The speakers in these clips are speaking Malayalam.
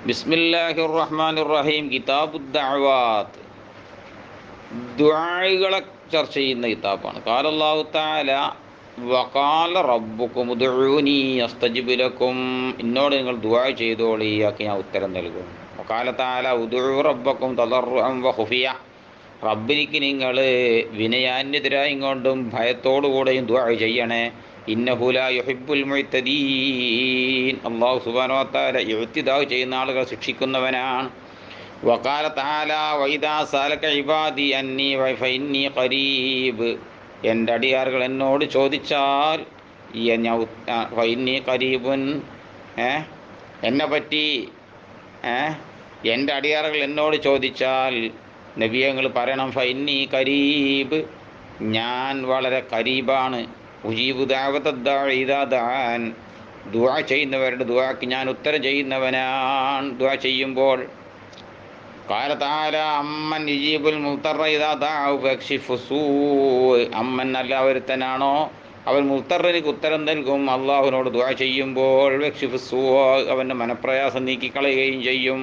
ബിസ്മില്ലാഹിർ റഹ്മാനിർ റഹീം. കിതാബുദ്ദഅവാത്ത്, ദുആകളെ ചർച്ച ചെയ്യുന്ന കിതാബാണ്. ഖാല അല്ലാഹു തആല വഖാല റബ്ബുക്കും ഉദ്ഉനി അസ്തജിബ് ലക്കും. എന്നോട് നിങ്ങൾ ദുആ ചെയ്തോളി, യാക്ക് ഞാൻ ഉത്തരം നൽകും. വഖാല തആല ഉദ്ഉ റബ്ബക്കും തദർറുഅൻ വഖുഫിയ. റബ്ബിലേക്ക് നിങ്ങൾ വിനയാന്യതരായും കൊണ്ടും ഭയത്തോടുകൂടെയും ദുആ ചെയ്യണേ. ഇന്നഹു ലാ യുഹിബ്ബുൽ മുഅ്തദീൻ. അല്ലാഹു സുബ്ഹാനഹു വ തആല ഇഅ്തിദാ ചെയ്യുന്ന ആളുകളെ ശിക്ഷിക്കുന്നവനാണ്. വഖാല തആല വഇദാ സഅലക ഇബാദി അന്നി ഫഇന്നി ഖരീബ്. എൻ്റെ അടിയാറുകൾ എന്നോട് ചോദിച്ചാൽ ഫഇന്നി ഖരീബുൻ, എന്നെ പറ്റി എൻ്റെ അടിയാറുകൾ എന്നോട് ചോദിച്ചാൽ നബിയങ്ങൾ പറയണം ഫഇന്നി ഖരീബ്, ഞാൻ വളരെ ഖരീബാണ്. ഉജീബു ദഅവത്തദ്ദാഇ ഇദാ ദഅൻ. ദുആ ചെയ്യുന്നവരുടെ ദുആക്ക് ഞാൻ ഉത്തരം ചെയ്യുന്നവനാണ്. ദുആ ചെയ്യുമ്പോൾ ഖാല തആല അമ്മൻ യുജീബുൽ മുദ്തറ ഇദാ ദഅഉ ഫയക്ഷിഫു സൂഅ. അമ്മൻ എല്ലാവരുത്തനാണോ അവൻ മുദ്തറിന് ഉത്തരം നൽകും അള്ളാഹുവിനോട് ദുആ ചെയ്യുമ്പോൾ. ഫയക്ഷിഫു സൂഅ, അവൻ്റെ മനപ്രയാസം നീക്കിക്കളയുകയും ചെയ്യും.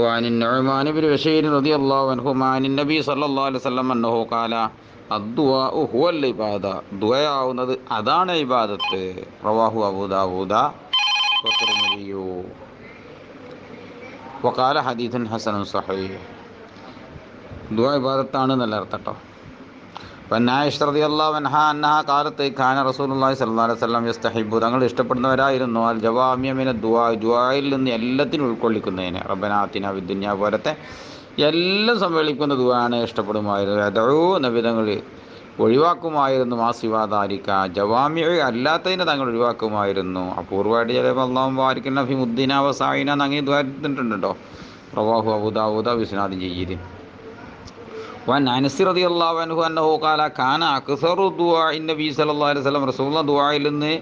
وعن النعمان بن بشير رضي الله عنهما عن النبي صلى الله عليه وسلم أنه قال الدعاء هو العبادة. ദുആയാവുന്നത് അതാണ് ഇബാദത്ത്. റവാഹു അബൂ ദാവൂദ വതിർമിദി വഖാല ഹദീസുൻ ഹസനുൻ സ്വഹീഹ്. ദുആ ഇബാദത്താണ് നല്ല അർത്ഥം കേട്ടോ. വന്നായിഷ റളിയല്ലാഹു അൻഹാ അന്നഹാ ഖാലത്ത് കാന റസൂലുള്ളാഹി സ്വല്ലല്ലാഹു അലൈഹി വസല്ലം യസ്തഹിബ്ബു. തങ്ങൾ ഇഷ്ടപ്പെടുന്നവരായിരുന്നു അൽ ജവാമിഅ മിന ദുആ, ദുആയിൽ നിന്ന് എല്ലാത്തിനും ഉൾക്കൊള്ളിക്കുന്നതിന്. റബ്ബനാ ആതിനാ ഫിദ്ദുനിയ പോലത്തെ എല്ലാം സമ്മേളിക്കുന്ന ദുആണ് ഇഷ്ടപ്പെടുമായിരുന്നു. യദഉ, നബി തങ്ങൾ ഒഴിവാക്കുമായിരുന്നു മാസിവാ ദാലിക, ജവാമിഅ അല്ലാത്തതിനെ തങ്ങൾ ഒഴിവാക്കുമായിരുന്നു. അപൂർവമായിട്ട് ചിലപ്പോൾ അല്ലാഹു ബാരിക് ഫി മുദ്ദിന വസായിന അങ്ങനെ ദുആ ചെയ്തിട്ടുണ്ടോ. റവാഹു അബൂ ദാവൂദ ബിസ്നാദിൻ ജയ്യിദ്. വൻ അനസ് റളിയല്ലാഹു അൻഹു അന്നഹു ഖാല കാന അക്സറു ദുആഇൻ നബി സല്ലല്ലാഹു അലൈഹി വസല്ലം. റസൂലുള്ളാഹി ദുആയിൽ നിന്ന്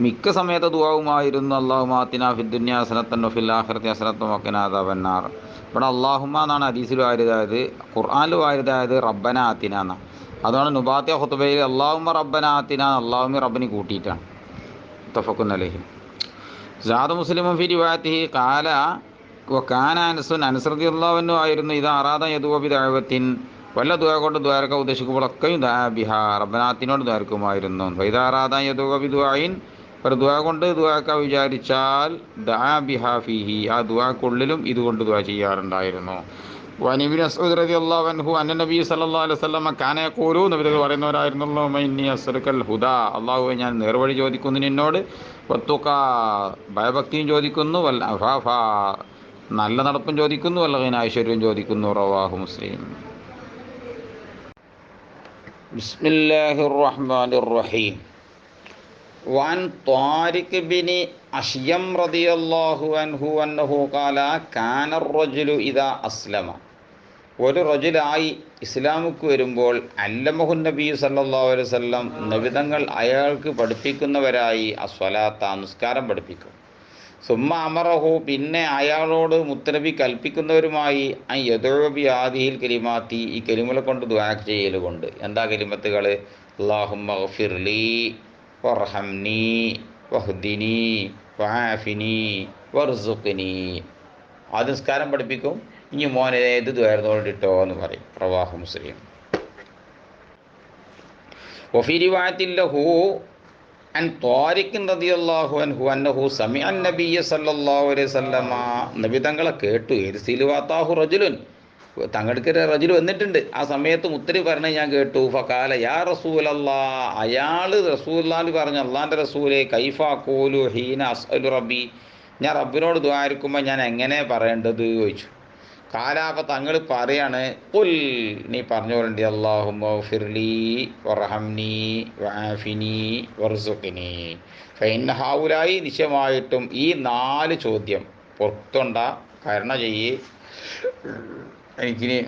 മിക്ക സമയത്ത് ദുആവുമായിരുന്നു അല്ലാഹുമ്മ ആതിനാ ഫിദ്ദുനിയ ഹസനത്തൻ വഫിൽ ആഖിറതി ഹസനത്തൻ വഖിനാ അദാബന്നാർ. ഇവിടെ അല്ലാഹുമ്മ എന്നാണ് ഹദീസിൽ വാരിയതായത്. ഖുർആനിൽ വാരിയതായത് റബ്ബന ആതിന എന്നാണ്. അതാണ് നുബാത്തിയ ഖുതുബയിൽ അല്ലാഹുമ്മ റബ്ബന ആതിന, അല്ലാഹുമ്മ റബ്ബനി കൂട്ടിയിട്ടാണ്. മുത്തഫഖുൻ അലൈഹി. സാദ മുസ്ലിമും ഫി റിവായത്തിഹി ഖാല വകാന അനസുൻ, അനസ് റളിയല്ലാഹു അൻഹു ആയിരുന്നു ഇദാ അറാദ യദുഅ ബിദഅവത്തിൻ, വല്ല ദുആ കൊണ്ട് ദ്വാരക്ക ഉദ്ദേശിക്കുമ്പോഴൊക്കെയും ദാ ബിഹാ, റബ്ബനാത്തിനോട് ദ്വാരക്കുമായിരുന്നു. വൈദാറാദ യദുഅ ബിദുആഇൻ, ഒരു ദുആ കൊണ്ട് ദ്വാരക്ക വിചാരിച്ചാൽ ദാ ബിഹാ ഫീഹി, ആ ദുആക്കുള്ളിലും ഇതുകൊണ്ട് ദുആ ചെയ്യാറുണ്ടായിരുന്നു. വഅൻ ഇബ്നു മസ്ഊദ് റളിയല്ലാഹു അൻഹു അന്ന നബി സല്ലല്ലാഹു അലൈഹി വസല്ലം കാന യഖൂലു, നബി പറയുന്നവരായിരുന്നു അല്ലാഹുമ്മ ഇന്നി അസ്അലുക്കൽ ഹുദാ, അല്ലാഹുവേ ഞാൻ നേർവഴി ചോദിക്കുന്നു നിന്നോട്, വത്തുഖാ ഭയഭക്തിയും ചോദിക്കുന്നു, വൽ അഫാഫ നല്ല നടപ്പും ചോദിക്കുന്നു, വൽ ഗിനാ ഐശ്വര്യവും ചോദിക്കുന്നു. റവാഹു മുസ്ലിം. ബിസ്മില്ലാഹിർ റഹ്മാനിർ റഹീം. വൻ ത്വാരിഖ് ബിൻ അശ്യം റളിയല്ലാഹു അൻഹു അന്നഹു ഖാല കാന റജുലു ഇദാ അസ്ലമ. ഒരു റജുലായി ഇസ്ലാമുക്ക് വരുമ്പോൾ അല്ലമഹു നബി സല്ലല്ലാഹു അലൈഹി വസല്ലം, നബിതങ്ങൾ അയാൾക്ക് പഠിപ്പിക്കുന്നവരായി അസ്വലാത്ത, നിസ്കാരം പഠിപ്പിക്കും. സുമ്മ അമറഹു, പിന്നെ അയാളോട് മുത്തനബി കൽപ്പിക്കുന്നവരുമായി യദഉ ബി ആദിഹിൽ കലിമാത്തി, ഈ കലിമകളെ കൊണ്ട് ദുആ ചെയ്യൽ കൊണ്ട്. എന്താ കലിമത്തുകൾ? അല്ലാഹുമ്മഗ്ഫിർലി വർഹംനി വഹ്ദിനി വആഫിനി വർസുഖ്നി. ആ നിസ്കാരം പഠിപ്പിക്കും. ഇനി മോനെ ഇത് ദുആർന്നോണ്ടിട്ടോ എന്ന് പറയും. റവാഹു മുസ്ലിം. വഫി റിവായത്തിൻ ലഹു അൻ ത്വാരിഖ് റളിയല്ലാഹു അൻഹു അന്നഹു സമിഅ നബിയ്യ സല്ലല്ലാഹു അലൈഹി വസല്ലമ, നബി തങ്ങളെ കേട്ടു. യർസിലു അതാഹു റജുലുൻ, തങ്ങൾക്ക് റജുൽ വന്നിട്ടുണ്ട്. ആ സമയത്ത് മുത്തരി പറഞ്ഞ് ഞാൻ കേട്ടു. ഫഖാല യാ റസൂലല്ലാഹ്, അയാൾ റസൂലുള്ളാഹി പറഞ്ഞു, അള്ളാൻ്റെ റസൂലെ കൈഫ അഖൂലു ഹീന അസ്അലു റബ്ബി, ഞാൻ റബ്ബിനോട് ദുആരിക്കുമ്പോൾ ഞാൻ എങ്ങനെ പറയേണ്ടത് ചോദിച്ചു. കാല, അപ്പം തങ്ങൾ പറയാണ്, ഖുൽ, നീ പറഞ്ഞോളണ്ടി, അല്ലാഹുമ്മഗ്ഫിർലി വർഹംനി വആഫിനി വർസുഖ്നി. ഫഇന്ന ഹൗലായി, നിശ്ചയമായിട്ടും ഈ 4 ചോദ്യം, പുറത്തുണ്ട, കരുണ ചെയ്യ്, എനിക്കിനി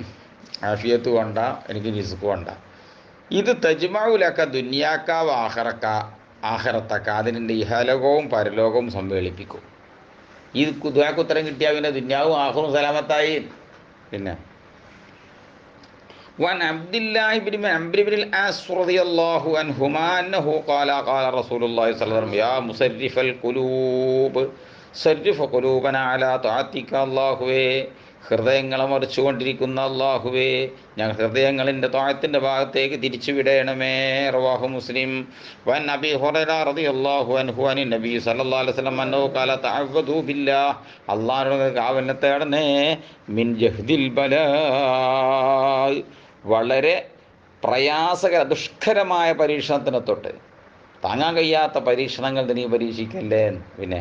ആഫിയത്ത് വേണ്ട, എനിക്ക് റിസ്ക് വേണ്ട, ഇത് തജ്മഉലക ദുനിയാക്ക ആഖിറക്ക, ആഖിറത്തക്ക, അതിൻ്റെ ഇഹലോകവും പരലോകവും സമ്മേളിപ്പിക്കും. ഈ ദുആക്ക് ഉത്തരം കിട്ടിയാൽ പിന്നെ ദുനിയാവും ആഖിറവും സലാമത്തായി. പിന്നെ وعن عبد الله بن عمرو بن العاص رضي الله عنهما أنه قال قال رسول الله صلى الله عليه وسلم يا مصرف القلوب صرف قلوبنا على طاعتك അല്ലാഹുവേ ഹൃദയങ്ങളെ മറിച്ചുകൊണ്ടിരിക്കുന്ന അല്ലാഹുവേ ഞങ്ങൾ ഹൃദയങ്ങളിൻ്റെ ത്വാഅത്തിൻ്റെ ഭാഗത്തേക്ക് തിരിച്ചു വിടണമേ. റവാഹു മുസ്ലിം. വൻ നബി ഹുറൈറ റളിയല്ലാഹു അൻഹു അനി നബി സല്ലല്ലാഹു അലൈഹി വസല്ലം അന്നഹു ഖാല തഅവ്വദു ബില്ലാഹ് അല്ലാഹുവിനോട് കാവലിനെ തേടണേ മിൻ ജഹ്ദിൽ ബലാ വളരെ ദുഷ്കരമായ പരീക്ഷണത്തിനെ തൊട്ട് താങ്ങാൻ കഴിയാത്ത പരീക്ഷണങ്ങൾ നീ പരീക്ഷിക്കല്ലേ. പിന്നെ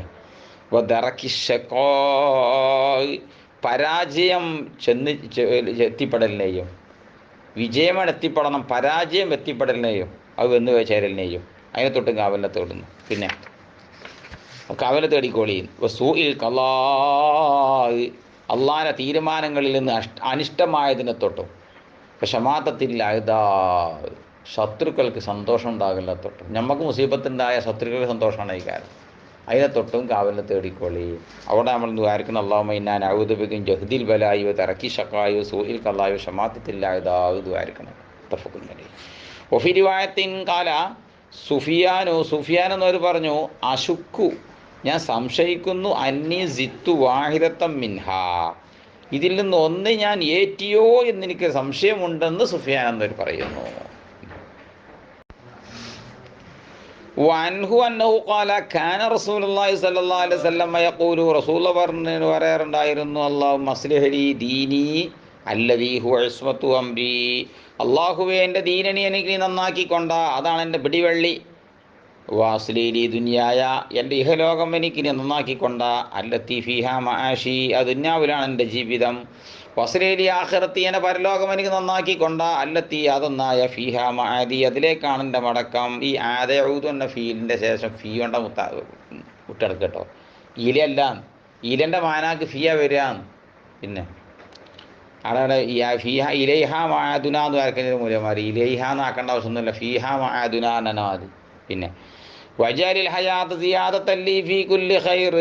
പരാജയം എത്തിപ്പെടലിനെയും വിജയം എത്തിപ്പെടണം പരാജയം എത്തിപ്പെടലിനെയും അത് വന്നു ചേരലിനെയും അതിനെ തൊട്ടും കാവലിനെ തേടുന്നു. പിന്നെ കാവലിനെ തേടിക്കോളി. സൂഇൽ കലാ അള്ളാഹിൻ്റെ തീരുമാനങ്ങളിൽ നിന്ന് അനിഷ്ടമായതിനെ തൊട്ടും ക്ഷമാത്തത്തില്ല ഇതാ ശത്രുക്കൾക്ക് സന്തോഷം ഉണ്ടാകില്ല തൊട്ടും നമുക്ക് മുസീബത്തുണ്ടായ ശത്രുക്കൾക്ക് സന്തോഷമാണ് ഈ കാര്യം അതിനെ തൊട്ടും കാവലിനെ തേടിക്കോളി. അവിടെ നമ്മൾ ദ്വാരിക്കണം അല്ലാഹുമ്മ ഇന്നാ നഊദുബിക ജഹ്ദിൽ ബലായി തറക്കി ഷഖായി സൂഇൽ ഖലായി ഷമാത്തത്തില്ല ഇതാ ദ്വാരിക്കണം. തഫഖുൻ അലൈഹി. വഫി റിവായത്തിൻ ഖാല സുഫിയാൻ എന്നവർ പറഞ്ഞു അശുക്കു ഞാൻ സംശയിക്കുന്നു അന്നി സിത്തു വാഹിദത്തം മിൻഹാ ഇതിൽ നിന്ന് ഒന്ന് ഞാൻ ഏറ്റിയോ എന്നെനിക്ക് സംശയമുണ്ടെന്ന് സുഫിയാൻ എന്നവർ പറയുന്നു. വൻഹു അന്നഹു ഖാല കാന റസൂലുള്ളാഹി സ്വല്ലല്ലാഹു അലൈഹി വസല്ലം യഖൂലു റസൂൽ പറയാറുണ്ടായിരുന്നു അല്ലാഹുമ്മ അസ്ലിഹ് ലീ ദീനി അല്ലദീ ഹുവ ഇസ്മത്തു അംരി അല്ലാഹുവേ എൻ്റെ ദീനനെ എനിക്ക് നീ നന്നാക്കിക്കൊണ്ട അതാണ് എൻ്റെ പിടിവള്ളി. വാസ്ലീലി ദുനിയായ എൻ്റെ ഇഹലോകം എനിക്ക് നീ നന്നാക്കിക്കൊണ്ട അല്ലത്തി ഫീഹ മആഷി അത് ദുന്യാവിലാണ് എൻ്റെ ജീവിതം. വസ്ലീലി ആഖിറത്തി എൻ്റെ പരലോകം എനിക്ക് നന്നാക്കിക്കൊണ്ട അല്ലത്തി അതൊന്നായ ഫീഹ മആദി അതിലേക്കാണ് എൻ്റെ മടക്കം. ഈ ആദഊദ് എന്ന ഫീലിൻ്റെ ശേഷം ഫീ കൊണ്ട വിട്ടെടുക്കട്ടോ. ഇലയല്ല ഇലൻ്റെ മാനാക്ക് ഫിയ വരിക. പിന്നെ അവിടെ ഫീഹ ഇലൈഹ മആദുന എന്ന് വരക്കുന്നതിന് മൂല്യമാറി ഇലൈഹ എന്നാക്കേണ്ട ആവശ്യമൊന്നുമില്ല. ഫീഹ മആദുന എന്നാണ് മതി. പിന്നെ വജാലിൽ ഹയാത്ത് സിയാദത്തല്ലി ഫീ കുല്ലി ഖൈർ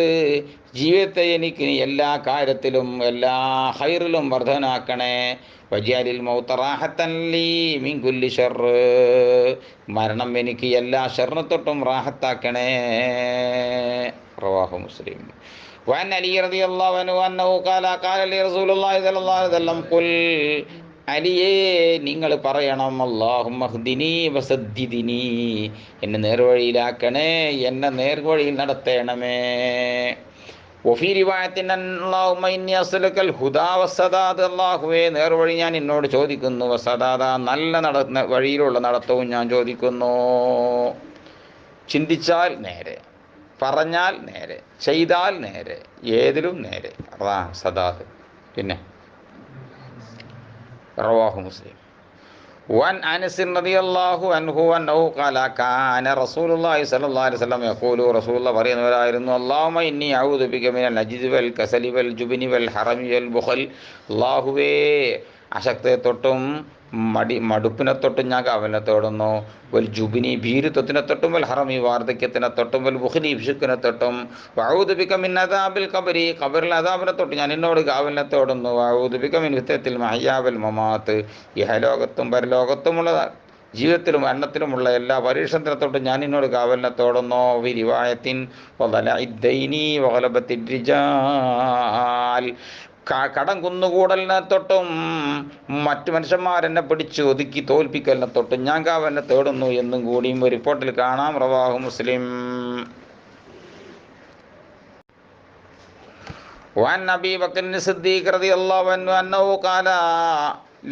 ജീവിതത്തെ എനിക്ക് എല്ലാ കാര്യത്തിലും എല്ലാ ഖൈറിലും വർദ്ധനാക്കണേ. വജാലിൽ മൗത റാഹത്തല്ലി മിൻ കുല്ലി ശർ മരണം എനിക്ക് എല്ലാ ഷർറിനെ തൊട്ടും റാഹത്താക്കണേ. റവാഹു മുസ്ലിം. വഅൻ അലി റളിയല്ലാഹു അൻഹു അന്നഹു ഖാല ഖാല ലി റസൂലുള്ളാഹി സ്വല്ലല്ലാഹു അലൈഹി വസല്ലം ഖുൽ അലിയേ നിങ്ങൾ പറയണം അല്ലാഹുമ്മ ഹ്ദിനി വസദ്ദിദിനി എന്നെ നേർവഴിയിലാക്കണേ എന്നെ നേർവഴിയിൽ നടത്തേണമേ. വഫീ റിവായത്തിൻ അല്ലാഹുമ്മ ഇന്നി അസ്അലുക്കൽ ഹുദാ വസ്സദാദ് അല്ലാഹുവേ നേർവഴി ഞാൻ എന്നോട് ചോദിക്കുന്നു വസദാദ നല്ല വഴിയിലുള്ള നടത്തവും ഞാൻ ചോദിക്കുന്നു. ചിന്തിച്ചാൽ നേരെ പറഞ്ഞാൽ നേരെ ചെയ്താൽ നേരെ ഏതിലും നേരെ അതാ സദാദ്. പിന്നെ റവാഹു മുസ്ലിം. വൻ അനസ് റളിയല്ലാഹു അൻഹു അന്നഹു ഖാല കാന റസൂലുള്ളാഹി സ്വല്ലല്ലാഹു അലൈഹി വസല്ലം യഖൂലു റസൂലുള്ളാഹി പറയുന്നവരായിരുന്നു അല്ലാഹുമ്മ ഇന്നി അഊദു ബിക മിനൽ അജ്സി വൽ കസലി വൽ ജുബ്നി വൽ ഹറമി വൽ ബുഖൽ അല്ലാഹുവേ അശക്തയെ തൊട്ടും മടുപ്പിനെ തൊട്ടും ഞാൻ കാവലിനെ തേടുന്നു. വൽ ജുബിനി ഭീരുത്വത്തിനെ തൊട്ടും വൽ ഹറമി വാർദ്ധക്യത്തിനെ തൊട്ടും വൽ ബുഖ്ലി പിശുക്കിനെ തൊട്ടും വഅഊദു ബിക മിൻ അദാബിൽ ഖബരി ഖബറിൽ അദാബിനെ തൊട്ട് ഞാൻ എന്നോട് കാവലിനെ തേടുന്നു. വഅഊദു ബിക മിൻ ഫിത്നത്തിൽ മഹ്യാ വൽ മമാത്ത് ഇഹലോകത്തും പരലോകത്തുമുള്ള ജീവിതത്തിലും മരണത്തിലുമുള്ള എല്ലാ പരീക്ഷണത്തിനെ തൊട്ടും ഞാൻ എന്നോട് കാവലിനെ തേടുന്നു. വി റിവായത്തിൻ വദലഇദ്ദൈനി വഗലബത്തിർ റിജാൽ കടം കുന്നുകൂടലിനെ തൊട്ടും മറ്റു മനുഷ്യന്മാരെന്നെ പിടിച്ച് ഒതുക്കി തോൽപ്പിക്കലിനെ തൊട്ടും ഞാൻ കാവലിനെ തേടുന്നു എന്നും കൂടിയും ഒരു റിപ്പോർട്ടിൽ കാണാം. റവാഹു മുസ്ലിം. വഅൻ അബീ ബക്കർ സിദ്ദീഖ് റളിയല്ലാഹു അൻഹു അന്നഹു ഖാല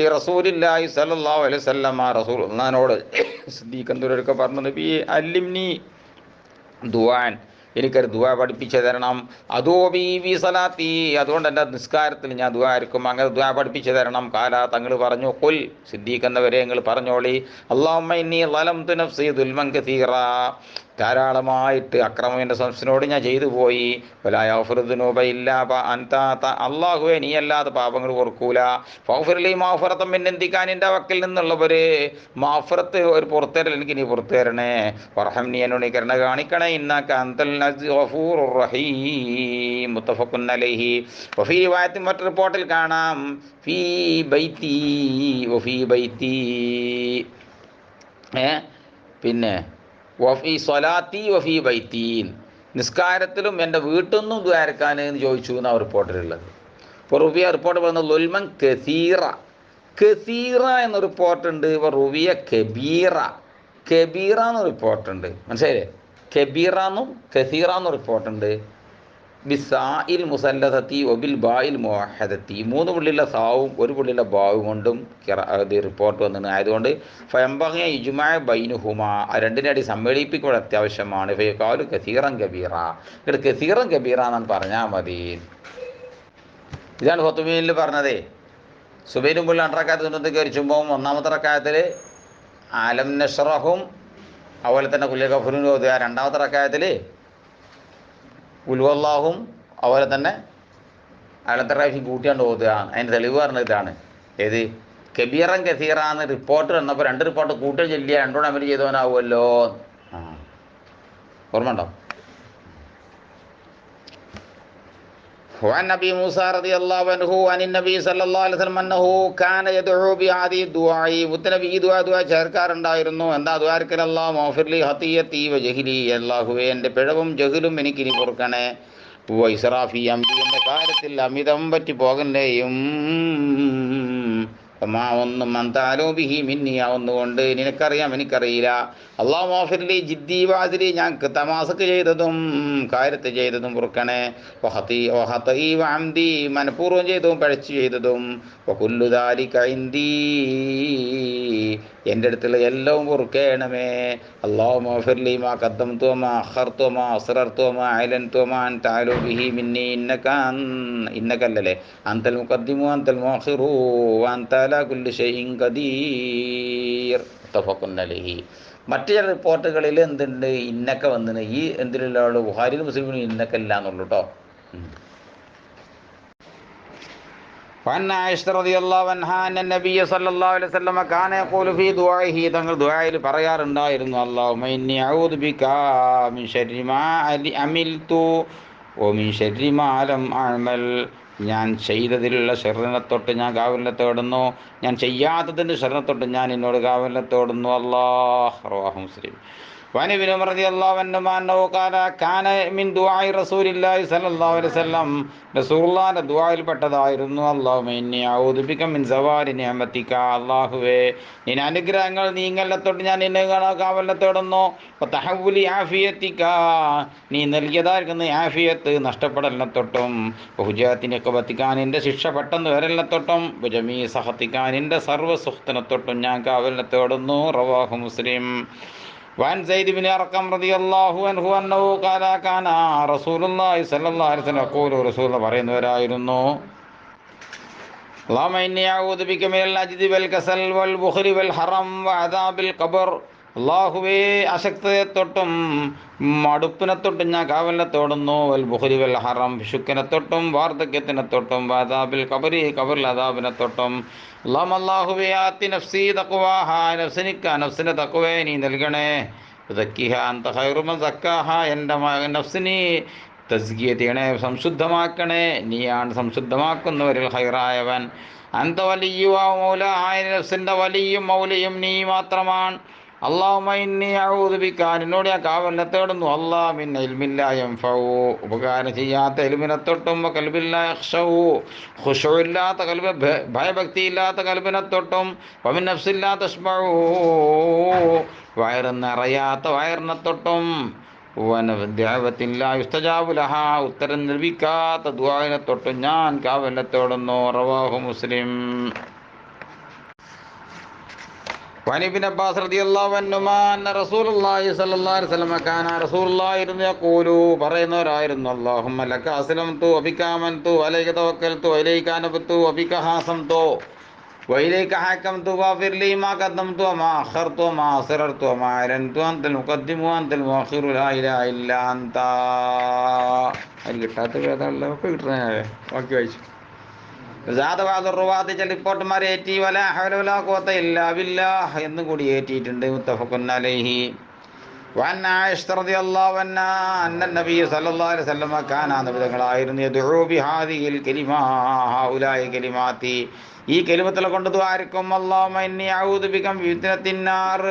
ലി റസൂലില്ലാഹി സ്വല്ലല്ലാഹു അലൈഹി വസല്ലം റസൂലുള്ളാഹിനോട് സിദ്ദീഖ് എന്തൊക്കെ പറഞ്ഞു നബി അല്ലിംനി ദുആൻ എനിക്കൊരു ദുആ പഠിപ്പിച്ചു തരണം. അതോബി വി സലാത്തി അതുകൊണ്ട് എൻ്റെ നിസ്കാരത്തിൽ ഞാൻ ദുആ ആയിരിക്കും അങ്ങനെ ദുആ പഠിപ്പിച്ചു തരണം. കാല തങ്ങൾ പറഞ്ഞു ഖുൽ സിദ്ദീഖ് എന്നവരെ നിങ്ങൾ പറഞ്ഞോളി അല്ലാഹുമ്മ ഇന്നി ളലംതു നഫ്സി ദുൽമൻ കസീറ ധാരാളമായിട്ട് അക്രമം എൻ്റെ സംശനോട് ഞാൻ ചെയ്തു പോയി. അള്ളാഹുവെ നീ അല്ലാതെ പാപങ്ങൾ പൊറുക്കൂല. ഫൗഫിർലി മാഫറത്തം പിന്നെന്തിക്കാൻ എൻ്റെ വക്കിൽ നിന്നുള്ളവർ മാഫറത്ത് ഒരു പുറത്തേരൽ എനിക്ക് നീ പുറത്തു തരണേ. വർഹം നീ എന്നോട് കരുണ കാണിക്കണേ. ഇന്നക അൻതൽ ഗഫൂറുർ റഹീം. മുത്തഫഖുൻ അലൈഹി. വഫീ റിവായത്തിൽ മറ്റൊരു റിപ്പോർട്ടിൽ കാണാം ഫീ ബൈത്തി വഫീ ബൈത്തി പിന്നെ വഫി സ്വലാത്തി വഫി ബൈത്തീൻ, നിസ്കാരത്തിലും എൻ്റെ വീട്ടിൽ നിന്നും ദ്വാരക്കാൻ എന്ന് ചോദിച്ചു എന്നാണ് റിപ്പോർട്ടിലുള്ളത്. ഇപ്പോൾ റുബിയ റിപ്പോർട്ട് പറയുന്നത് ലുൽമൻ കസീറ, കസീറ എന്ന റിപ്പോർട്ടുണ്ട്. ഇപ്പോൾ റുബിയ കബീറ, കബീറ എന്ന റിപ്പോർട്ടുണ്ട്. മനസ്സിലായില്ലേ? കബീറ എന്നും കസീറ എന്നും റിപ്പോർട്ടുണ്ട്. ബിസായിൽ മുസല്ലസത്തി ഒബിൽ ബായിൽ മുവഹദത്തി, 3 പുള്ളിയുള്ള സാവും 1 പുള്ളിയുള്ള ബാവും കൊണ്ടും ഇത് റിപ്പോർട്ട് വന്നിട്ട് ആയതുകൊണ്ട് ഫയംബഗിയ ഇജ്മാ ബൈനുഹുമ, ആ രണ്ടിനടി സമ്മേളിപ്പിക്കുക അത്യാവശ്യമാണ്. ഫയഖാലു കസീറൻ കബീറ, ഇവിടെ കസീറൻ കബീറ എന്നാണ് പറഞ്ഞാൽ മതി. ഇതാണ് ഫത്തുമീനിൽ പറഞ്ഞതേ. സുബൈനും പുള്ളി 2 റക്അത്ത് സുന്നത്ത് കരിച്ചുമ്പോൾ 1-ാമത്തെ റക്അത്തിൽ അലം നശ്റഹും അതുപോലെ തന്നെ കുല്യ ഗഫൂറിൻ ഓതുക. 2-ാമത്തെ റക്അത്തിൽ ഉൽവല്ലാഹും അതുപോലെ തന്നെ അലത്തെ പ്രാവശ്യം കൂട്ടിയാണ്ട് ഓതുക. അതിൻ്റെ തെളിവ് പറഞ്ഞത് ഇതാണ്. ഏത് കബീറൻ കസീറ എന്ന് റിപ്പോർട്ട് വന്നപ്പോൾ 2 റിപ്പോർട്ട് കൂട്ടൽ ചൊല്ലിയ 2 അമൽ ചെയ്തവനാവുമല്ലോ. ഓർമ്മ ഉണ്ടോ? وعن أبي موسى رضي الله عنه عن النبي صلى الله عليه وسلم أنه كان يدعو بهذه الدعاء. മുത്തനബി ഈ ദുആ ചേർക്കാറുണ്ടായിരുന്നു. എന്താ ദുആർക്കൽ? അല്ലാഹു മഗ്ഫിർലി ഖതിയതി വജഹ്ലി, അല്ലാഹുവേ എൻ്റെ പിഴവും ജഹലും എനിക്കിനി പൊറുക്കണേ. വൈസ്റാഫി അംരി, എൻ്റെ കാര്യത്തിൽ അമിതം പറ്റി പോകലേയും ഒന്നും മന്താലോബിഹി മിന്നി, ഒന്നുകൊണ്ട് നിനക്കറിയാം എനിക്കറിയില്ല. അള്ളാഹു മഗ്ഫിർലി ജിദ്ദി വാസിലി, ഞാൻ തമാസക്ക് ചെയ്തതും കാര്യത്ത് ചെയ്തതും പൊറുക്കണേ. വഹതഈ വഅംദി, മനഃപൂർവ്വം ചെയ്തതും പഴച്ചു ചെയ്തതും. വകുല്ലു ദാലിക ഇൻദീ, എൻ്റെ അടുത്തുള്ള എല്ലാം പൊറുക്കേണമേ. അല്ലാഹു മഗ്ഫിർലി മാ ഖദ്ദംതു വമാ അഖർതു വമാ അസ്റർതു വമാ അഅലൻതു വമാ അൻത അഅലു ബിഹി മിന്നി ഇന്നകല്ലലെ അൻതൽ മുഖദ്ദിമു അൻതൽ മുഅഖിറു വഅൻത അലാ കുല്ലി ഷൈഇൻ ഖദീർ. മുത്തഫഖുൻ അലൈഹി. മറ്റു ചില റിപ്പോർട്ടുകളിൽ എന്തുണ്ട്? ഇന്നക്ക വന്നിന്. ഈ എന്തിലുള്ള ആൾ ബുഖാരിയിലും മുസ്ലിമിലും ഇന്നക്കല്ല എന്നുള്ളൂ കേട്ടോ. وعن عائشة رضي الله عنها أن النبي صلى الله عليه وسلم كان يقول في دعائه, തങ്ങൾ ദുആയിൽ പറയാറുണ്ടായിരുന്നു, അല്ലാഹുമ്മ ഇന്നി അഊദു ബിക മിൻ ശർരി മാ അമിൽതു വമിൻ ശർരി മാ ലം അഅമൽ, ഞാൻ ചെയ്തതിലുള്ള ഷർറിനെ തൊട്ട് ഞാൻ കാവലിനെ തേടുന്നു, ഞാൻ ചെയ്യാത്തതിൻ്റെ ഷർറിനെ തൊട്ട് ഞാൻ എന്നോട് കാവലിനെ തേടുന്നു. അല്ലാഹ്. റവാഹു മുസ്ലിം. وعن ابن عمر رضي الله عنهما أنه قال كان من دعاء رسول الله صلى الله عليه وسلم, റസൂലുള്ളാഹിന്റെ ദുആയിൽ പെട്ടതായിരുന്നു, അല്ലാഹുമ്മ ഇന്നി അഊദു ബിക മിൻ സവാരി നിഅമതിക, അല്ലാഹുവേ നിന്റെ അനുഗ്രഹങ്ങൾ നീങ്ങലിനെ തൊട്ട് ഞാൻ നിന്നെ കാവലിനെ തേടുന്നു. വതഹവ്വുലി ആഫിയതിക, നീ നൽകിയതായിരിക്കുന്ന ആഫിയത്ത് നഷ്ടപ്പെടലിനെ തൊട്ടും. വഹുജാതി നിഖബതിക, നിന്റെ ശിക്ഷ പെട്ടെന്ന് വരലിനെ തൊട്ടും. വജമീ സഖതിക, നിന്റെ സർവ്വ സുഖത്തിനെ തൊട്ടും ഞാൻ കാവലിനെ തേടുന്നു. റവാഹു മുസ്ലിം. وعن زيد بن أرقم رضي الله عنه أنه قال كان رسول الله صلى الله عليه وسلم يقول, റസൂൽ പറയുന്നവരായിരുന്നു, اللهم إني أعوذ بك من العجز والكسل والبخل والحرم وعذاب القبر, അള്ളാഹുവേ അശക്തയെ തൊട്ടും മടുപ്പിനെ തൊട്ടും ഞാൻ കാവലിനെ തേടുന്നു. വൽ ബുഖ്ലി വൽ ഹറം, പിശുക്കിനെ തൊട്ടും വാർദ്ധക്യത്തിനെ തൊട്ടും വഅദാബിൽ ഖബരി, ഖബറിൽ അദാബിനെ തൊട്ടും. അല്ലാഹുവേ ആതി നഫ്സി തഖ്വാഹ, നഫ്സിനെ തഖ്വയെ നീ നൽകണേ. സക്കിഹ അൻത ഖൈറു മൻ സക്കാഹ, എൻ്റെ നഫ്സിനെ തസ്കിയ ചെയ്യണേ, സംശുദ്ധമാക്കണേ, നീയാണ് സംശുദ്ധമാക്കുന്നവരിൽ ഖൈറായവൻ. അൻത വലിയ മൗല, നഫ്സിൻ്റെ വലിയും മൗലയും നീ മാത്രമാണ്. അല്ലാഹുമ്മ ഇന്നി അഊദു ബിക, നിന്നോട് ഞാൻ കാവലിനെ തേടുന്നു. അല്ലാഹ് മിൻ ഇൽമിൻ ലാ യൻഫഉ, ഉപകാരം ചെയ്യാത്ത ഇൽമിനെ തൊട്ടും. ഖൽബിൻ ലാ യഖ്ശഉ, ഖുശൂഇല്ലാത്ത ഖൽബ്, ഭയഭക്തിയില്ലാത്ത ഖൽബിനെ തൊട്ടും. വമിൻ നഫ്സിൻ ലാ തശ്ബഉ, വയറ് നിറയാത്ത വയറിനെ തൊട്ടും. വനദഅവത്തിൻ ലാ യുസ്തജാബു ലഹാ, ഉത്തരം ലഭിക്കാത്ത ദുആഇനെ തൊട്ടും ഞാൻ കാവലിനെ തേടുന്നു. റവാഹു മുസ്ലിം. وعن ابن عباس رضي الله عنهما أن رسول الله صلى الله عليه وسلم كان رسول الله يقول, പറയുന്നവരായിരുന്നു, اللهم لك أسلمت وبك آمنت وعليك توكلت وإليك أنبت وبك خاصمت, وإليك حكمت فاغفر لي ما قدمت وما أخرت وما أسررت وما أعلنت أنت المقدم وأنت المؤخر لا إله إلا أنت. അതിൽ കിട്ടാത്ത വേദനകളൊക്കെ കിട്ടണേ ബാക്കി വായിച്ചു. ചില റിപ്പോർട്ടുമാർ ഏറ്റി വലാ ഹൗല വലാ ഖുവത ഇല്ലാ ബില്ലാഹ് എന്നും കൂടി ഏറ്റിയിട്ടുണ്ട്. മുത്തഫഖുൻ അലൈഹി. വഅൻ ആയിഷ റളിയല്ലാഹു അൻഹാ അന്ന നബി സല്ലല്ലാഹു അലൈഹി വസല്ലം കാന നബിതങ്ങളായിരുന്നു യദഉ ബിഹാദിഹിൽ കലിമാ ഹൗലായി കലിമാത്തി ഈ കലിമത്തുകളെ കൊണ്ട് ദുആരിക്കും. അല്ലാഹുമ്മ ഇന്നി അഊദു ബിക മിൻ ഫിത്നത്തിൻ നാർ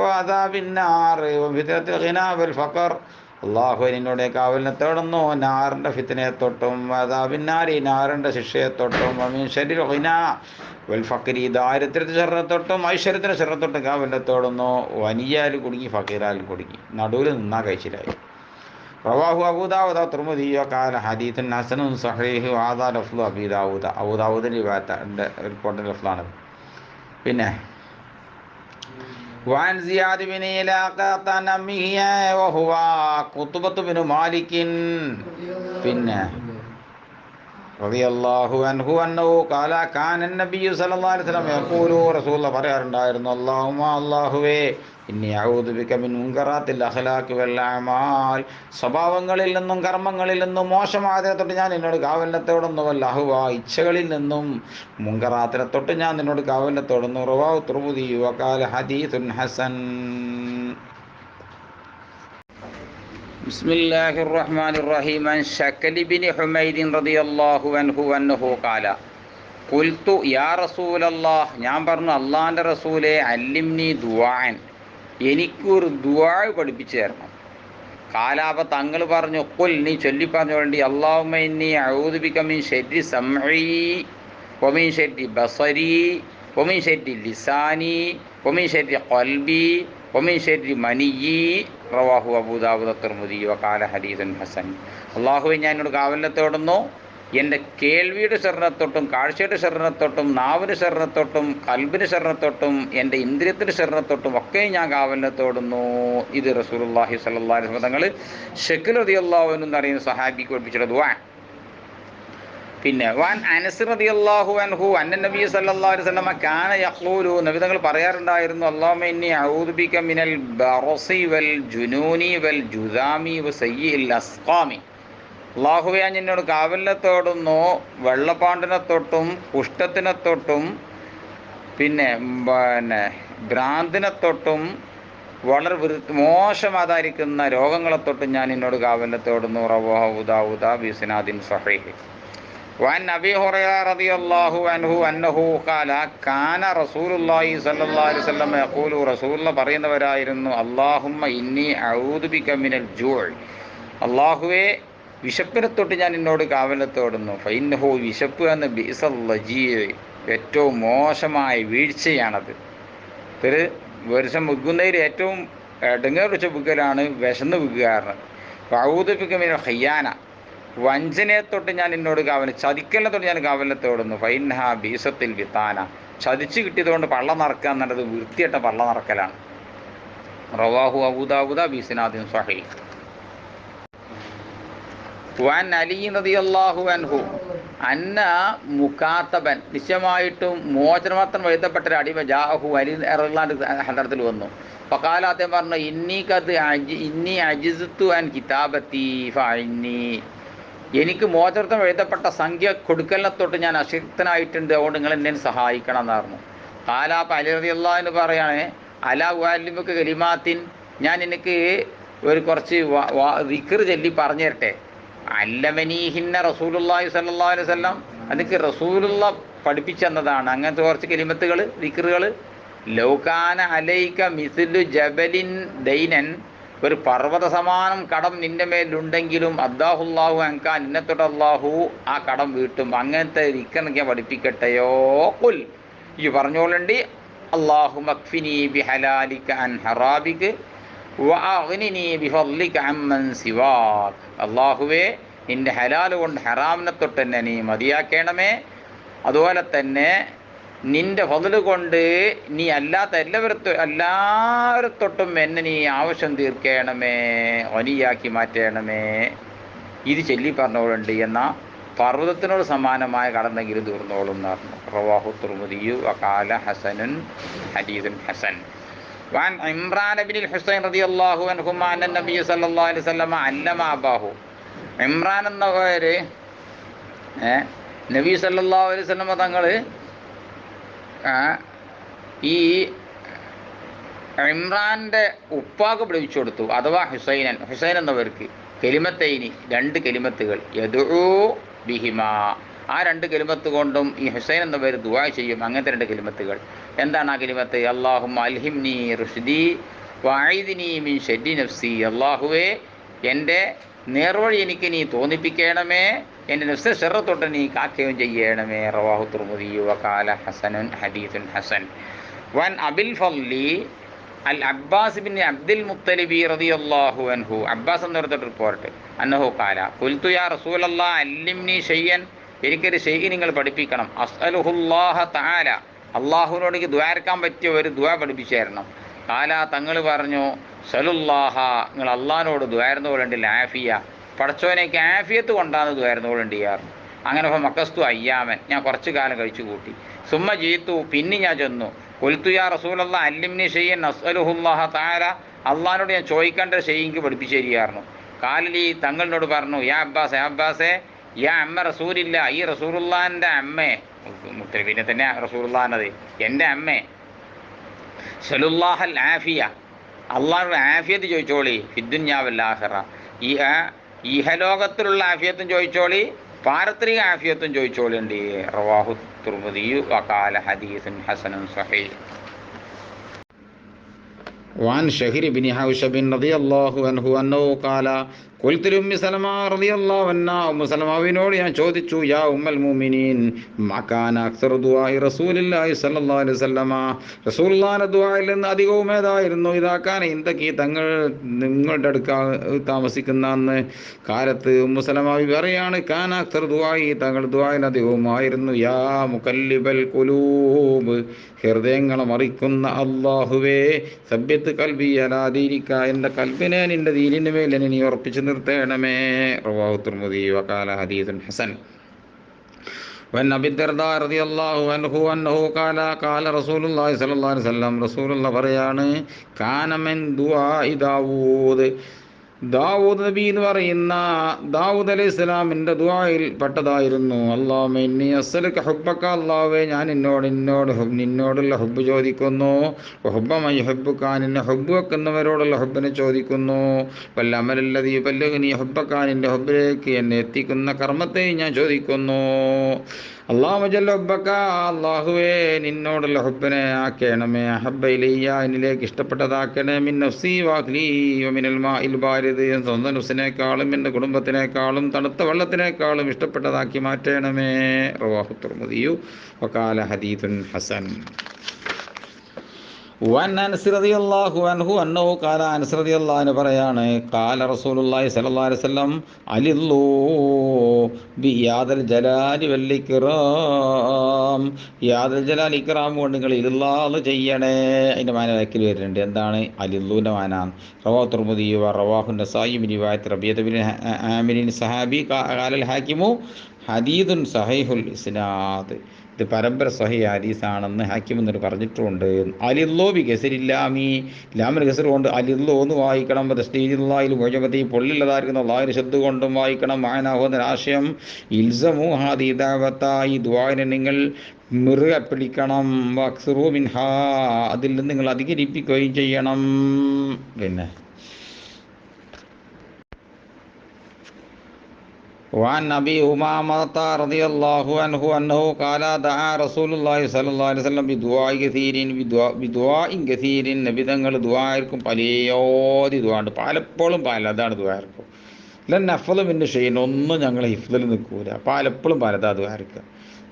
വഅദാബിൻ നാർ വഫിത്നത്തിൽ ഗിനാ വൽ ഫഖർ. അള്ളാഹു എന്നോട് കാവലിനെ തേടുന്നു നാറിൻ്റെ ഫിത്നയെ തൊട്ടും അദാബിന്നാരി നാറിൻ്റെ ശിക്ഷയെ തൊട്ടും വമിൻ ശർരിൽ ഗിനാ വൽ ഫഖരി ദാരിദ്ര്യത്തിൻ്റെ ശർറിനെ തൊട്ടും ഐശ്വര്യത്തിൻ്റെ ശർറിനെ തൊട്ടും കാവലിനെ തേടുന്നു. വനിയാൽ കുടുങ്ങി ഫക്കീറാൽ കുടുങ്ങി നടുവിൽ നിന്നാ കഴിച്ചിലായി. റവാഹു അബൂ ദാവൂദ് തിർമിദി വഖാല ഹദീസുൻ ഹസനുൻ സഹീഹ് വഹാദാ ലഫ്ളു അബീ ദാവൂദ്. അബൂ ദാവൂദിൻ്റെ റിപ്പോർട്ടിൻ്റെ ലഫ്ളാണ്. പിന്നെ وعن زياد بن علاقة عن أمه وهو قطبة بن مالك പിന്നെ رضي الله عنه أنه قال كان النبي صلى الله عليه وسلم يقول رسول الله പറയാറുണ്ടായിരുന്നു اللهم അല്ലാഹുവേ ഇന്നി അഊദു ബിക മിൻ മുൻകറാത്തിൽ അഖ്ലാഖി വൽ അഅമാൽ സ്വഭാവങ്ങളിൽ നിന്നും കർമ്മങ്ങളിൽ നിന്നും മോശമായതിനെ തൊട്ട് ഞാൻ നിന്നോട് കാവലിനെ തേടുന്നു. വല്ലഹുവ ഇച്ഛകളിൽ നിന്നും മുൻകറാത്തിനെ തൊട്ട് ഞാൻ നിന്നോട് കാവലിനെ തേടുന്നു. റവാഹു തിർമിദി വഖാല ഹദീസുൻ ഹസൻ. ബിസ്മില്ലാഹിർ റഹ്മാനിർ റഹീം. അൻ ശക്കലി ബിൻ ഹുമൈദ് റളിയല്ലാഹു അൻഹു അന്നഹു ഖാല ഖുൽതു യാ റസൂലല്ലാഹ് ഞാൻ പറഞ്ഞു അല്ലാഹുവിൻ്റെ റസൂലേ അല്ലിംനി ദുആൻ എനിക്കൊരു ദുആ പഠിപ്പിച്ചു തരണം. കാലാപ തങ്ങൾ പറഞ്ഞു ഖുൽ നീ ചൊല്ലി പറഞ്ഞോണ്ടി അല്ലാഹുമ്മ ഇന്നി അഊദു ബിക മിൻ ശർരി സമഈ വമിൻ ശർരി ബസരി വമിൻ ശർരി ലിസാനി വമിൻ ശർരി ഖൽബി വമിൻ ശർരി മനിയ്യി. റവാഹു അബൂ ദാവൂദ് തിർമിദി വഖാല ഹദീസുൻ ഹസൻ. അല്ലാഹുവേ ഞാൻ എന്നോട് കാവലിനെ തേടുന്നു എൻ്റെ കേൾവിയുടെ ശരണത്തൊട്ടും കാഴ്ചയുടെ ശരണത്തൊട്ടും നാവിൻ്റെ ശരണത്തൊട്ടും കൽബിൻ്റെ ശരണത്തൊട്ടും എൻ്റെ ഇന്ദ്രിയത്തിൻ്റെ ശരണത്തൊട്ടും ഒക്കെ ഞാൻ കാവലിനെ തേടുന്നു. ഇത് റസൂലുള്ളാഹി സ്വല്ലല്ലാഹു അലൈഹി വസല്ലം തങ്ങൾ ശക്കിൽ റളിയല്ലാഹു അൻഹു എന്ന് പറയുന്ന സഹാബിക്ക് പഠിപ്പിച്ചിട്ട് ദുആ. പിന്നെ വൻ അനസ് റളിയല്ലാഹു അൻഹു അന്ന നബി സല്ലല്ലാഹു അലൈഹി വസല്ലം കാന യഖൂലു നബി തങ്ങൾ പറയാറുണ്ടായിരുന്നു അല്ലാഹുമ്മ ഇന്നി അഊദു ബിക മിനൽ ബറസി വൽ ജുനൂനി വൽ ജുദാമി വസയ്യിൽ അസ്ഖാമി. അള്ളാഹുവേ ഞാൻ എന്നോട് കാവലിനെ തേടുന്നു വെള്ളപ്പാണ്ടിനെ തൊട്ടും കുഷ്ഠത്തിനെ തൊട്ടും പിന്നെ ഭ്രാന്തിനെ തൊട്ടും വളരെ മോശമാതായിരിക്കുന്ന രോഗങ്ങളെ തൊട്ടും ഞാൻ എന്നോട് കാവലിനെ തേടുന്നു. റവാഹു ദാവൂദ ബിസ്നാദിൻ സഹീഹ്. വഅൻ അബീ ഹുറൈറ റളിയല്ലാഹു അൻഹു അന്നഹു ഖാല കാന റസൂലുള്ളാഹി സ്വല്ലല്ലാഹു അലൈഹി വസല്ലം യഖൂലു റസൂലുള്ളാഹി പറയുന്നവരായിരുന്നു അല്ലാഹുമ്മ ഇന്നി അഊദു ബിക മിനൽ ജൂഅ് അല്ലാഹുവേ വിശപ്പിനെ തൊട്ട് ഞാൻ എന്നോട് കാവലിനെ തേടുന്നു. ഫൈന്നഹു വിശപ്പ് എന്ന ബിഇസൽ ലജീഅ് ഏറ്റവും മോശമായ വീഴ്ചയാണത്. ഒരു വർഷം വിൽക്കുന്നതിൽ ഏറ്റവും ഇടങ്ങേറ് വെച്ച വിൽക്കലാണ് വിശന്ന് വിൽക്കുക. അഊദു ബിക മിനൽ ഖിയാന വഞ്ചനയെ തൊട്ട് ഞാൻ എന്നോട് ചതിക്കലിനെ തൊട്ട് ഞാൻ കാവലിനെ തേടുന്നു. ഫൈൻഹ ബീസത്തിൽ വിത്താന ചതിച്ച് കിട്ടിയതുകൊണ്ട് പള്ള നിറക്കുക എന്നുള്ളത് വൃത്തിയിട്ട പള്ള നിറക്കലാണ്. റവാഹു അബൂ ദാവൂദ ബിസ്നാദിൻ സഹീഹ്. വൻ അലി റളിയല്ലാഹു അൻഹു അന്ന മുകാത്തബൻ നിശ്ചയമായിട്ടും മോചനമാത്രം എഴുതപ്പെട്ട ഒരു അടിമ ജാഹു അലി റളിയല്ലാഹു ഹദറത്തിൽ വന്നു. ഫഖാല അദ്ദേഹം പറഞ്ഞു ഇന്നി അജിസ്തു അൻ കിതാബത്തി ഫഇന്നി എനിക്ക് മോചനമാത്രം എഴുതപ്പെട്ട സംഖ്യ കൊടുക്കലിനെ തൊട്ട് ഞാൻ അശക്തനായിട്ടുണ്ട്, അതുകൊണ്ട് നിങ്ങൾ എന്നെ സഹായിക്കണം എന്നായിരുന്നു. കാലാപ്പ അലി റളിയല്ലാഹു അൻഹു പറയാണ് അലാ ഉഅല്ലിമുക കലിമാത്തിൻ ഞാൻ എനിക്ക് ഒരു കുറച്ച് ദിക്ർ ചൊല്ലി പറഞ്ഞു തരട്ടെ. അല്ലമനീഹിന്ന റസൂലുള്ളാഹി സ്വല്ലല്ലാഹു അലൈഹി വസല്ലം അതൊക്കെ റസൂലുള്ള പഠിപ്പിച്ചു തന്നതാണ്. അങ്ങനത്തെ കുറച്ച് കലിമത്തുകൾ ദിക്റുകൾ. ലൗകാന അലൈക മിസ്ലു ജബലിൻ ദൈനൻ ഒരു പർവ്വത സമാനം കടം നിൻ്റെ മേലുണ്ടെങ്കിലും അദ്ദാഹുല്ലാഹു അൻക നിന്നെ തൊട്ട് അല്ലാഹു ആ കടം വീട്ടും. അങ്ങനത്തെ ദിക്റൊക്കെ പഠിപ്പിക്കട്ടെയോ? ഖുൽ ഈ പറഞ്ഞോളണ്ടി അല്ലാഹു മക്ഫിനി ബിഹലാലിക അൻ ഹറാബിക വഅഗ്നിനി ബിഫദ്ലിക അമ്മൻ സിവാക്. അല്ലാഹുവേ നിൻ്റെ ഹലാൽ കൊണ്ട് ഹറാമിനെ തൊട്ട് തന്നെ നീ മതിയാക്കണമേ, അതുപോലെ തന്നെ നിൻ്റെ ഫദ്ല് കൊണ്ട് നീ അല്ലാത്ത എല്ലാവരെ തൊട്ടും എന്നെ നീ ആവശ്യം തീർക്കണമേ, ഒനിയാക്കി മാറ്റണമേ. ഇത് ചൊല്ലി പറഞ്ഞോളുണ്ട് എന്ന പർവ്വതത്തിനോട് സമാനമായ കടന്നെങ്കിലും തീർന്നോളും എന്ന് പറഞ്ഞു. റവാഹു തുർമുദിയു വഖാല ഹസനുൻ ഹദീസുൻ ഹസൻ. വഅൻ ഇമ്രാൻ ഇബ്നുൽ ഹുസൈൻ റളിയല്ലാഹു അൻഹുമാ അന്ന നബി സല്ലല്ലാഹു അലൈഹി വസല്ലം അല്ലമ അബാഹു. ഇമ്രാൻ എന്ന പേര് നബി സല്ലല്ലാഹു അലൈഹി വസല്ലം തങ്ങൾ ഈ ഇമ്രാൻ്റെ ഉപ്പാക്ക് പഠിപ്പിച്ചു കൊടുത്തു, അഥവാ ഹുസൈൻ എന്നവർക്ക് കെലിമത്തൈനി, 2 കെലിമത്തുകൾ, യദുഉ ബിഹിമ, ആ 2 കെലിമത്ത് കൊണ്ടും ഈ ഹുസൈൻ എന്നവർ ദുആ ചെയ്യും. അങ്ങനത്തെ 2 കെലിമത്തുകൾ എന്താണ് ആ കെലിമത്ത്? അല്ലാഹുമ്മ അൽഹിംനി റുഷ്ദി വഅഇദ്നി മിൻ ശർരി നഫ്സി. അല്ലാഹുവേ, എൻ്റെ നേർവഴി എനിക്ക് നീ തോന്നിപ്പിക്കണമേ, എൻ്റെ നഫ്സിനെ ശർറ് തൊട്ട് നീ കാക്കുകയും ചെയ്യണമേ. റവാഹു തുർമുദി വഖാല ഹസനുൻ ഹദീസുൻ ഹസൻ. വൻ അബിൽ ഫളി അൽ അബ്ബാസ് ബിൻ അബ്ദുൽ മുത്തലിബി റളിയല്ലാഹു അൻഹു, അബ്ബാസ് എന്നൊരു റിപ്പോർട്ട്, അന്നഹു ഖാല ഖുൽതു യാ റസൂലല്ലാഹ് അല്ലിംനി ഷൈഅൻ, എനിക്കൊരു ഷെയ് നിങ്ങൾ പഠിപ്പിക്കണം. അസ്അലുഹുല്ലാഹ തആല, അള്ളാഹുവിനോട് എനിക്ക് ദ്വാരക്കാൻ പറ്റിയ ഒരു ദ്വാ പഠിപ്പിച്ചു തരണം. ഖാല, തങ്ങൾ പറഞ്ഞു, സലുല്ലാഹ, നിങ്ങൾ അള്ളാഹിനോട് ദ്വാരുന്നോളുണ്ട്, ആഫിയ, പടച്ചോനേക്ക് ആഫിയത്ത് കൊണ്ടാണ് ദ്വാരുന്നോളുണ്ടിയായിരുന്നു. അങ്ങനെ മക്കസ്തു അയ്യാമൻ, ഞാൻ കുറച്ച് കാലം കഴിച്ചു കൂട്ടി. സുമ്മ ജീത്തു, പിന്നെ ഞാൻ ചെന്നു. ഖുൽതു യാ റസൂലല്ലാഹ് അല്ലിംനി ഷൈഅൻ അസ്അലുഹുല്ലാഹ തആല, അള്ളാഹിനോട് ഞാൻ ചോദിക്കേണ്ട ഷെയ്ക്ക് പഠിപ്പിച്ചു തരികയായിരുന്നു. കാലലി, തങ്ങളോട് പറഞ്ഞു, യാ അബ്ബാസേ, യാ അമ്മ റസൂലില്ല, ഈ റസൂലുള്ളാഹിൻ്റെ അമ്മേ, മുത്തനബിനെ തന്നെ റസൂലുള്ളാഹിനത്, എൻ്റെ അമ്മേ, സലുല്ലാഹൽ ആഫിയ, അള്ളാഹുടെ ആഫിയത്ത് ചോദിച്ചോളി, ഫിദ്ദുന്യാവൽ ആഖിറ, ഈ ഇഹലോകത്തിലുള്ള ആഫിയത്തും ചോദിച്ചോളി, പാരത്രിക ആഫിയത്തും ചോദിച്ചോളുണ്ട്. റവാഹു തുർമുദി വഖാല ഹദീസുൻ ഹസനുൻ സ്വഹീഹ്. وعن شهر بن حوشب رضي الله عنه أنه قال قلت لأم سلمة رضي الله عنها, സലമാവിനോട് ഞാൻ ചോദിച്ചു, യാ ഉമ്മൽ മുഅ്മിനീൻ, മാ കാന അക്സറു ദുആഇ റസൂലില്ലാഹി സ്വല്ലല്ലാഹു അലൈഹി വസല്ലമ, റസൂലുള്ളാഹിന്റെ ദുആയിൽ നിന്ന് അധികവും ഏതായിരുന്നു? ഇദാ കാന ഇൻദകി, തങ്ങൾ നിങ്ങളുടെ അടുക്ക താമസിക്കുന്ന അന്ന് കാലത്ത്. ഉമ്മു സലമാവി പറയാണ്, കാന അക്സറു ദുആഇ, തങ്ങൾ ദുആയിൽ അധികവുമായിരുന്നു, യാ മുകല്ലിബൽ ഖുലൂബ്, ഹൃദയങ്ങളെ മറിക്കുന്ന അല്ലാഹുവേ, സബ്ബിത്ത് ഖൽബി അലാ ദീനിക, എൻ്റെ കൽബിനെ നിന്റെ ദീനിന്റെ മേൽ നീ ഉറപ്പിച്ചു നിർത്തണമേ. റവാഹു തുർമുദി വഖാല ഹദീസുൻ ഹസൻ. വൻ അബീ ദർദാ റളിയല്ലാഹു അൻഹു അന്നഹു ഖാല ഖാല റസൂലുള്ളാഹി സ്വല്ലല്ലാഹു അലൈഹി വസല്ലം, റസൂലുള്ളാഹി പറയാണ്, കാന മിൻ ദുആഇ ദാവൂദ് നബി എന്ന് പറയുന്ന ദാവൂദ് അലൈഹി സ്വലാമിൻ്റെ ദുആയിൽ പെട്ടതായിരുന്നു. അല്ലാഹുമ്മ ഇന്നി അസ്അലുക ഹുബ്ബക, അല്ലാഹുവേ, ഞാൻ നിന്നോടുള്ള ഹുബ്ബ് ചോദിക്കുന്നു. ഹുബ്ബ മൻ യുഹിബ്ബുക, നിന്നെ ഹുബ്ബ് വെക്കുന്നവരോടുള്ള ഹുബ്ബിനെ ചോദിക്കുന്നു. വൽ അമലല്ലദീ യുബല്ലിഗ്നി ഹുബ്ബക, നിന്റെ ഹുബ്ബിലേക്ക് എന്നെ എത്തിക്കുന്ന കർമ്മത്തെ ഞാൻ ചോദിക്കുന്നു. അല്ലാഹുമ്മ ജല്ല ഹുബ്ബക, അല്ലാഹുവേ, നിന്നോടുള്ള ഹുബ്ബിനെ ആക്കണമേ. അഹബ്ബ ഇലയ്യ, എന്നിലേക്ക് ഇഷ്ടപ്പെട്ടതാക്കണേ. മിൻ നഫ്സി വഅഖ്ലി വമിനൽ മാഇൽ ബാരിദ്, സ്വന്തം നഫ്സിനേക്കാളും എൻ്റെ കുടുംബത്തിനേക്കാളും തണുത്ത വെള്ളത്തിനേക്കാളും ഇഷ്ടപ്പെട്ടതാക്കി മാറ്റണമേ. റവാഹു തുർമുദി വഖാല ഹദീസുൻ ഹസൻ. വൻ അനസ് റളിയല്ലാഹു അൻഹു അന്നഹു ഖാല, അനസ് റളിയല്ലാഹു അൻഹു പറയാണ്, ഖാല റസൂലുള്ളാഹി സ്വല്ലല്ലാഹു അലൈഹി വസല്ലം, അലില്ലൂ ബിയാദൽ ജലാലി വൽ ഇക്റാം, യാദൽ ജലാൽ ഇക്റാം കൊണ്ട് നിങ്ങൾ ഇല്ലാഹ് ചെയ്യണേ. അതിൻ്റെ മാന വാക്കിൽ വരുന്നുണ്ട്, എന്താണ് അലില്ലൂൻ്റെ മാന? റവാഹു തുർമുദി റവാഹു നസായി മിൻ റിവായത്ത് റബീഅത്ത് ബിൻ ആമിരിൻ സഹാബി ഖാലൽ ഹാക്കിമു ഹദീദുൻ സഹീഹുൽ ഇസ്നാദ്, ഇത് പരമ്പര സഹീഹ് ഹദീസാണെന്ന് ഹാക്കിം എന്നിട്ട് പറഞ്ഞിട്ടുണ്ട്. അലില്ലോ ബി ഗസരില്ലാമി, ലാമിന് ഗസർ കൊണ്ട് അലില്ലോ എന്ന് വായിക്കണം. തസ്ദീദില്ലാഹിൽ മുഅ്ജമതി, പൊള്ളില്ലതായിരിക്കുന്ന അല്ലാഹുവിന്റെ ശബ്ദ കൊണ്ടും വായിക്കണം. മാനാഹു എന്ന ആശയം, ഇൽസമു ഹാദി ദഅവത, ഈ ദുആനെ നിങ്ങൾ മുറുകെ പിടിക്കണം. വക്സുറു മിൻഹാ, അതിൽ നിന്ന് നിങ്ങൾ അധികരിപ്പിക്കുകയും ചെയ്യണം. പിന്നെ وعن أبي أمامة رضي الله عنه أنه قال دعا رسول الله صلى الله عليه وسلم بدعاء كثير, നബി തങ്ങൾ ദുആയിരിക്കും പലയോതി ദുആണ്ട്, പലപ്പോഴും അതാണ് ദുആയിരിക്കും. ലൻ അഫ്ളു മിൻ ഷൈഇൻ, ഒന്നും ഞങ്ങൾ ഹിഫ്ളിൽ നിൽക്കൂല, പലപ്പോഴും പലതാ ദുആയിരിക്കുക.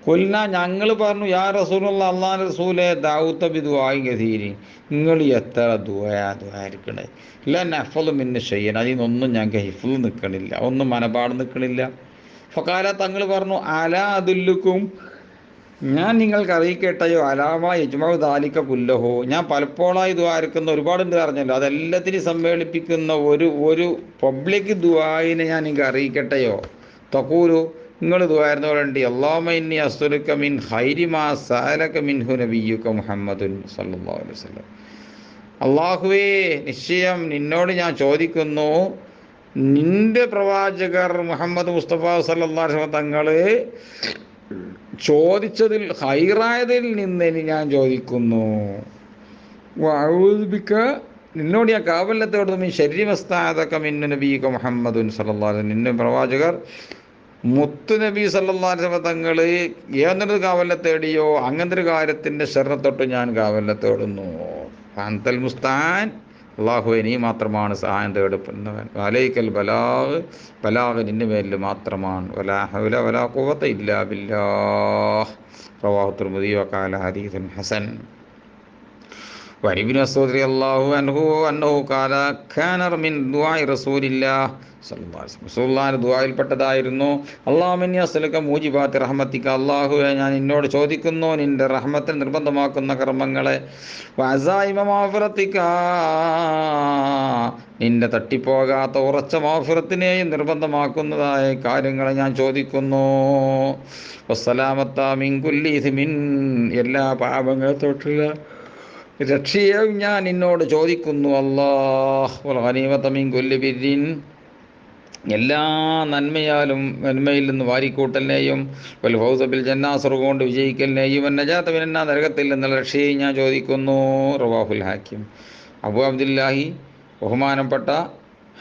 കൊല്ല, ഞങ്ങൾ പറഞ്ഞു, യാ റസൂലുള്ളാഹി, അല്ലാഹുവിന്റെ റസൂലേ, ദഅൗത ബിദുആഇൻ കസീരി, നിങ്ങൾ എത്ര ദുആയിരിക്കണേ. ലൻ അഫ്ളു മിൻ ഷൈഇൻ, അതിൽ നിന്നൊന്നും ഞങ്ങൾക്ക് ഹിഫ്ള് നിൽക്കണില്ല, ഒന്നും മനപാട് നിൽക്കണില്ല. ഫഖാല, തങ്ങൾ പറഞ്ഞു, അലാ അദുല്ലുക്കും, ഞാൻ നിങ്ങൾക്ക് അറിയിക്കട്ടെയോ, അലാമ യജ്മഉ ദാലിക കുല്ലഹു, ഞാൻ പലപ്പോഴായി ദുആയിരിക്കുന്ന ഒരുപാടുണ്ട് പറഞ്ഞല്ലോ, അതെല്ലാത്തിനും സമ്മേളിപ്പിക്കുന്ന ഒരു പബ്ലിക് ദുആയിനെ ഞാൻ നിങ്ങൾക്ക് അറിയിക്കട്ടെയോ. തഖൂലു, നിങ്ങൾ ദ്വാരുന്നവരുണ്ട്. അല്ലാഹുമ്മ ഇന്നി അസ്അലുക മിൻ ഖൈരി മാ സഅലക മിൻഹു നബിയ്യുക മുഹമ്മദുൻ സല്ലല്ലാഹു അലൈഹി വസല്ലം. അള്ളാഹുവേ, നിശ്ചയം നിന്നോട് ഞാൻ ചോദിക്കുന്നു, നിന്റെ പ്രവാചകർ മുഹമ്മദ് മുസ്തഫ സല്ലല്ലാഹു അലൈഹി വസല്ലം തങ്ങൾ ചോദിച്ചതിൽ ഹൈറായതിൽ നിന്ന് ഞാൻ ചോദിക്കുന്നു. വഅഊദുബിക, നിന്നോട് ഞാൻ കാവലത്തോടുന്നു ശർരി മസ്തഅദക മിൻ നബിയ്യിക മുഹമ്മദുൻ സല്ലല്ലാഹു അലൈഹി വസല്ലം. നിന്റെ പ്രവാചകർ മുത്തു നബി സല്ലല്ലാഹു അലൈഹി വസല്ലം തങ്ങൾ ഏതൊരു കാവല തേടിയോ അങ്ങനത്തെ ഒരു കാര്യത്തിൻ്റെ ശർറിനെ തൊട്ട് ഞാൻ കാവല തേടുന്നു. അൻതൽ മുസ്തആൻ, അല്ലാഹുവേ നീ മാത്രമാണ് സഹായം തേടുന്നവൻ. അലൈക്കൽ ബലാഗ്, ബലാഗ് നിന്റെ മേലിൽ മാത്രമാണ്. വലാ ഹൗല വലാ ഖുവത ഇല്ലാ ബില്ലാഹ്. റവാഹു തിർമിദി വഖാല ഹദീസുൻ ഹസൻ. വഇബ്നു മസ്ഊദ് റളിയല്ലാഹു അൻഹു അന്നഹു ഖാല കാന മിൻ ദുആഇ റസൂലില്ലാഹ് സല്ലല്ലാഹു അലൈഹി വസല്ലം, റസൂലുള്ളാഹിന്റെ ദുആയിൽപ്പെട്ടതായിരുന്നു, അല്ലാഹുമ്മ ഇന്നി അസ്അലുക മൂജിബാത്തി റഹ്മതിക, അല്ലാഹുവേ ഞാൻ നിന്നോട് ചോദിക്കുന്നു നിന്റെ റഹ്മത്തിൽ നിർബന്ധമാക്കുന്ന കർമ്മങ്ങളെ, വഅസായിമ മഗ്ഫിറതിക, നിന്റെ തട്ടിപ്പോകാത്ത ഉറച്ച മഗ്ഫിറത്തിനെയും നിർബന്ധമാക്കുന്നതായ കാര്യങ്ങളെ ഞാൻ ചോദിക്കുന്നു. വസ്സലാമത്ത മിൻ കുല്ലി ഇസ്മിൻ, എല്ലാ പാപങ്ങളെ തൊട്ടുള്ള രക്ഷയും ഞാൻ നിന്നോട് ചോദിക്കുന്നു. അല്ലാഹ് വൽ ഗനീമത മിൻ കുല്ലി ബിർരിൻ, എല്ലാ നന്മയിൽ നിന്ന് വാരിക്കൂട്ടലിനെയും, വൽ ഫൗസ ബിൽ ജന്ന, സ്വർഗ്ഗം കൊണ്ട് വിജയിക്കലിനെയും, വൻ നജാത മിനന്നാർ, നരകത്തിൽ നിന്നുള്ള രക്ഷയും ഞാൻ ചോദിക്കുന്നു. റവാഹുൽ ഹാക്കിം. അബൂ അബ്ദുല്ലാഹി, ബഹുമാനപ്പെട്ട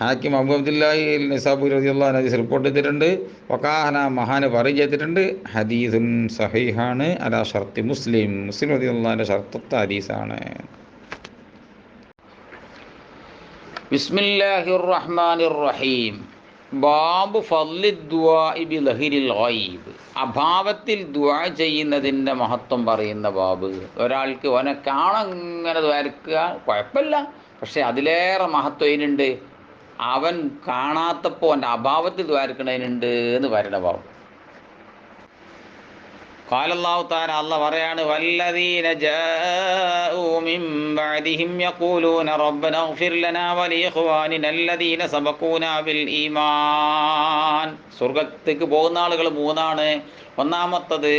ഹാക്കിം അബൂ അബ്ദുല്ലാഹി നിസാബൂരി റളിയല്ലാഹു അൻഹു ഹദീസ് റിപ്പോർട്ട് ചെയ്തിട്ടുണ്ട്. വഖാല, മഹാന് പറയുകയും ചെയ്തിട്ടുണ്ട്, ഹദീസുൻ സഹീഹാണ് അലാ ഷർത്തി മുസ്ലിം, മുസ്ലിം റളിയല്ലാഹു അൻഹു ഷർത്തത്ത ഹദീസാണ്. ബിസ്മില്ലാഹിർ റഹ്മാനിർ റഹീം. ബാബു ഫദ്ലി ദുആഇ ബി ലഹിരിൽ ഗൈബ്, അഭാവത്തിൽ ദുആ ചെയ്യുന്നതിൻ്റെ മഹത്വം പറയുന്ന ബാബ്. ഒരാൾക്ക് ഓനെ കാണങ്ങനെ ദ്വാരക്കുക കുഴപ്പമില്ല, പക്ഷെ അതിലേറെ മഹത്വം ഇതിനുണ്ട് അവൻ കാണാത്തപ്പോൾ എൻ്റെ അഭാവത്തിൽ ദ്വാരക്കണതിനുണ്ട് എന്ന് പറയുന്ന ബാബ്. ഖാലല്ലാഹു തആല, അല്ലാഹ് പറയാണ്, വല്ലദീന ജാഊ മിൻ ബഅദിഹിം യഖൂലൂന റബ്ബനാ ഇഗ്ഫിർ ലനാ വലിഇഖ്വാനിന അല്ലദീന സബഖൂനാ ബിൽ ഈമാൻ. സ്വർഗ്ഗത്തേക്ക് പോകുന്ന ആളുകൾ മൂന്നാണ്. ഒന്നാമത്തത്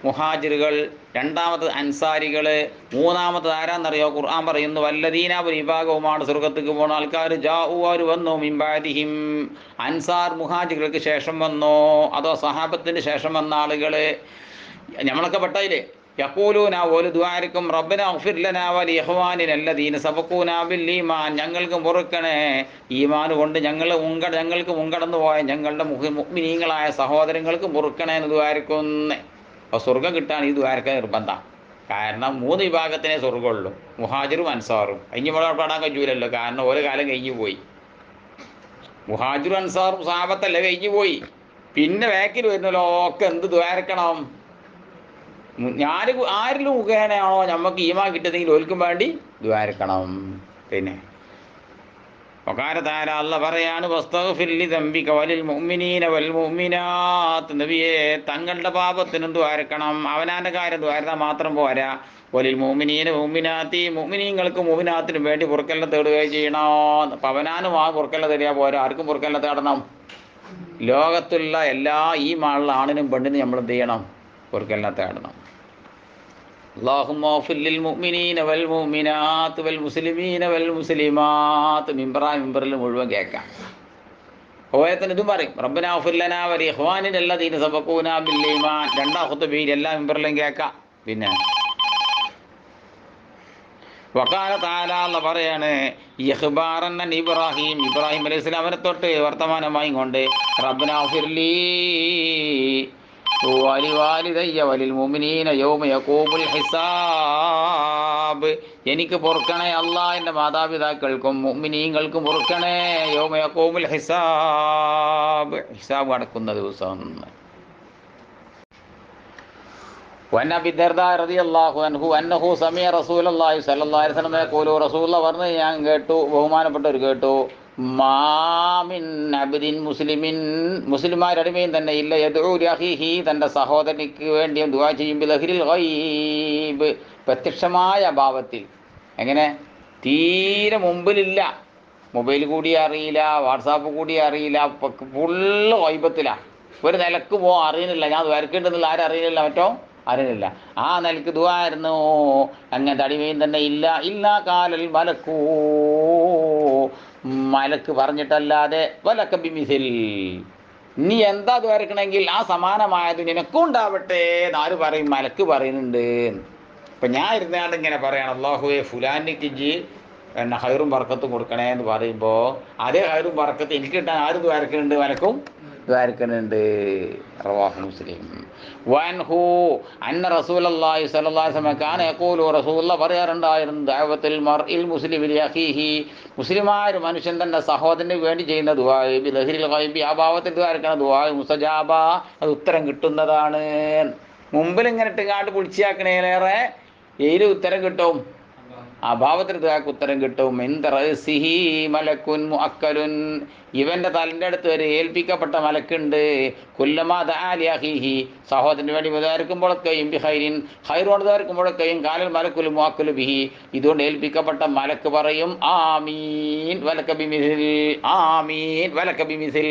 മുഹാജിറുകൾ, രണ്ടാമത്തത് അൻസാരികൾ, മൂന്നാമത്തത് ആരാന്നറിയോ? ഖുർആൻ പറയുന്നു, വല്ലദീന, ഒരു വിഭാഗവുമാണ് സ്വർഗ്ഗത്തേക്ക് പോകുന്ന ആൾക്കാർ, ജാഊ, അവർ വന്നു, മിൻ ബഅദിഹിം, അൻസാർ മുഹാജിറുകൾക്ക് ശേഷം വന്നു, അതോ സഹാബത്തിന് ശേഷം വന്ന ആളുകൾ, നമ്മളൊക്കെ പെട്ടതില്, യഖൂലൂന, ഓല് ദുആരിക്കും, റബ്ബനാ ഇഗ്ഫിർ ലനാ വലിഇഖ്വാനിന അല്ലദീന സബഖൂനാ ബിൽ ഈമാൻ, ഞങ്ങൾക്ക് പൊറുക്കണേ ഈമാൻ കൊണ്ട് ഞങ്ങൾക്ക് മുൻകടന്നു പോയ ഞങ്ങളുടെ മുഅ്മിനീങ്ങളായ സഹോദരങ്ങൾക്ക് പൊറുക്കണേ എന്ന് ദുആരിക്കുന്നേ. അപ്പോൾ സ്വർഗം കിട്ടാൻ ഈ ദുആരക്ക നിർബന്ധം. കാരണം മൂന്ന് വിഭാഗത്തിനേ സ്വർഗമുള്ളൂ, മുഹാജിറും അൻസാറും. ഇനി ഇവിടെ പാടാൻ കഴിയൂലല്ലോ, കാരണം ഓരോ കാലം കഴിഞ്ഞു പോയി. മുഹാജിറും അൻസാറും സഹാബത്തല്ല, കഴിഞ്ഞു പോയി. പിന്നെ ബാക്കിൽ വരുന്നല്ലോ ഒക്കെ എന്ത് ദുആരക്കണം? ഞാൻ ആരിലും മുഖേനയാണോ നമുക്ക് ഈമാൻ കിട്ടുന്നെങ്കിൽ ഓൽക്കും വേണ്ടി ദ്വാരക്കണം. പിന്നെ വകാല അല്ലാഹ് പറയാണ്, വസ്തഗ്ഫിർ ലിദംബിക വലിൽ മുഅ്മിനീന വൽ മുഅ്മിനാത്ത്, നബിയെ തങ്ങളുടെ പാപത്തിനും ദ്വാരക്കണം. അവനാൻ്റെ കാര്യം ദ്വാരത്താൽ മാത്രം പോരാ, വലിൽ മുഅ്മിനീന മുഅ്മിനാത്തി, മുഅ്മിനീങ്ങൾക്കും മുഅ്മിനാത്തിനും വേണ്ടി പൊറുക്കലിനെ തേടുകയും ചെയ്യണം. അപ്പം അവനാനും ആ പൊറുക്കലിനെ തേടിയാൽ പോരാ, ആർക്കും പൊറുക്കലിനെ തേടണം. ലോകത്തുള്ള എല്ലാ ഈ മാളുള്ള ആണിനും പെണ്ണിനും നമ്മൾ എന്ത് ചെയ്യണം? പൊറുക്കലിനെ തേടണം. അല്ലാഹുമ്മ ഇഗ്ഫിർ ലിൽ മുഅ്മിനീന വൽ മുഅ്മിനാത്ത് വൽ മുസ്ലിമീന വൽ മുസ്ലിമാത്ത്. മിമ്പറിൽ മുഴുവൻ കേൾക്കാം. ഓയത്തിന് ഇതും പറയും, റബ്ബനാ ഇഗ്ഫിർ ലനാ വലിഇഖ്വാനിന അല്ലദീന സബഖൂനാ ബിൽ ഈമാൻ. രണ്ടാം ഖുതുബയിൽ എല്ലാ മിമ്പറിലും കേൾക്കാം. പിന്നെ വഖാല തആല, അല്ലാഹ് പറയാണ്, ഇഖ്ബാറൻ അൻ ഇബ്രാഹിം, ഇബ്രാഹിം അലൈഹിസ്സലാമിനെ തൊട്ട് വർത്തമാനമായി കൊണ്ട്, റബ്ബനാ ഇഗ്ഫിർ ലീ വലിവാലിദയ്യ വലിൽ മുഅ്മിനീന യൗമ യഖൂമുൽ ഹിസാബ്, എനിക്ക് പൊറുക്കണേ അല്ലാഹ്, എൻ്റെ മാതാപിതാക്കൾക്കും മുഅ്മിനീങ്ങൾക്കും പൊറുക്കണേ, യൗമ യഖൂമുൽ ഹിസാബ്, ഹിസാബ് നടക്കുന്ന ദിവസം. വൻ അബീ ദർദാ റളിയല്ലാഹു അൻഹു അന്നഹു സമിഅ റസൂലുള്ളാഹി സ്വല്ലല്ലാഹു അലൈഹി വസല്ലം യഖൂലു, റസൂലുള്ളാഹി പറഞ്ഞത് ഞാൻ കേട്ടു, ബഹുമാനപ്പെട്ടവർ കേട്ടു, മാമിൻ അബ്ദിൻ മുസ്ലിമിൻ, മുസ്ലിമാരടിമയും തന്നെ ഇല്ല, യദ്ഉ ലഅഖീഹി, തൻ്റെ സഹോദരനിക്ക് വേണ്ടിയും ദുആ ചെയ്യും, ബിലഹിരിൽ ഗൈബ്, പ്രത്യക്ഷമായ അഭാവത്തിൽ. എങ്ങനെ? തീരെ മുമ്പിലില്ല, മൊബൈൽ കൂടി അറിയില്ല, വാട്സാപ്പ് കൂടി അറിയില്ല, ഫുള്ള് ഗൈബത്തിലാണ്. ഒരു നിലക്ക് പോ അറിയുന്നില്ല, ഞാൻ ദ്വാരക്കേണ്ടെന്നുള്ള ആരും അറിയുന്നില്ല, മറ്റോ അറിയുന്നില്ല. ആ നിലക്ക് ദുആയിരുന്നു. അങ്ങനത്തെ അടിമയും തന്നെ ഇല്ല. ഇല്ലാ കാലൽ മലക്കൂ, മലക്ക് പറഞ്ഞിട്ടല്ലാതെ, വലക്ക ബിമിസിൽ, നീ എന്താ ദ്വാരക്കണമെങ്കിൽ ആ സമാനമായത് നിനക്കും ഉണ്ടാവട്ടെ എന്നാര് പറയും? മലക്ക് പറയുന്നുണ്ട്. ഇപ്പം ഞാൻ ഇരുന്നാണ്ട് ഇങ്ങനെ പറയണം, അല്ലാഹുവേ ഫുലാനിക്ക് ജി എന്നെ ഹൈറും ബർക്കത്തും കൊടുക്കണേ എന്ന് പറയുമ്പോൾ അതേ ഹൈറും ബർക്കത്ത് എനിക്ക് കിട്ടാൻ ആര് ദ്വാരക്കുന്നുണ്ട്? മലക്കും ദ്വാരക്കുന്നുണ്ട്. റവാഹു മുസ്ലിം. വൻഹു അന്ന റസൂലുള്ളാഹി സ്വല്ലല്ലാഹു അലൈഹി വസല്ലം കാന യഖൂലു, റസൂലുള്ളാഹി പറയാറുണ്ടായിരുന്നു, ദഅവത്തുൽ മർഇൽ മുസ്ലിമി ലിഅഖീഹി, മുസ്ലിമായ ഒരു മനുഷ്യൻ തന്റെ സഹോദരന് വേണ്ടി ചെയ്യുന്ന ദുആ, ബിളഹിൽ ഗൈബി, ആ ഭാവത്തിൽ ദ്വാരക്കുന്ന ദുആ മുസ്തജാബ, അത് ഉത്തരം കിട്ടുന്നതാണ്. മുമ്പിൽ ഇങ്ങനെ ഇട്ടുകാണ്ട് പൊളിച്ചാക്കണേലേറെ ഏതിൽ ഉത്തരം കിട്ടും? അഭാവത്തിൽ ദുആക്ക് ഉത്തരം കിട്ടും. റഅസിഹി മലക്കുൻ മുഅക്കലുൻ, ഇവന്റെ തലൻ്റെ അടുത്ത് ഒരു ഏൽപ്പിക്കപ്പെട്ട മലക്കുണ്ട്. കുല്ലമാ ദഅാ ലിഅഖീഹി, സഹോദരന് വേണ്ടി ദ്വാരക്കുമ്പോഴൊക്കെയും ബിഖൈരിൻ, ഖൈറോട് ദ്വാരക്കുമ്പോഴൊക്കെയും കാലൽ മലക്കുൽ മുഅക്കലു ബിഹി, ഇതുകൊണ്ട് ഏൽപ്പിക്കപ്പെട്ട മലക്ക് പറയും ആമീൻ വലക ബിമിസിൽ, ആമീൻ വലക ബിമിസിൽ,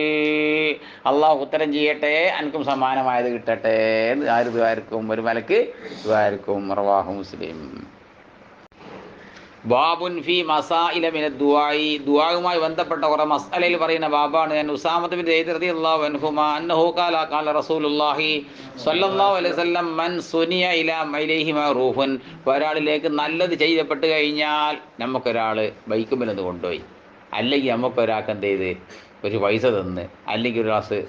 അള്ളാഹു ഉത്തരം ചെയ്യട്ടെ, അനക്കും സമാനമായത് കിട്ടട്ടെ എന്ന് ആര് ദ്വാരക്കും? ഒരു മലക്ക് ദ്വാരക്കും. റവാഹു മുസ്ലിം. ബാബുൻ ഫി മസായില മിന ദുആഇ, ദുആയുമായി ബന്ധപ്പെട്ട കുറെ മസ്അലയിൽ പറയുന്ന ബാബാണ്. ഞാൻ ഉസാമത്ത് ബിൻ സയ്യിദ് റളിയല്ലാഹു അൻഹുമാ അന്നഹു ഖാല ഖാല റസൂലുള്ളാഹി സ്വല്ലല്ലാഹു അലൈഹി വസല്ലം മൻ സുനിയ ഇലാ ഇലൈഹി മഅറൂഫുൻ, ഒരാളിലേക്ക് നല്ലത് ചെയ്യപ്പെട്ട് കഴിഞ്ഞാൽ, നമുക്കൊരാൾ ബൈക്കുമ്പിൽ ഒന്ന് കൊണ്ടുപോയി, അല്ലെങ്കിൽ നമുക്കൊരാൾക്ക് എന്ത് ചെയ്ത് ഒരു പൈസ തന്ന്, അല്ലെങ്കിൽ ഒരു ഗ്ലാസ്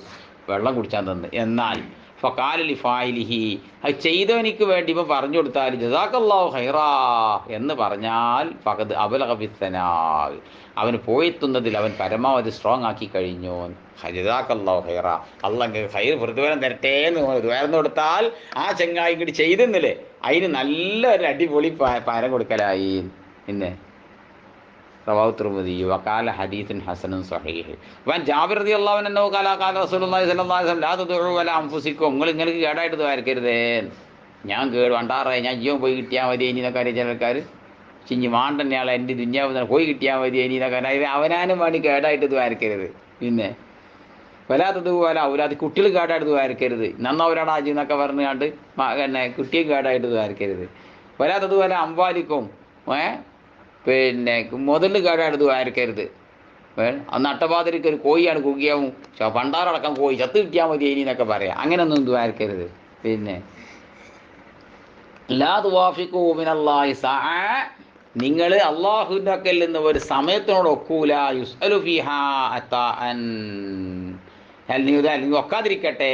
വെള്ളം കുടിച്ചാൽ തന്ന്, എന്നാൽ ഫഖാല ലിഫായിലിഹി, അത് ചെയ്തവനിക്ക് വേണ്ടി ഇപ്പം പറഞ്ഞു കൊടുത്താൽ ജസാക്കല്ലാഹു ഖൈറാ എന്ന് പറഞ്ഞാൽ ഫഖദ് അബ്ലഗ ഫിസ്സനാ, അവന് പോയെത്തുന്നതിൽ അവൻ പരമാവധി സ്ട്രോങ് ആക്കി കഴിഞ്ഞു. ജസാക്കല്ലാഹു ഖൈറാ, അള്ളാഹ് ഖൈർ പ്രതിഫലം തരട്ടെ എന്ന് ഉയർന്നു കൊടുത്താൽ ആ ചങ്ങായി ഇങ്ങോട്ട് ചെയ്തെന്നില്ലേ, അതിന് നല്ലൊരു അടിപൊളി പരം കൊടുക്കലായി. പിന്നെ റവാഹു തിർമിദി വഖാല ഹദീസുൻ ഹസനുൻ സ്വഹീഹ്. വൻ ജാബിർ റളിയല്ലാഹു അൻഹു ഖാല ഖാല റസൂലുള്ളാഹി സ്വല്ലല്ലാഹു അലൈഹി വസല്ലം ലാ തദഉ വലാ അൻഫുസിക്കും, നിങ്ങൾക്ക് കേടായിട്ട് ദ്വാരക്കരുതേ, ഞാൻ കേട് വണ്ടാറേ, ഞാൻ ജീവൻ പോയി കിട്ടിയാൽ മതി ഇനി എന്നൊക്കെ അറിയാം ചിലക്കാർ. ചിഞ്ഞി മാണ്ടന്നെ ആളെ എൻ്റെ ദുന്യാവ് പോയി കിട്ടിയാൽ മതി ഇനി എന്നൊക്കെ അറിയാം. അവനാനും വേണ്ടി കേടായിട്ട് ദ്വാരക്കരുത്. പിന്നെ വലാത്തത് പോലെ ഔലാദ്, കുട്ടികൾ കേടായിട്ട് ദ്വാരക്കരുത്, നന്നവരാണ് ആജി എന്നൊക്കെ പറഞ്ഞുകൊണ്ട് പിന്നെ കുട്ടിയെ കേടായിട്ട് ദ്വാരക്കരുത്. വലാത്തത് പോലെ അമ്പാലിക്കും പിന്നെ മുതൽ കേടായിട്ട് ദ്വാരക്കരുത്. അന്ന് അട്ടപാതിരിക്ക് ഒരു കോഴിയാണ് കുകിയാവും, പണ്ടാറടക്കം കോഴി ചത്ത് കിട്ടിയാൽ മതി ഇനി എന്നൊക്കെ പറയാം. അങ്ങനെയൊന്നും ദ്വാരക്കരുത്. പിന്നെ ലാ തുവാഫിഖു മിനല്ലാഹി സഅ, നിങ്ങൾ അള്ളാഹുവിൻ്റെ അക്കൽ നിന്ന് ഒരു സമയത്തിനോട് ഒക്കൂല. യുസ്അലു ഫീഹാ അതാഅൻ, അല്ലെങ്കിൽ ഒക്കാതിരിക്കട്ടെ.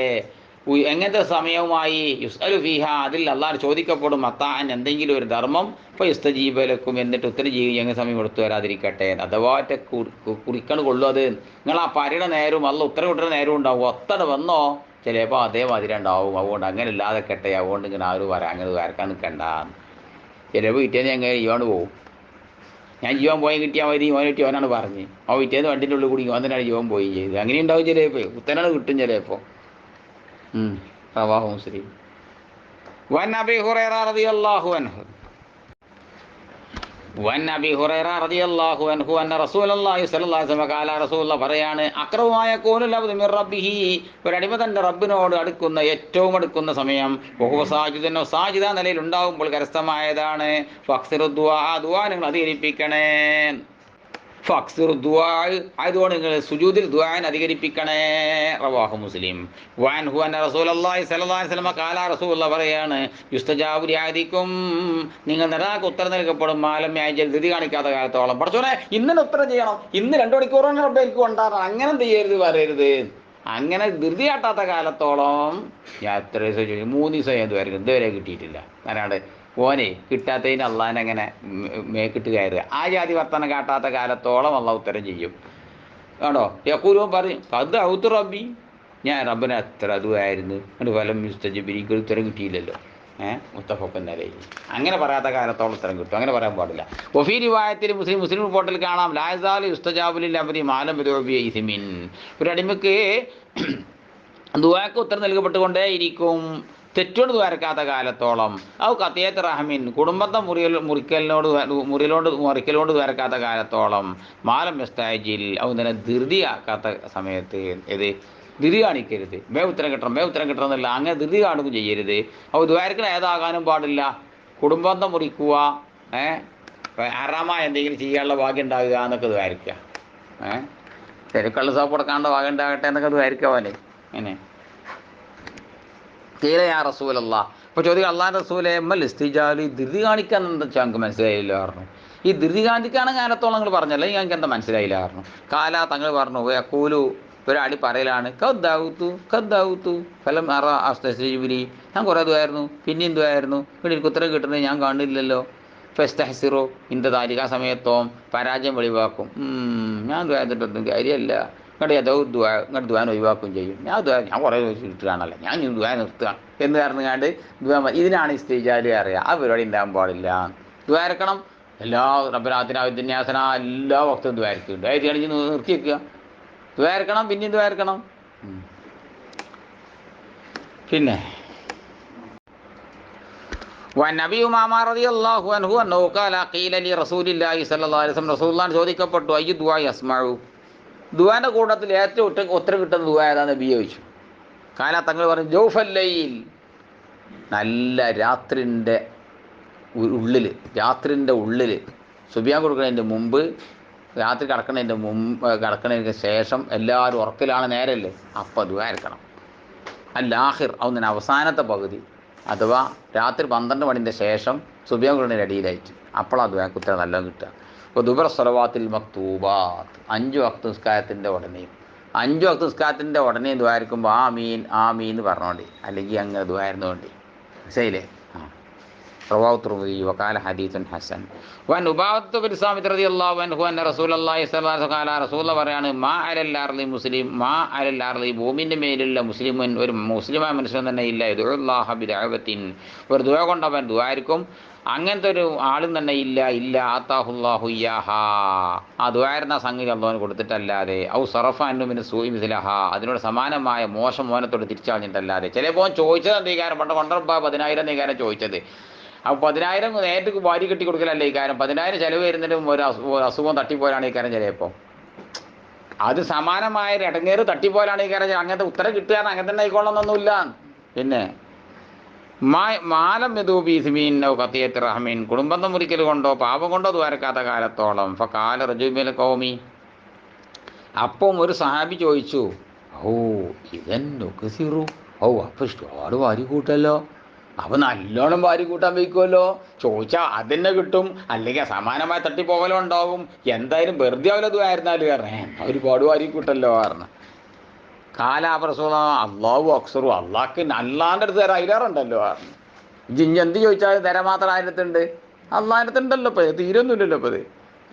എങ്ങനത്തെ സമയവുമായി? യുസ്അലു ഫീഹ, അതിൽ അള്ളാഹ് ചോദിക്കപ്പെടും, അത്താഅൻ എന്തെങ്കിലും ഒരു ധർമ്മം, ഇപ്പോൾ യുസ്തജീബലക്കും, എന്നിട്ട് ഉത്തരം ചെയ്യുക, എങ്ങനെ സമയം കൊടുത്തു വരാതിരിക്കട്ടെ. അഥവാ കുറിക്കണ് കൊള്ളു. അത് നിങ്ങൾ ആ പറയണ നേരവും അല്ല ഉത്തരം കിട്ടുന്ന നേരവും ഉണ്ടാവും. ഒത്തട വന്നോ ചിലപ്പോൾ അതേമാതിരി ഉണ്ടാവും. അതുകൊണ്ട് അങ്ങനെ ഇല്ലാതെ കെട്ടെ, അതുകൊണ്ട് ഇങ്ങനെ ആരും അങ്ങനെ വരക്കാൻ നിൽക്കണ്ട. ചിലപ്പോൾ പിറ്റേന്ന് എങ്ങനെ ജീവൻ പോകും. ഞാൻ ജീവൻ പോയി കിട്ടിയാൽ മതി, ഓൻ കിട്ടി ഓനാണ് പറഞ്ഞ്, ആ പിറ്റേന്ന് വണ്ടിൻ്റെ ഉള്ളിൽ കൂടി ഓൻ തന്നെയാണ് ജീവൻ പോയി ചെയ്ത്. അങ്ങനെ ഉണ്ടാവും ചിലപ്പോൾ, ഉത്തരാണ് കിട്ടും ചിലപ്പോൾ. റവാഹു മുസ്ലിം. വൻ അബീ ഹുറൈറ റളിയല്ലാഹു അൻഹു, വൻ അബീ ഹുറൈറ റളിയല്ലാഹു അൻഹു അന്ന റസൂലുള്ളാഹി സ്വല്ലല്ലാഹു അലൈഹി വസല്ലം ഖാല, റസൂലുള്ളാഹി പറയാണ്, അഖ്റബുമായ യകൂനുൽ അബ്ദു മിർ റബ്ബിഹി, ഒരടിമ തൻ്റെ റബ്ബിനോട് അടുക്കുന്ന ഏറ്റവും അടുക്കുന്ന സമയം, വഹുവ സാജിദൻ, സാജിദ നിലയിൽ ഉണ്ടാകുമ്പോൾ കരസ്ഥമായതാണ്. ഫക്സിറു ദുആ, ദുആ നിങ്ങൾ അധികരിപ്പിക്കണേ. ഫക്സിറു ദുആ, അതുകൊണ്ട് നിങ്ങൾ സുജൂദിൽ ദുആൻ അധികരിപ്പിക്കണേ. റവാഹു മുസ്ലിം. വഅൻഹു അന്ന റസൂലുള്ളാഹി സ്വല്ലല്ലാഹു അലൈഹി വസല്ലം ഖാല, റസൂലുള്ളാഹി പറയാണ്, യുസ്തജാബു ലിഅഹദിക്കും, നിങ്ങൾ നിരാക്ക് ഉത്തരം നൽകപ്പെടും മാലം യാജൽ, ധൃതി കാണിക്കാത്ത കാലത്തോളം. പഠിച്ചോനെ ഇന്നലെ ഉത്തരം ചെയ്യണം, ഇന്ന് 2 മണിക്കൂറാണ് റബ്ബേ എനിക്ക് കൊണ്ടാറണം, അങ്ങനെ എന്ത് ചെയ്യരുത്, പറയരുത്. അങ്ങനെ ധൃതി കാട്ടാത്ത കാലത്തോളം ഞാൻ എത്ര ദിവസം ചോദിച്ചു, 3 ദിവസം ഞാൻ ഇതുവരെ കിട്ടിയിട്ടില്ല. അല്ലാണ്ട് ഓനെ കിട്ടാത്തതിന് അള്ളാഹിനെ അങ്ങനെ മേക്കിട്ട് കയറുക, ആ ജാതി വർത്തനം കാട്ടാത്ത കാലത്തോളം അള്ളാഹ് ഉത്തരം ചെയ്യും. ആണോ? യഖൂലു പറയും, അത് ഔത്ത് റബ്ബി, ഞാൻ റബ്ബിനെ എത്ര അതുമായിരുന്നു, എന്നിട്ട് ഫലം മുസ്തജിബിന് എനിക്ക് ഉത്തരം കിട്ടിയില്ലല്ലോ. മുത്തഫഖുൻ അലൈഹി. അങ്ങനെ പറയാത്ത കാലത്തോളം ഉത്തരം കിട്ടും. അങ്ങനെ പറയാൻ പാടില്ല. വഫീ റിവായത്തിൽ മുസ്ലിം റിപ്പോർട്ടിൽ കാണാം, ലാ യസാലു യുസ്തജാബു ലിൽ അംരി മാ ലം യദഉ ഇസ്മിൻ, ഒരു അടിമക്ക് ദുആക്ക് ഉത്തരം നൽകപ്പെട്ടുകൊണ്ടേ ഇരിക്കും തെറ്റോട് ദ്വാരക്കാത്ത കാലത്തോളം. ഔ കത്തിയത്ത് റഹ്മിൻ, കുടുംബത്തെ മുറിക്കലോട് ദ്വാരക്കാത്ത കാലത്തോളം. മാലം യസ്തഅജിൽ, ഔ തന്നെ ധൃതിയാക്കാത്ത സമയത്ത്. ഇത് ധൃതി കാണിക്കരുത്. ഉത്തരം കിട്ടണം എന്നല്ല, അങ്ങനെ ധൃതി കാണുകയും ചെയ്യരുത്. അപ്പോൾ ദ്വാരക്കൽ ഏതാകാനും പാടില്ല. കുടുംബബന്ധം മുറിക്കുക, ഹറാമായ എന്തെങ്കിലും ചെയ്യാനുള്ള ഭാഗ്യം ഉണ്ടാകുക എന്നൊക്കെ ദ്വാരിക്കുക. ശരിക്കള്ള സോപ്പ് കൊടുക്കാണ്ട് ഭാഗ്യം ഉണ്ടാകട്ടെ എന്നൊക്കെ ദ്വാരിക്കുക പോലെ അങ്ങനെ. തീരെ യാ റസൂലല്ലാ. അപ്പോൾ ചോദിക്കുക അള്ളാഹ് റസൂലെ എമ്മൽ ഇസ്തിജാലി, ധൃതി കാണിക്കാൻ എന്താ വെച്ചാൽ ഞങ്ങൾക്ക് മനസ്സിലായില്ല പറഞ്ഞു. ഈ ധൃതി കാണിക്കാണ് കാലത്തോളം നിങ്ങൾ പറഞ്ഞല്ലോ, ഞങ്ങൾക്ക് എന്താ മനസ്സിലായില്ല പറഞ്ഞു. കാല തങ്ങൾ പറഞ്ഞു യഖൂലു, ഒരാളി പറയലാണ് കദ്ദാവുത്തു ഫലം അസ്തജിബിലി, ഞാൻ കുറേ ഇതുമായിരുന്നു, പിന്നെ എന്തുമായിരുന്നു, ഇവിടെ എനിക്ക് ഉത്തരം കിട്ടുന്നത് ഞാൻ കാണില്ലല്ലോ. ഫെസ്തഹസിറോ ഇൻ്റെ താരിക സമയത്തോം പരാജയം വെളിവാക്കും. ഞാൻ ദ്വാരത്തിട്ടൊന്നും കാര്യമല്ല, ഇങ്ങോട്ട് ദ്വാൻ ഒഴിവാക്കുകയും ചെയ്യും. ഞാൻ കുറേ ചോദിച്ചിട്ടാണല്ലോ, ഞാൻ ദ്വാ നിർത്തുക എന്ന് പറഞ്ഞാണ്ട് ഇതിനാണ് ഇസ്തിജാലി അറിയുക. ആ പരിപാടി ഉണ്ടാകാൻ പാടില്ല. ദ്വാരക്കണം എല്ലാ റബ്ബനാത്തിന വിദ്യാസന എല്ലാ വക്തും ദ്വാരക്കുന്നുണ്ട്. അത് കാണിച്ച് നിർത്തി വെക്കുക. ദ്വാരക്കണം, പിന്നെയും ദ്വാരക്കണം. പിന്നെ നബി ഉമാമ റളിയല്ലാഹു അൻഹു അന്നഹു ഖാല ഖീല ലി റസൂലില്ലാഹി സ്വല്ലല്ലാഹു അലൈഹി വസല്ലം, റസൂലുള്ളാഹി ചോദിക്കപ്പെട്ടു അയ്യു ദുആ യസ്മഉ, ദുആന്റെ കൂട്ടത്തിൽ ഏറ്റവും ഉത്തരം കിട്ടുന്ന ദുആ ഏതാ നബി ചോദിച്ചു. കാല തങ്ങൾ പറഞ്ഞു ജൗഫൽ ലൈൽ, നല്ല രാത്രിൻ്റെ ഉള്ളിൽ സുബിയാൻ കൊടുക്കുന്നതിൻ്റെ മുമ്പ്, രാത്രി കിടക്കുന്നതിന് ശേഷം എല്ലാവരും ഉറക്കലാണ്, നേരല്ലേ, അപ്പോൾ ദുആ ഇരിക്കണം. അൽ-ആഖിർ, അതിന് അവസാനത്തെ പകുതി, അഥവാ രാത്രി 12 മണിൻ്റെ ശേഷം സുബിയാൻ കൊടുക്കുന്നതിൻ്റെ ഇടയിലായിട്ട്, അപ്പോഴാണ് ദുആക്ക് ഉത്തരം നല്ല കിട്ടുക. ഇപ്പോൾ ദുബർ സ്വലവാത്തിൽ മക്തൂബാത്ത്, 5 വക്ത് നിസ്കാരത്തിൻ്റെ ഉടനെയും ദ്വാരിക്കുമ്പോൾ ആമീൻ എന്ന് പറഞ്ഞോണ്ടി, അല്ലെങ്കിൽ അങ്ങനെ ദ്വാരുന്നോണ്ടി. ശരിയല്ലേ? റവാഹു തിർമിദി വഖാല ഹദീസുൻ ഹസൻ. വൻ ഉബാദത്ത് ബിൻ സാമിത് റളിയല്ലാഹു അൻഹു അന്ന റസൂലുള്ളാഹി സ്വല്ലല്ലാഹു അലൈഹി വസല്ലം റസൂലുള്ളാഹി പറയാണ് മാ അലൽ അർളി, ഭൂമിൻ്റെ മേലുള്ള ഒരു മുസ്ലിമായ മനുഷ്യൻ തന്നെ ഇല്ല, യദുഉല്ലാഹ ബിദഅവത്തിൻ, ഒരു ദുആ കൊണ്ട് അവൻ ദുആരിക്കും, അങ്ങനത്തെ ഒരു ആളും തന്നെ ഇല്ല ആതാഹുല്ലാഹു ഇയ്യാഹാ, ആ ദുആരുന്ന സംഗതി അല്ലാഹു കൊടുത്തിട്ടല്ലാതെ, ഔ സറഫ അൻഹു മിന സൂഇ മിസ്ലഹാ, അതിനോട് സമാനമായ മോശം മോനത്തോട് തിരിച്ചറിഞ്ഞിട്ടല്ലാതെ. ചിലപ്പോൾ ചോദിച്ചത് എന്തീകാരം, 10,000 നീകാരം ചോദിച്ചത്, അപ്പോൾ 10,000 നേരിട്ട് വാരി കെട്ടി കൊടുക്കലല്ലേ ഈ കാര്യം, 10,000 ചിലവ് വരുന്നതിനും ഒരു അസുഖം തട്ടിപ്പോലാണ് ഈ കാര്യം. ചിലപ്പോൾ അത് സമാനമായ ഇടങ്ങേറ് തട്ടിപ്പോലാണ് ഈ കാര്യം. അങ്ങനത്തെ ഉത്തരം കിട്ടുക അങ്ങനെ തന്നെ ആയിക്കോളണമെന്നൊന്നുമില്ല. പിന്നെ മാലം യദൂബീസ്മീൻ ഔ ഖത്തിയത്ത് റഹ്മീൻ, കുടുംബം മുറിക്കൽ കൊണ്ടോ പാപം കൊണ്ടോ ദ്വാരക്കാത്ത കാലത്തോളം. ഫഖാല റജുലുൽ ഖൗമി, അപ്പം ഒരു സഹാബി ചോദിച്ചു, അപ്പോൾ ഇഷ്ടപാട് വാരി കൂട്ടല്ലോ, അപ്പോൾ നല്ലോണം വാരി കൂട്ടാൻ വയ്ക്കുമല്ലോ, ചോദിച്ചാൽ അതിനെ കിട്ടും, അല്ലെങ്കിൽ സമാനമായ തട്ടിപ്പോകലും ഉണ്ടാവും, എന്തായാലും വെറുതെ അവലത് ആയിരുന്നാലും കാരണം ഒരുപാട് വാരി കൂട്ടല്ലോ കാരണം. കാലാപ്രസൂല അള്ളാഹു അക്സറു, അള്ളാഹ്ക്ക് അള്ളാഹിൻ്റെ അടുത്ത് തരാം അതിലേറുണ്ടല്ലോ പറഞ്ഞു. ഇനി എന്ത് ചോദിച്ചാലും തരാൻ മാത്രം ആയിരത്തുണ്ട്, അള്ളാഹിൻ്റെ അടുത്തുണ്ടല്ലോ, ഇപ്പോൾ തീരൊന്നുമില്ലല്ലോ ഇപ്പോൾ ഇത്.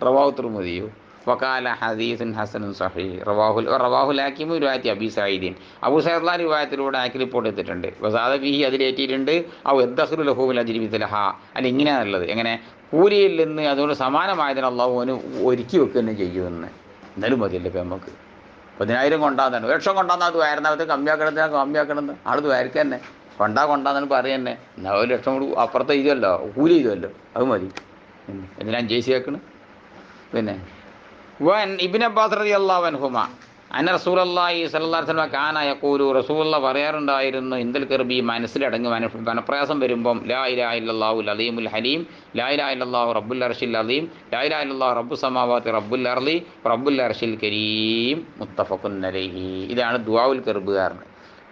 റവാഹു തിർമിദിയോ വഖാല ഹദീസുൻ ഹസനുൻ സഹീഹ്. റവാഹുൽ ഹക്കീം റിവായത്തി അബീ സഈദ്, അബൂ സഈദ് റിവായത്തിലൂടെ ആക്കി റിപ്പോർട്ട് ചെയ്തിട്ടുണ്ട്. വസാദ ഫീഹി, അതിലേറ്റിയിട്ടുണ്ട് ഔ യദ്ഖുറു ലഹു മിൻ അജ്രി മിസ്ലഹാ, അല്ല ഇങ്ങനെയാണുള്ളത്, എങ്ങനെ കൂലിയിൽ നിന്ന് അതുകൊണ്ട് സമാനമായതിന് അള്ളാഹു അവന് ഒരുക്കി വെക്കുക ചെയ്യുമെന്ന്. എന്നാലും മതിയല്ലേ ഇപ്പം നമുക്ക് 10,000 കൊണ്ടാകുന്നതാണ്, 1,00,000 കൊണ്ടാകുന്നത് ദ്വാരുന്നത് കമ്മിയാക്കണത് ആൾ ദ്വാരക്ക് തന്നെ കൊണ്ടാന്ന് പറയുന്നത്. എന്നാൽ 1,00,000 കൂടി അപ്പുറത്തെ ഇതല്ലോ, കൂലി ചെയ്തല്ലോ, അത് മതി. എന്തിനാ ജേസി വെക്കണം. പിന്നെ ഇബ്നു അബ്ബാസ് റളിയല്ലാഹു അൻഹുമാ അന്ന റസൂലുള്ളാഹി സ്വല്ലല്ലാഹു അലൈഹി വസല്ലം കാന യഖൂലു, റസൂലുള്ളാഹി പറയാറുണ്ടായിരുന്നു, ഇന്ദൽ കർബി, മനസ്സിലടങ്ങ് മനപ്രയാസം വരുമ്പം, ലാ ഇലാഹ ഇല്ലല്ലാഹുൽ അലീമുൽ ഹലീം, ലാ ഇലാഹ ഇല്ലല്ലാഹു റബ്ബുൽ അർശിൽ അലീം, ലാ ഇലാഹ ഇല്ലല്ലാഹു റബ്ബുസ് സമാവാതി റബ്ബുൽ അർളി റബ്ബുൽ അർശിൽ കരീം, മുത്തഫഖുൻ അലൈഹി. ഇതാണ് ദുആഉൽ കർബ് കാരണം.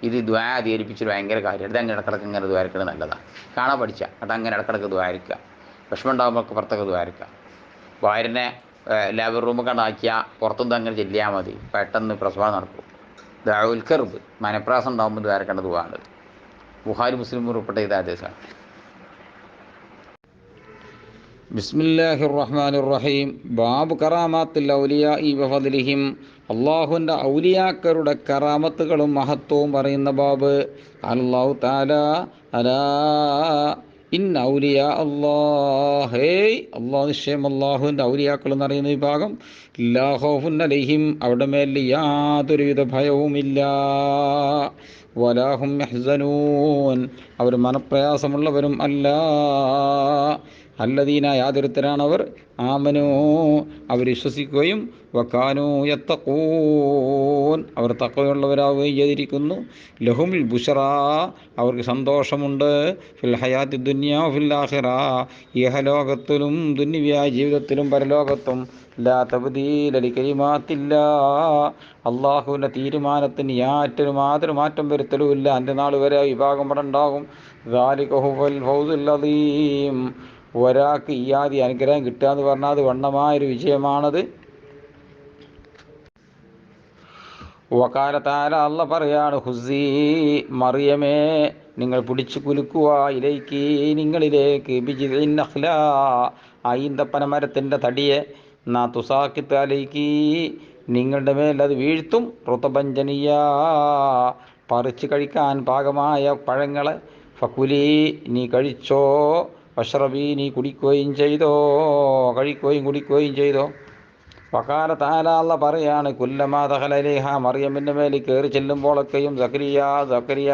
ഇത് ദുആ അധികരിപ്പിച്ചൊരു ഭയങ്കര കാര്യമാണ്. ഇത് അങ്ങനെ ഇടക്കിടക്ക് ഇങ്ങനെ ദ്വാരക്കുന്നത് നല്ലതാണ്. കാണാൻ പഠിച്ച അത് അങ്ങനെ ഇടക്കിടക്ക് ദ്വാരിക്കുക. വിഷമം ഉണ്ടാകുമ്പോൾ പുറത്തൊക്കെ ദ്വാരിക്കുക. വയറിനെ ലേബർ റൂം കണ്ടാക്കിയാൽ പുറത്തുനിന്ന് അങ്ങനെ ചെല്ലിയാൽ മതി, പെട്ടെന്ന് പ്രസവം നടക്കും. ദുആഉൽ കർബ്, മനപ്രാസം ഉണ്ടാകുമ്പോൾ ദ്വാരക്കേണ്ട ദുആണ്. ബുഖാരി മുസ്ലിം ഉൾപ്പെട്ട ഇത് ഹദീസാണ്. ബിസ്മില്ലാഹിർ റഹ്മാനിർ റഹീം. ബാബു കറാമാത്തിൽ ഔലിയാഇ വഫദ്ലിഹിം, അള്ളാഹുവിൻ്റെ ഔലിയാക്കളുടെ കറാമത്തുകളും മഹത്വവും പറയുന്ന ബാബ്. അല്ലാഹു തആല അലാ ഇന്ന ഔലിയാ അല്ലാഹ്, അള്ളാഹു നിശ്ചയം അള്ളാഹുവിൻ്റെ ഔലിയാക്കൾ എന്നറിയുന്ന വിഭാഗം, ലാ ഖൗഫുൻ അലൈഹിം, അവിടെ മേൽ യാതൊരുവിധ ഭയവുമില്ല, വലാ ഹും യഹ്സനൂൻ, അവർ മനപ്രയാസമുള്ളവരും അല്ല. അല്ലദീന യാതൊരുത്തരാണവർ ആമനോ അവർ വിശ്വസിക്കുകയും വക്കാനോ യത്തഖൂൻ അവർ തഖ്വയുള്ളവരാവുകയും ചെയ്തിരിക്കുന്നു. ലഹുമുൽ ബുശ്റാ അവർക്ക് സന്തോഷമുണ്ട്. ഫിൽ ഹയാത്തി ദുനിയ ഫിൽ ആഖിറ ഇഹലോകത്തിലും ദുനിയായ ജീവിതത്തിലും പരലോകത്തും. ലാ തബ്ദീല ലികലിമാത്തില്ലാ അള്ളാഹുവിൻ്റെ തീരുമാനത്തിന് യാതൊരു മാറ്റം വരുത്തലുമില്ല. അന്ത്യനാൾ വരെ വിഭാഗം ഇവിടെ ഉണ്ടാകും. ദാലിക ഹുവൽ ഫൗസുൽ അദീം ഒരാൾക്ക് ഈ ആദി അനുഗ്രഹം കിട്ടുക എന്ന് പറഞ്ഞാൽ അത് വണ്ണമായൊരു വിജയമാണത്. വകാലത്താല അള്ള പറയാണ്, ഹുസീ മറിയമേ നിങ്ങൾ പിടിച്ചു കുലുക്കുക ഇലേക്ക് നിങ്ങളിലേക്ക് ബിജിദിൻ നഖ്ലാ ഈന്തപ്പന മരത്തിൻ്റെ തടിയെ നാ തുസാക്കിത്താലേക്ക് നിങ്ങളുടെ മേൽ അത് വീഴ്ത്തും. റുതബഞ്ചനിയ പറിച്ച് കഴിക്കാൻ പാകമായ പഴങ്ങളെ. ഫക്കുലി നീ കഴിച്ചോ, വഷ്റബി നീ കുടിക്കുകയും ചെയ്തോ, കഴിക്കുകയും കുടിക്കുകയും ചെയ്തോ. വകാല തആല അല്ലാഹ് പറയാണ്, കുല്ലമാ ദഖലലൈഹ മറിയമിൻ്റെ മേൽ കയറി ചെല്ലുമ്പോഴൊക്കെയും സക്കരിയ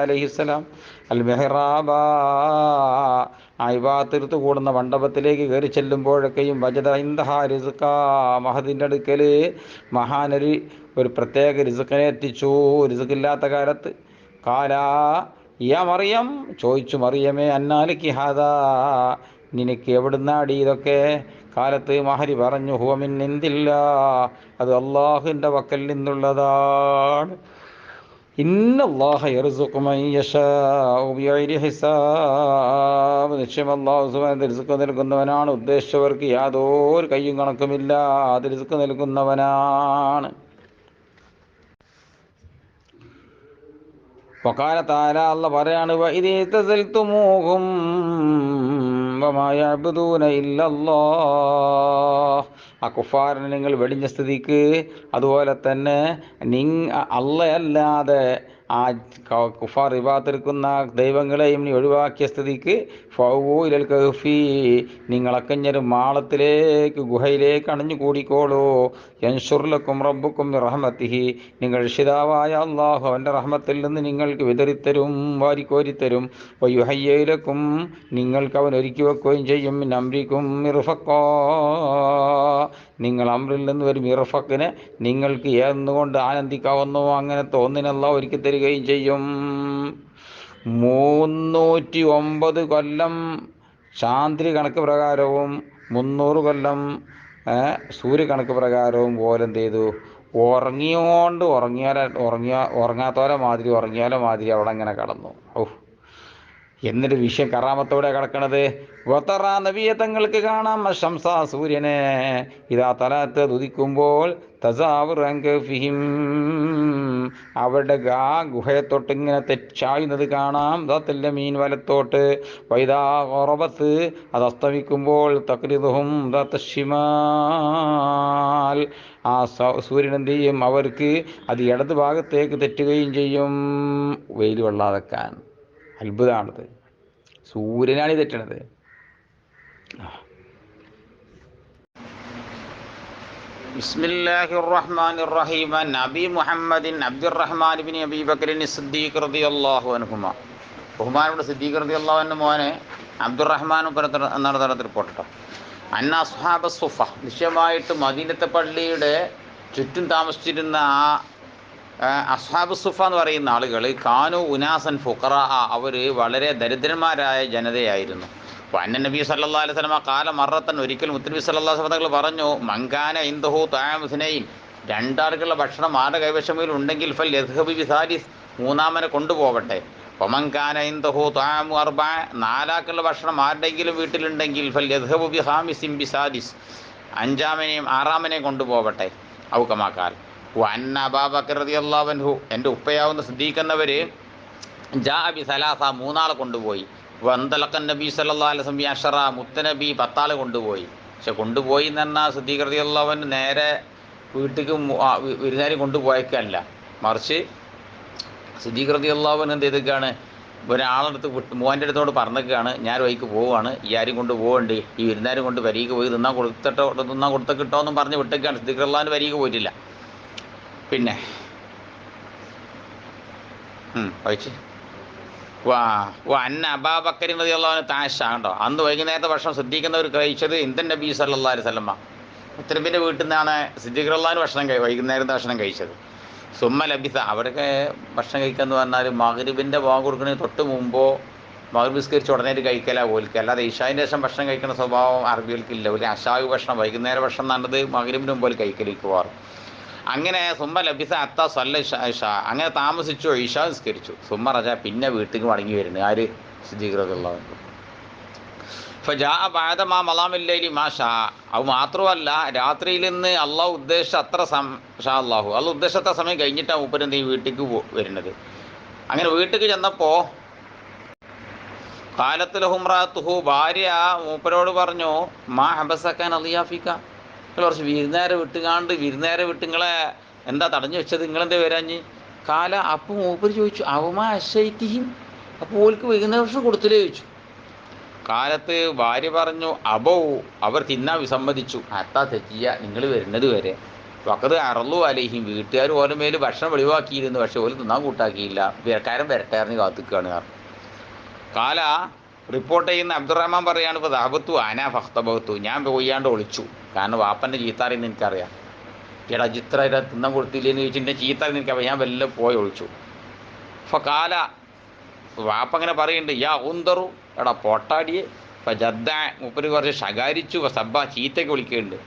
അലൈഹിസ്സലാം അൽ മെഹ്റാബ ഇബാദത്ത് കൂടുന്ന മണ്ഡപത്തിലേക്ക് കയറി ചെല്ലുമ്പോഴൊക്കെയും വജദ ഇൻദഹാ റിസ്ഖ മഹദിൻ്റെ അടുക്കൽ മഹാനരി ഒരു പ്രത്യേക റിസ്ഖിനെ എത്തിച്ചു. റിസ്ഖില്ലാത്ത കാലത്ത് കാല യാ മറിയം ചോദിച്ചു, മറിയമേ അന്നാലിക്ക് ഹാദാ നിനക്ക് എവിടുന്നാടി ഇതൊക്കെ? കാലത്ത് മഹരി പറഞ്ഞു, ഹുവ മിൻ ഇൻദില്ലാ അത് അള്ളാഹുവിൻ്റെ വക്കൽ നിന്നുള്ളതാണ്. ഇന്നല്ലാഹ യർസുഖു മൻ യശാഉ ബിഗൈരി ഹിസാബ് നിശ്ചയം അല്ലാഹു സുബ്ഹാനഹു റിസ്ക് നൽകുന്നവനാണ്. ഉദ്ദേശിച്ചവർക്ക് യാതൊരു കയ്യും കണക്കുമില്ല, അത് റിസ്ക് നൽകുന്നവനാണ്. വഖാല തആല അല്ലാഹ് പറയാണ്, വഇദി തസൽതുമൂഹും വമാ യഅ്ബുദൂന ഇല്ലല്ലാഹ് ആ കുഫാറിനെ നിങ്ങൾ വെടിഞ്ഞ സ്ഥിതിക്ക്, അതുപോലെ തന്നെ അള്ളയല്ലാതെ ആ കുഫാർ ഇബാദത്തെടുക്കുന്ന ദൈവങ്ങളെയും നീ ഒഴിവാക്കിയ സ്ഥിതിക്ക് ഫൗവൂ ഇലൽ കഹ്ഫി നിങ്ങളക്കഞ്ഞൊരു മാളത്തിലേക്ക് ഗുഹയിലേക്ക് അണഞ്ഞു കൂടിക്കോളൂ. യൻഷുർലക്കും റബ്ബുക്കും റഹ്മത്തിഹി നിങ്ങൾ രക്ഷിതാവായ അള്ളാഹു അവൻ്റെ റഹ്മത്തിൽ നിന്ന് നിങ്ങൾക്ക് വിതറിത്തരും, വാരിക്കോരിത്തരും. വയുഹയ്യയിലക്കും നിങ്ങൾക്ക് അവൻ ഒരുക്കി വെക്കുകയും ചെയ്യും. മിൻ അംരിക്കും മിർഫഖാ നിങ്ങൾ അമ്രിൽ നിന്ന് ഒരു മിർഫക്കിനെ നിങ്ങൾക്ക് ഏന്നുകൊണ്ട് ആനന്ദിക്കാവുന്നോ അങ്ങനത്തെ ഒന്നിനല്ല ഒരുക്കി തരികയും ചെയ്യും. 309 കൊല്ലം ചാന്ദ്രി കണക്ക് പ്രകാരവും 300 കൊല്ലം സൂര്യകണക്ക് പ്രകാരവും പോലെ എന്ത് ചെയ്തു, ഉറങ്ങാത്തോലെ മാതിരി അവിടെ അങ്ങനെ കടന്നു. എന്നിട്ട് വിഷയം കറാമത്തോടെ കിടക്കണത്. വതറ നബിയെ തങ്ങൾക്ക് കാണാം ശംസ സൂര്യനെ ഇതാ തലാത്ത് ഉദിക്കുമ്പോൾ തസാവർ അൻകഫിഹിം അവരുടെ ആ ഗുഹയെ തൊട്ട് ഇങ്ങനെ തെറ്റായുന്നത് കാണാം. ദാത്തല്ലമീൻ വലത്തോട്ട്. വൈദാ ഖറബത്ത് അത് അസ്തമിക്കുമ്പോൾ തഖ്രിദുഹും ദാത്തശ്ശിമാൽ ആ സൂര്യൻ എന്ത് ചെയ്യും, അവർക്ക് അത് ഇടത് ഭാഗത്തേക്ക് തെറ്റുകയും ചെയ്യും. വെയിൽ വെള്ളാതെക്കാൻ. അത്ഭുതമാണത്. സൂര്യനാണ് ഈ തെറ്റണത്. ബിസ്മില്ലാഹിർ റഹ്മാനിർ റഹീം. നബി മുഹമ്മദിൻ അബ്ദുറഹ്മാൻ ഇബ്നു അബീ ബക്കറിൻ സിദ്ദീഖ് റളിയല്ലാഹു അൻഹുമ ബഹുമാനപ്പെട്ട സിദ്ദീഖ് റളിയല്ലാഹു അൻഹു മോനെ അബ്ദുറഹ്മാൻ എന്നാണ് തരത്തിൽ റിപ്പോർട്ടോ. അന്ന അസ്ഹാബ സുഫ നിശ്ചയമായിട്ട് മദീനത്തെ പള്ളിയുടെ ചുറ്റും താമസിച്ചിരുന്ന അസ്ഹാബ് സുഫ എന്ന് പറയുന്ന ആളുകൾ കാനു ഉനാസൻ ഫുഖറ അവർ വളരെ ദരിദ്രന്മാരായ ജനതയായിരുന്നു. അന്ന നബി സല്ലല്ലാഹു അലൈഹി വസല്ലം കാല മറത്തൻ ഒരിക്കൽ മുത്തനബി സല്ലല്ലാഹു അലൈഹി വസല്ലം പറഞ്ഞു, മങ്കാന ഇൻദഹു തആമു സ്നൈൻ രണ്ടാളുകളുടെ ഭക്ഷണം ആരുടെ കൈവശമിൽ ഉണ്ടെങ്കിൽ ഫൽ യദ്ഹബി ബിസാലിസ് മൂന്നാമനെ കൊണ്ടുപോകട്ടെ. ഒമങ്കാന ഇൻദഹു തആമു അർബഅ നാലാക്കുള്ള ഭക്ഷണം ആരുടെയെങ്കിലും വീട്ടിലുണ്ടെങ്കിൽ ഫൽ യദ്ഹബു ബി ഖാമിസിൻ ബിസാലിസ് അഞ്ചാമനെയും ആറാമനെയും കൊണ്ടുപോകട്ടെ. ഔകമാക്കാൽ അന്ന അബൂബക്കർ റളിയല്ലാഹു അൻഹു എൻ്റെ ഉപ്പയാവുന്ന സിദ്ദീഖ് എന്നവർ ജാ ബി സലാസ മൂന്നാളെ കൊണ്ടുപോയി. വന്തലക്കൻ നബി സല്ലല്ലാഹു അലൈഹി വസല്ലം അഷറ മുത്തനബി 10 ആളെ കൊണ്ടുപോയി. പക്ഷെ കൊണ്ടുപോയി എന്ന് പറഞ്ഞാൽ സിദ്ദീഖ് റളിയല്ലാഹു അൻഹു നേരെ വീട്ടിലേക്ക് വിരുന്നുകാരി കൊണ്ടുപോയേക്കല്ല, മറിച്ച് സിദ്ദീഖ് റളിയല്ലാഹു അൻഹു എന്ത് ചെയ്തേക്കാണ്, ഒരാളെടുത്ത് മോൻ്റെ അടുത്തോട് പറഞ്ഞേക്കാണ്, ഞാൻ വഴിക്ക് പോവുകയാണ്, ഈ ആരും കൊണ്ട് പോകണ്ട്, ഈ വിരുന്നുകാരും കൊണ്ട് വരികയ്ക്ക് പോയി തിന്നാൻ കൊടുത്ത കിട്ടോ എന്നും പറഞ്ഞ് വിട്ടേക്കാണ്. സിദ്ദീഖ് റളിയല്ലാഹു അൻഹു വരികയ്ക്ക് പോയിട്ടില്ല. പിന്നെ വായിച്ച് വാ വാ അന്ന അബാബക്കരി റളിയല്ലാഹു അൻഹു താശ കണ്ടോ, അന്ന് വൈകുന്നേരത്തെ ഭക്ഷണം സിദ്ദീഖിനവർ കഴിച്ചത് ഇന്ദൻ നബി സല്ലല്ലാഹു അലൈഹി വസല്ലമ, മുത്തനബിൻ്റെ വീട്ടിൽ നിന്നാണ് സിദ്ദീഖ് റളിയല്ലാഹു അൻഹു വൈകുന്നേരത്തെ ഭക്ഷണം കഴിച്ചത്. സുമ്മ ലബിസ, അവരൊക്കെ ഭക്ഷണം കഴിക്കുക എന്ന് പറഞ്ഞാൽ മഗ്‌രിബിൻ്റെ ബാങ്ക് കൊടുക്കുന്നതിന് തൊട്ട് മുമ്പോ മഗ്‌രിബ് നിസ്കരിച്ച് ഉടനെ കഴിക്കല ഓൽക്ക്, അല്ലാതെ ഇശാൻ്റെ ശേഷം ഭക്ഷണം കഴിക്കുന്ന സ്വഭാവം അറബികൾക്കില്ല. ഒരു അശാവ് ഭക്ഷണം വൈകുന്നേര ഭക്ഷണം എന്നുള്ളത് മഗ്‌രിബിന് മുമ്പ് കഴിക്കലേക്ക് പോകാറ്. അങ്ങനെ സുമ്മ ലബിസ അത്ത സല്ല ഇഷ, അങ്ങനെ താമസിച്ചു ഇഷ നിസ്കരിച്ചു. സുമ്മ റജ, പിന്നെ വീട്ടിലേക്ക് മടങ്ങി വരുന്നത് ആര്? സിദ്ദീഖ് റളിയല്ലാഹു അൻഹു. ഫജാ ബഅദ മാ മലാമില്ലൈലി മാ ഷാ, അത് മാത്രമല്ല രാത്രിയിൽ നിന്ന് അള്ളാഹു ഉദ്ദേശിച്ച അത്ര ഷാ അള്ളാഹു ഉദ്ദേശിച്ച അത്ര സമയം കഴിഞ്ഞിട്ടാണ് മൂപ്പര് എന്ത് വീട്ടിലേക്ക് വരുന്നത്. അങ്ങനെ വീട്ടിലേക്ക് ചെന്നപ്പോൾ കാലത്തുലഹുംറാത്തുഹു, ഭാര്യ മൂപ്പരോട് പറഞ്ഞു, മാ ഹബസക്കാൻ അലിയാഫിക്ക, നിങ്ങൾ കുറച്ച് വിരുന്നേരെ വിട്ട് നിങ്ങളെ എന്താ തടഞ്ഞു വെച്ചത്, നിങ്ങളെന്താ വരാഞ്ഞ്? കാല, അപ്പോൾ മൂപ്പര് ചോദിച്ചു, അവമാ അശൈത്തിഹിം, അപ്പോൾ ഓൽക്ക് വൈകുന്നേര ഭക്ഷണം കൊടുത്തില്ലേ ചോദിച്ചു. കാലത്ത് ഭാര്യ പറഞ്ഞു, അബൗ, അവർ തിന്നാൻ വിസമ്മതിച്ചു, അത്താ തെറ്റിയ, നിങ്ങൾ വരുന്നത് വരെ. വക്കത് അറളു അലേഹിം, വീട്ടുകാർ ഓരോ മേൽ ഭക്ഷണം വെളിവാക്കിയിരുന്നു, പക്ഷെ ഓല് തിന്നാൻ കൂട്ടാക്കിയില്ല, വേക്കാരൻ വരട്ടേറിന് കാത്തിക്കുകയാണ്. കാല റിപ്പോർട്ട് ചെയ്യുന്ന അബ്ദുറഹ്മാൻ പറയാണ്, ഇപ്പോൾ ദാബത്തു ആനാ ഫഖ്തബത്തു, ഞാൻ പോയാണ്ട് ഒളിച്ചു, കാരണം വാപ്പൻ്റെ ചീത്താറിന്ന് എനിക്കറിയാം. എടാ ചിത്ര തിന്നാൻ കൊടുത്തില്ലേന്ന് ചോദിച്ചു, എൻ്റെ ചീത്താറിന്ന് എനിക്കറിയാം, ഞാൻ വല്ല പോയി ഒളിച്ചു. അപ്പോൾ കാല വാപ്പ അങ്ങനെ പറയുന്നുണ്ട്, യാ ഉന്തറു, എടാ പൊട്ടാടിയെ. ഇപ്പം ജദ്ദ മൂപ്പര് കുറച്ച് ശകാരിച്ചു, സബ്ബ ചീത്തയ്ക്ക് വിളിക്കുന്നുണ്ട്.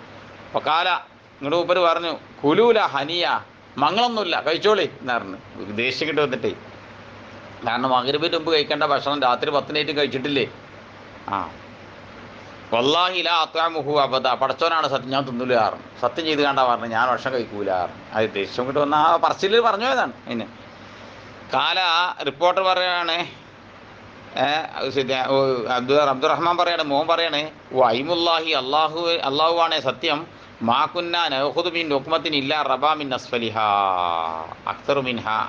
അപ്പോൾ കാല ഇങ്ങോട്ട് മൂപ്പര് പറഞ്ഞു, കുലൂല ഹനിയ, മങ്ങളൊന്നുമില്ല, കഴിച്ചോളി എന്ന് പറഞ്ഞു. ദേഷ്യം കിട്ടി വന്നിട്ടേ, കാരണം മഗ്‌രിബിന് മുമ്പ് കഴിക്കേണ്ട ഭക്ഷണം രാത്രി 10 കഴിച്ചിട്ടില്ലേ. വല്ലാഹി ലാ അത്അമുഹു അബദ, പടച്ചോനാണ് സത്യം, ഞാൻ തിന്നില്ലാറും, സത്യം ചെയ്ത് കണ്ടാ പറഞ്ഞു ഞാൻ ഭക്ഷണം കഴിക്കൂലാറും. അത് ദേഷ്യം കിട്ടി വന്ന ആ പറച്ചിൽ പറഞ്ഞു പോയതാണ്. അതിന് കാല റിപ്പോർട്ടർ പറയാണ്, അബ്ദുറഹ്മാൻ പറയാണ്, മോൻ പറയാണ്, വൈമുല്ലാഹി, അള്ളാഹു ആണേ സത്യം, മാകുന്ന നഖുദു മിൻ ലുഖ്മത്തിൻ ഇല്ലാ റബാ മിൻ അസ്ഫലിഹാ അക്തറു മിൻഹാ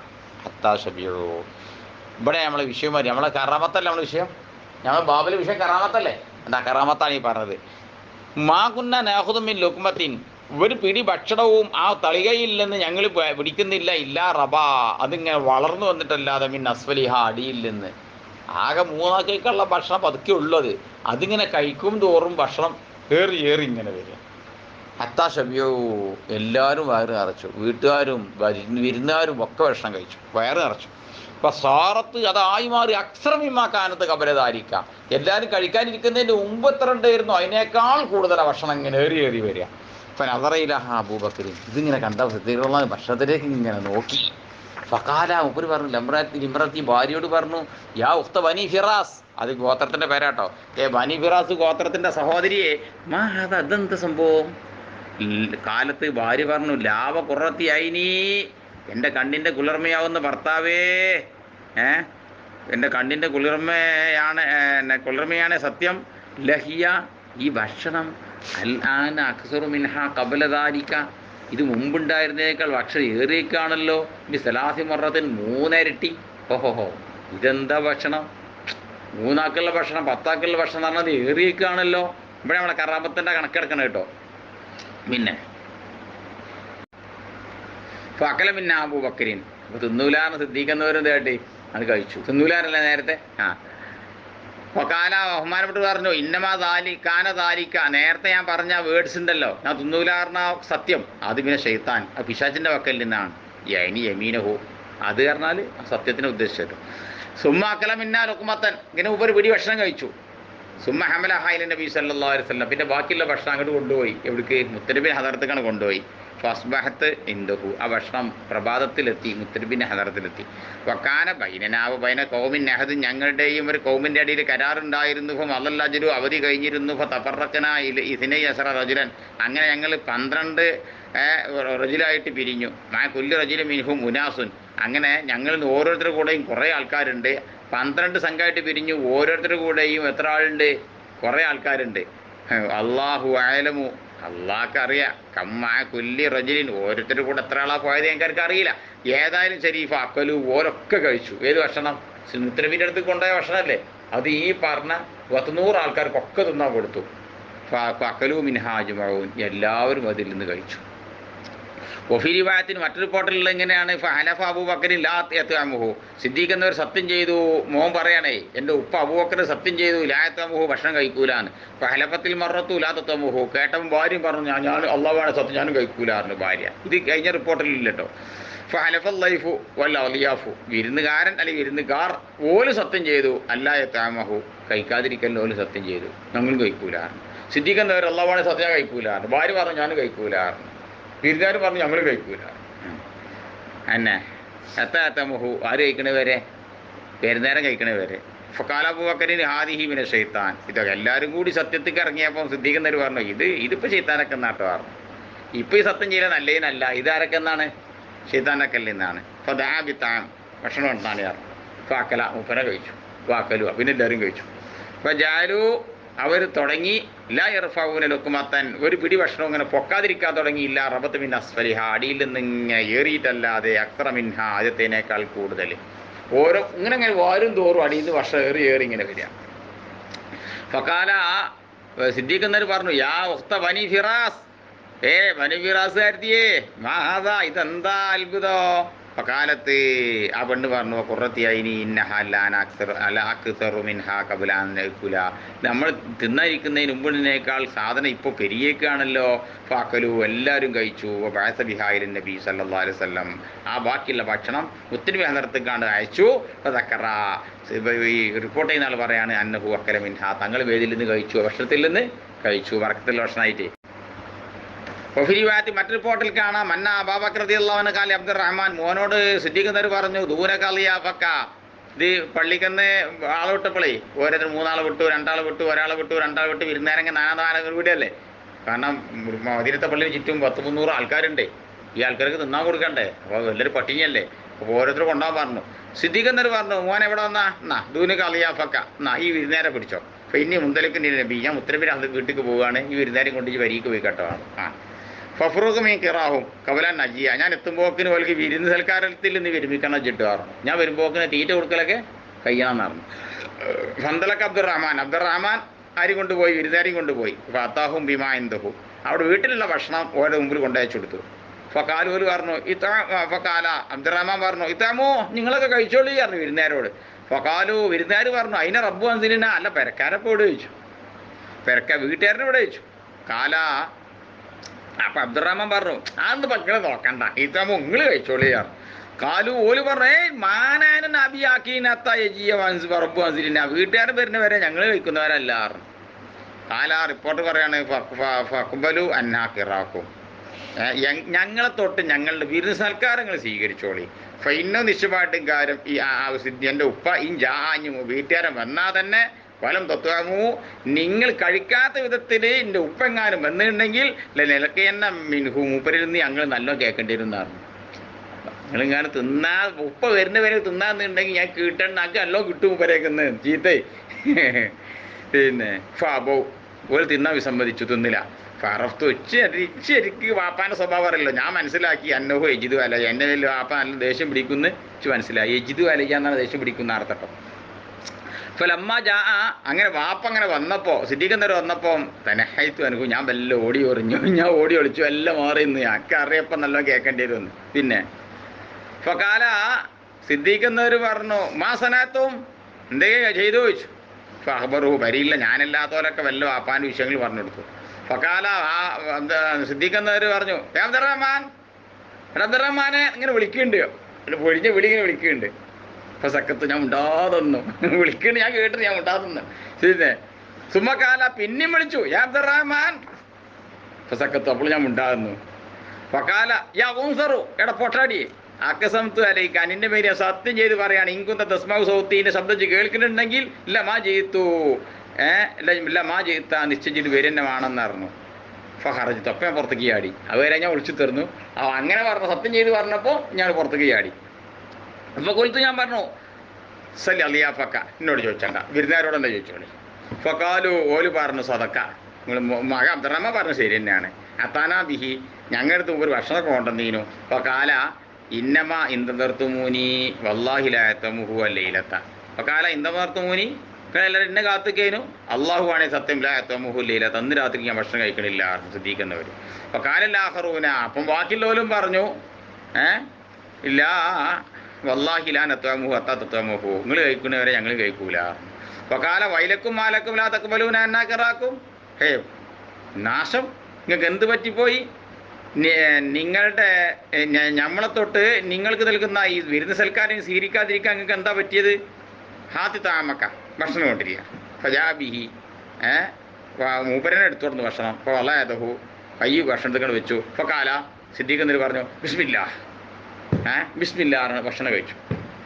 ഹത്താ ശബിഉ. ഇവിടെ നമ്മളെ വിഷയം വരും, നമ്മളെ കറാമത്തല്ലേ നമ്മളെ വിഷയം, നമ്മളെ ബാബിലെ വിഷയം കറാമത്തല്ലേ, എന്താ കറാമത്താണ് ഈ പറഞ്ഞത്. മാകുന്ന നഖുദു മിൻ ലുഖ്മത്തിൻ, ഒരു പിടി ഭക്ഷണവും ആ തളികയിൽ നിന്ന് ഞങ്ങൾ പിടിക്കുന്നില്ല, ഇല്ലാ റബാ, അതിങ്ങനെ വളർന്നു വന്നിട്ടല്ലാതെ, മിൻ അസ്ഫലിഹ, അടിയിൽ നിന്ന്. ആകെ 3 ആൾക്കുള്ള ഭക്ഷണം പതുക്കെ ഉള്ളത്, അതിങ്ങനെ കഴിക്കും തോറും ഭക്ഷണം ഏറി ഇങ്ങനെ വരിക. ഹത്താ ഷബിയോ, എല്ലാവരും വയറ് നിറച്ചു, വീട്ടുകാരും വിരുന്നുകാരും ഒക്കെ ഭക്ഷണം കഴിച്ചു, വയറ് നിറച്ചു. അപ്പം സാറത്ത് അതായി മാറി, അക്സരമിമാക്കാനത്ത് കബലധാരിക്കാം, എല്ലാവരും കഴിക്കാനിരിക്കുന്നതിൻ്റെ മുമ്പ് എത്ര ഉണ്ടായിരുന്നു അതിനേക്കാൾ കൂടുതൽ ഭക്ഷണം ഇങ്ങനെ ഏറി വരിക. അപ്പം നദറയില അബൂബക്കർ, ഇതിങ്ങനെ കണ്ട സിദ്ദീഖുള്ള ഭക്ഷണത്തിലേക്ക് ഇങ്ങനെ നോക്കി. ഫഖാല, മുപ്പര് പറഞ്ഞു, ലിമ്രത്തി, ഭാര്യയോട് പറഞ്ഞു, യാ ഉഖ്ത ബനി ഫിറാസ്, അത് ഗോത്രത്തിൻ്റെ പേരാട്ടോ, ബനി ഫിറാസ് ഗോത്രത്തിൻ്റെ സഹോദരിയെ, മാ ഹദ, അതെന്ത് സംഭവം? കാലത്ത് ഭാര്യ പറഞ്ഞു, ലാവ കുറത്തി ഐനീ, എൻ്റെ കണ്ണിൻ്റെ കുളിർമയാവുന്ന ഭർത്താവേ, എൻ്റെ കണ്ണിൻ്റെ കുളിർമയാണ് സത്യം. ലഹിയ, ഈ ഭക്ഷണം അൽ ആന അക്സറു മിൻഹ ഖബല ദാലിക, ഇത് മുമ്പുണ്ടായിരുന്നേക്കാൾ ഭക്ഷണം ഏറിയേക്കാണല്ലോ. ഇനി സലാസി മറത്തിന് 3 ഇരട്ടി. ഓഹോഹോ, ഇതെന്താ ഭക്ഷണം? 3 ആൾക്കുള്ള ഭക്ഷണം 10 ആൾക്കുള്ള ഭക്ഷണം എന്ന് പറഞ്ഞാൽ ഏറിയേക്കാണല്ലോ. ഇവിടെ നമ്മളെ കറാമത്തിൻ്റെ കണക്കെടുക്കണം കേട്ടോ. പിന്നെ ഫക്കല പിന്നെ അബൂബക്കരീൻ, അപ്പോൾ തിന്നൂലാന്ന് സിദ്ദീഖെന്നവരും തേട്ടി അത് കഴിച്ചു. തിന്നൂലാനല്ല നേരത്തെ. കാല ബഹുമാനപ്പെട്ട് പറഞ്ഞു, ഇന്നമാ കാന നേരത്തെ ഞാൻ പറഞ്ഞ വേർഡ്സ് ഉണ്ടല്ലോ, ഞാൻ തിന്നൂലാർന്ന സത്യം, അത് പിന്നെ ഷെയ്ത്താൻ, അത് പിശാചിൻ്റെ വക്കലിൽ നിന്നാണ്. യമീനഹു, അത് പറഞ്ഞാൽ സത്യത്തിനെ ഉദ്ദേശിച്ചത്. സുമ്മ അക്കല മിന്നാ ലുഖ്മത്തൻ, ഇങ്ങനെ ഉപരി പിടി ഭക്ഷണം കഴിച്ചു. സുമ്മ ഹമല ഹൈല നബി സല്ലല്ലാഹു അലൈഹി വസല്ലം, പിന്നെ ബാക്കിയുള്ള ഭക്ഷണം അങ്ങോട്ട് കൊണ്ടുപോയി. എവിടേക്ക്? മുത്തനബി ഹദറത്തേക്കാണ് കൊണ്ടുപോയി. ഫസ്ബഹത്ത് ഇന്ദഹു, ആ ഭക്ഷണം പ്രഭാതത്തിലെത്തി, മുത്തനബിൻ്റെ ഹദറത്തിലെത്തി. വക്കാന ബൈനനാവ് ബൈന കൗമിൻ നഹദ്, ഞങ്ങളുടെയും ഒരു കൗമിൻ്റെ ഇടയിൽ കരാറുണ്ടായിരുന്നു. ഫ മലൽ അജ്രു, അവധി കഴിഞ്ഞിരുന്നു. ഫ തഫറഖന ഇസ്നൈ അസറ റജുലൻ, അങ്ങനെ ഞങ്ങൾ 12 റജുലായിട്ട് പിരിഞ്ഞു. മാ കുല്ലു റജുലിൻ മിൻഹും ഉനാസുൻ, അങ്ങനെ ഞങ്ങളിൽ നിന്ന് ഓരോരുത്തരുടെ കൂടെയും കുറേ ആൾക്കാരുണ്ട്. 12 സംഘമായിട്ട് പിരിഞ്ഞു, ഓരോരുത്തരുടെ കൂടെയും എത്ര ആളുണ്ട്? കുറേ ആൾക്കാരുണ്ട്. അള്ളാഹു അഅലമു, അള്ളാഹ്ക്ക് അറിയാം. കമ്മാ കുല്ലി റജുലിൻ, ഓരോരുത്തരുടെ കൂടെ എത്ര ആളാ പോയത് ഞങ്ങൾക്ക് അറിയില്ല. ഏതായാലും ശരീഫ അക്കലു, ഓരൊക്കെ കഴിച്ചു. ഏത് ഭക്ഷണം? മുത്തനബിൻ്റെ അടുത്ത് കൊണ്ടുപോയ ഭക്ഷണമല്ലേ, അത് ഈ പറഞ്ഞ 100 ആൾക്കാർക്കൊക്കെ തിന്നാൻ കൊടുത്തു. അക്കലു മിൻഹാ അജ്മഊൻ, എല്ലാവരും അതിൽ നിന്ന് കഴിച്ചു. ഒഫിരിവായത്തിന് മറ്റൊരു പോർട്ടലിൽ എങ്ങനെയാണ് ഹലഫ അബൂബക്കറിൻ ലാ യത്അമുഹു, സിദ്ദീഖ് എന്നവർ സത്യം ചെയ്തു, മോൻ പറയണേ എൻ്റെ ഉപ്പ അബൂബക്കർ സത്യം ചെയ്തു ലാ യത്അമുഹു ഭക്ഷണം കഴിക്കൂലാന്ന്. ഹലഫത്തിൽ മറത്തു ലാ തത്അമുഹു, കേട്ടവൻ ഭാര്യയും പറഞ്ഞു ഞാൻ അള്ളാഹുവാണ് സത്യം ഞാനും കഴിക്കൂലായിരുന്നു ഭാര്യ. ഇത് കഴിഞ്ഞ റിപ്പോർട്ടിലില്ല കേട്ടോ. ഫഹലഫല്ലൈഫു വല്ല അലിയാഫു, വിരുന്നുകാരൻ അല്ലെങ്കിൽ വിരുന്നുകാർ ഓല് സത്യം ചെയ്തു അല്ലാ യത്അമഹു, കഴിക്കാതിരിക്കൽ ഓല് സത്യം ചെയ്തു ഞങ്ങളും കഴിക്കൂലായിരുന്നു. സിദ്ദീഖ് എന്നവർ അള്ളാഹുവാണ് സത്യം കഴിക്കൂലായിരുന്നു, ഭാര്യ പറഞ്ഞു ഞാനും കഴിക്കൂലായിരുന്നു, വിരുന്നുകാർ പറഞ്ഞു ഞങ്ങൾ കഴിക്കൂല. എന്നെ എത്താത്തമുഹു ആര് കഴിക്കണ വരെ, പെരുന്നേരം കഴിക്കണ വരെ. ഫക്കാല അബൂബക്കറിന് ഹാദിഹി മിന ഷൈത്താൻ, ഇതൊക്കെ എല്ലാവരും കൂടി സത്യത്തേക്ക് ഇറങ്ങിയപ്പം സിദ്ദീഖ് പറഞ്ഞു ഇതിപ്പോൾ ഷെയ്ത്താനൊക്കെ എന്നാട്ടോ പറഞ്ഞു, ഇപ്പോൾ ഈ സത്യം ചെയ്യൽ നല്ലതിനല്ല, ഇതാരൊക്കെ എന്നാണ് ഷെയ്ത്താനൊക്കെ അല്ല എന്നാണ്. അപ്പോൾ ദാബിത്താൻ ഭക്ഷണം ഉണ്ടാണ് പറഞ്ഞു. ഫാക്കല മൂപ്പനെ കഴിച്ചു, വാക്കലുക പിന്നെ എല്ലാവരും കഴിച്ചു. അപ്പോൾ ജാലു അവർ തുടങ്ങി ലാ യർഫഊന ലുക്മത്തൻ, ഒരു പിടി ഭക്ഷണം ഇങ്ങനെ പൊക്കാതിരിക്കാൻ തുടങ്ങി, ഇല്ല റബത്ത് മിൻ അസ്ഫലിഹ, അടിയിൽ നിന്ന് ഇങ്ങനെ ഏറിയിട്ടല്ലാതെ അക്തറ മിൻഹ, ആദ്യത്തേനേക്കാൾ കൂടുതൽ. ഓരോ ഇങ്ങനെ വാരും തോറും അടിയിൽ നിന്ന് ഭക്ഷണം ഏറി ഇങ്ങനെ വരിക. ഫക്കാല സിദ്ദീഖ് എന്നവർ പറഞ്ഞു യാ ഉഖ്ത ബനി ഫിറാസ്, ബനി ഫിറാസ് കാരത്തിയേ മാഹാദ, ഇതെന്താ അത്ഭുതോ. ഫക്കാലത്ത് ആ പെണ്ണ് പറഞ്ഞു കുറത്തിയായിനി ഇന്നഹല്ലാനഅക്സറുമിൻഹാ കബുലാൻകുല, നമ്മൾ തിന്നായിരിക്കുന്നതിന് മുമ്പിനേക്കാൾ സാധനം ഇപ്പോൾ പെരിയേക്കാണല്ലോ. ഫാക്കലു എല്ലാവരും കഴിച്ചു. ബഅസ ബിഹായിലിൻ നബി സല്ലല്ലാഹു അലൈഹി വസല്ലം, ആ ബാക്കിയുള്ള ഭക്ഷണം മുത്തനബി ഹദറത്തേക്കാണ്ട് അയച്ചു. ഫദക്കറ, ഈ റിപ്പോർട്ട് ചെയ്യുന്ന ആൾ പറയാണ് അന്നഹു അക്കല മിൻഹ, തങ്ങൾ വേദിയിൽ നിന്ന് കഴിച്ചു, ഭക്ഷണത്തിൽ നിന്ന് കഴിച്ചു, വറക്കത്തുള്ള ഭക്ഷണമായിട്ട്. ഒഫിരിവായത്തിൽ മറ്റൊരു പോർട്ടൽ കാണാം മന്ന അബൂബക്കർ റളിയല്ലാഹു അൻഹു കാലി അബ്ദുറഹ്മാൻ, മോനോട് സിദ്ദീഖ് എന്നവർ പറഞ്ഞു ദൂനകലിയ ഫക്ക, ഇത് പള്ളിക്കന്ന് ആളെ വിട്ടപ്പോളേ ഓരോരുത്തർ 3 ആളെ വിട്ടു, 2 ആളെ വിട്ടു, 1 ആളെ വിട്ടു, 2 ആളെ വിട്ടു, വിരുന്നേരങ്ങ് 4 കൂടിയല്ലേ. കാരണം മദീനത്തെ പള്ളിയിൽ ചുറ്റും 100-300 ആൾക്കാരുണ്ട്, ഈ ആൾക്കാർക്ക് തിന്നാൻ കൊടുക്കണ്ടേ, അപ്പോൾ വലിയൊരു പട്ടിണിയല്ലേ. അപ്പോൾ ഓരോരുത്തർ കൊണ്ടുപോകാൻ പറഞ്ഞു. സിദ്ദീഖ് എന്നവർ പറഞ്ഞു മോൻ എവിടെ വന്നാ, എന്നാ ദൂനകലിയ ഫക്ക, എന്നാ ഈ വിരുന്നേരെ പിടിച്ചോ. അപ്പോൾ ഇനി മുന്തലേക്ക് നബി, ഞാൻ മുത്തനബി അത് വീട്ടിലേക്ക് പോവുകയാണ്, ഈ വിരുന്നേരം കൊണ്ട് വരിക്ക് പോയി കേട്ടോ. ഫഫ്രൂഖ് മീ കിറാഹും കബലാൻ നജിയ, ഞാൻ എത്തുമ്പോക്കിന് പോലേക്ക് വിരുന്ന് സൽക്കാരത്തിൽ നിന്ന് വിരമിക്കണം ചിട്ടുകാറും, ഞാൻ വരുമ്പോക്കിന് തീറ്റ കൊടുക്കലൊക്കെ കഴിയണമെന്ന് പറഞ്ഞു. ഫന്തലക്ക് അബ്ദുറഹ്മാൻ ആരും കൊണ്ടുപോയി, വിരുന്നേരെയും കൊണ്ടുപോയി. ഫത്താഹും ബിമാ ഇന്ദഹു, അവിടെ വീട്ടിലുള്ള ഭക്ഷണം ഓരോ മുമ്പിൽ കൊണ്ടയച്ചു കൊടുത്തു. ഫക്കാലൂര് പറഞ്ഞു ഫക്കാല അബ്ദുറഹ്മാൻ പറഞ്ഞു ഇത്താമോ നിങ്ങളൊക്കെ കഴിച്ചോളി പറഞ്ഞു വിരുന്നേരോട്. ഫക്കാലു വിരുന്നേർ പറഞ്ഞു അതിനെ റബ്ബു അൻസിലിന, അല്ല പെരക്കാരപ്പോൾ ഇവിടെ ചോദിച്ചു, വീട്ടുകാരനെ ഇവിടെ ചോദിച്ചു. കാല അപ്പം അബ്ദുറഹ്മാൻ പറഞ്ഞു അതൊന്ന് പക്കളെ നോക്കണ്ട, ഇത്താമോ നിങ്ങൾ കഴിച്ചോളിയാറ്. കാലു ഓല് പറഞ്ഞു മാനാനും റബ്ബു അൻസിലിന, വീട്ടുകാരൻ വരുന്ന വരെ ഞങ്ങൾ കഴിക്കുന്നവരല്ലാറ്. കാല റിപ്പോർട്ട് പറയാണ് ഫഖ്ബലു അന്നാ കിറാക്കും, ഞങ്ങളെ തൊട്ട് ഞങ്ങളുടെ വിരുന്ന് സൽക്കാരങ്ങൾ സ്വീകരിച്ചോളി. ഫൈനോ നിശ്ചയമായിട്ടും കാര്യം ഈ എൻ്റെ ഉപ്പ ഈ ജാഞ്ഞു വീട്ടുകാരൻ വന്നാൽ തന്നെ വലം തത്വമു, നിങ്ങൾ കഴിക്കാത്ത വിധത്തിൽ എൻ്റെ ഉപ്പ എങ്ങാനും വന്നിട്ടുണ്ടെങ്കിൽ നിലക്ക് തന്നെ മിൻഹു, മൂപ്പരിൽ നിന്ന് ഞങ്ങൾ നല്ല കേൾക്കേണ്ടിയിരുന്നായിരുന്നു. നിങ്ങളിങ്ങനെ തിന്നാ ഉപ്പ വരുന്നവരെ തിന്നാന്നുണ്ടെങ്കിൽ ഞാൻ കിട്ടണ്ട, ഞങ്ങൾക്ക് നല്ലോ കിട്ടും മൂപ്പരേക്കുന്ന ചീത്തേ. പിന്നെ ഫാബോ ഒരു തിന്നാൻ വിസമ്മതിച്ചു, തിന്നില്ല. ഫറഫ്തു ശരിക്ക് വാപ്പാൻ്റെ സ്വഭാവം അറിയില്ലോ, ഞാൻ മനസ്സിലാക്കി അന്നഹു എജിദു അല, എന്നെ വലിയ വാപ്പ നല്ല ദേഷ്യം പിടിക്കുന്നു മനസ്സിലായി. എജിദു അലയ്യ എന്നാണ് ദേഷ്യം പിടിക്കുന്ന അർത്ഥം. അപ്പോൾ അമ്മ അങ്ങനെ വാപ്പ അങ്ങനെ വന്നപ്പോൾ സിദ്ദീഖ് എന്നവർ വന്നപ്പോൾ തനഹൈത്തു അനുഭവ, ഞാൻ വല്ല ഓടി ഒറിഞ്ഞു, ഞാൻ ഓടി ഒളിച്ചു, എല്ലാം മാറിയെന്ന് ഞങ്ങൾക്ക് അറിയപ്പം നല്ല കേൾക്കേണ്ടി വരുമെന്ന്. പിന്നെ ഫക്കാല സിദ്ദീഖ് എന്നവർ പറഞ്ഞു മാസനാത്തും എന്തെങ്കിലും ചെയ്തു ചോദിച്ചു. ഫഹബറു വരിയില്ല, ഞാനല്ലാത്തവരൊക്കെ വല്ല വാപ്പാൻ്റെ വിഷയങ്ങൾ പറഞ്ഞു കൊടുത്തു. ഫക്കാല സിദ്ദീഖ് എന്നവർ പറഞ്ഞു അബ്ദുറഹ്മാനെ ഇങ്ങനെ വിളിക്കുന്നുണ്ട്, പൊഴിഞ്ഞ വിളി ഇങ്ങനെ വിളിക്കുന്നുണ്ട്. അപ്പോൾ സക്കത്ത് ഞാൻ ഉണ്ടാതെന്നു വിളിക്കുന്നുണ്ട്, ഞാൻ കേട്ടിട്ട് ഞാൻ ഉണ്ടാതെന്നു. പിന്നെ സുമ്മക്കാല പിന്നെയും വിളിച്ചു അബ്ദുറഹ്മാൻ. അപ്പോൾ സക്കത്ത് അപ്പോൾ ഞാൻ ഉണ്ടാകുന്നു. ഫക്കാല യാ ഊൻസറു, എടാ പൊട്ടാടി അക്കസംത്ത് അലയിക്കാൻ, നിന്റെ പേര് സത്യം ചെയ്ത് പറയാണ് ഇൻകുന്ത തസ്മാവ് സൗത്തിൻ്റെ ശബ്ദം കേൾക്കുന്നുണ്ടെങ്കിൽ ഇല്ല മാ ചെയ്തു ഇല്ല മാ ചെയ്ത്ത നിശ്ചയിച്ചിട്ട് വരുന്ന വേണമെന്ന് പറഞ്ഞു. ഫഹറജിത്ത് അപ്പം ഞാൻ പുറത്തേക്ക് ചാടി, അതുവരെ ഞാൻ വിളിച്ചു തരുന്നു. അങ്ങനെ പറഞ്ഞു, സത്യം ചെയ്ത് പറഞ്ഞപ്പോൾ ഞാൻ പുറത്തേക്ക് ചാടി. അപ്പോൾ കൊലുത്ത് ഞാൻ പറഞ്ഞു സല്ലി അലിയാ ഫക്ക, എന്നോട് ചോദിച്ചണ്ട, വിരുന്നുകാരോട് എന്താ ചോദിച്ചോളി. ഫക്കാലു ഓല് പറഞ്ഞു സദക്ക, നിങ്ങൾ മക അബ്ദുറഹ്മാൻ പറഞ്ഞു ശരി തന്നെയാണ്. അത്താനാ ബിഹി, ഞങ്ങളുടെ അടുത്ത് ഒരു ഭക്ഷണമൊക്കെ കൊണ്ടുവന്നീനു. ഫക്കാല ഇന്നമ ഇന്ദർത്തുമൂനി വല്ലാഹിലായത്തമുഹു അല്ലയിലത്ത. ഫക്കാല ഇന്ദർത്തുമൂനി എല്ലാവരും എന്നെ കാത്തുക്കേനു അള്ളാഹു ആണെങ്കിൽ സത്യം ലാത്തമുഹുല്ല തന്ന് രാത്രി ഞാൻ ഭക്ഷണം കഴിക്കണില്ല ശ്രദ്ധിക്കുന്നവർ. അപ്പോൾ കാലല്ലാഹറൂന അപ്പം ബാക്കിയുള്ളവരും പറഞ്ഞു ഇല്ല വല്ലാഹിലാനത്വമുഹു അത്താത്തത്വമുഹു നിങ്ങൾ കഴിക്കുന്നവരെ ഞങ്ങൾ കഴിക്കൂല. അപ്പോൾ കാല വൈലക്കും മാലക്കും ലാ തക്ബലൂന എന്നാക്കറാക്കും ഹേ നാശം നിങ്ങൾക്ക് എന്ത് പറ്റിപ്പോയി, നിങ്ങളുടെ നമ്മളെ തൊട്ട് നിങ്ങൾക്ക് നൽകുന്ന ഈ വിരുന്ന് സൽക്കാരം സ്വീകരിക്കാതിരിക്കാൻ നിങ്ങൾക്ക് എന്താ പറ്റിയത്? ഹാത്തി താമക്ക ഭക്ഷണം കൊണ്ടിരിക്കുക ഫജാബിഹി മൂപ്പരനെ എടുത്തു കൊടുന്നു ഭക്ഷണം. അപ്പോൾ വല്ലായതഹു കയ്യ് ഭക്ഷണത്തിൽ വെച്ചു. ഇപ്പോൾ കാല സിദ്ദീഖ് പറഞ്ഞു ബിസ്മില്ലാ ബിസ്മില്ലാറാണ് ഭക്ഷണം കഴിച്ചു.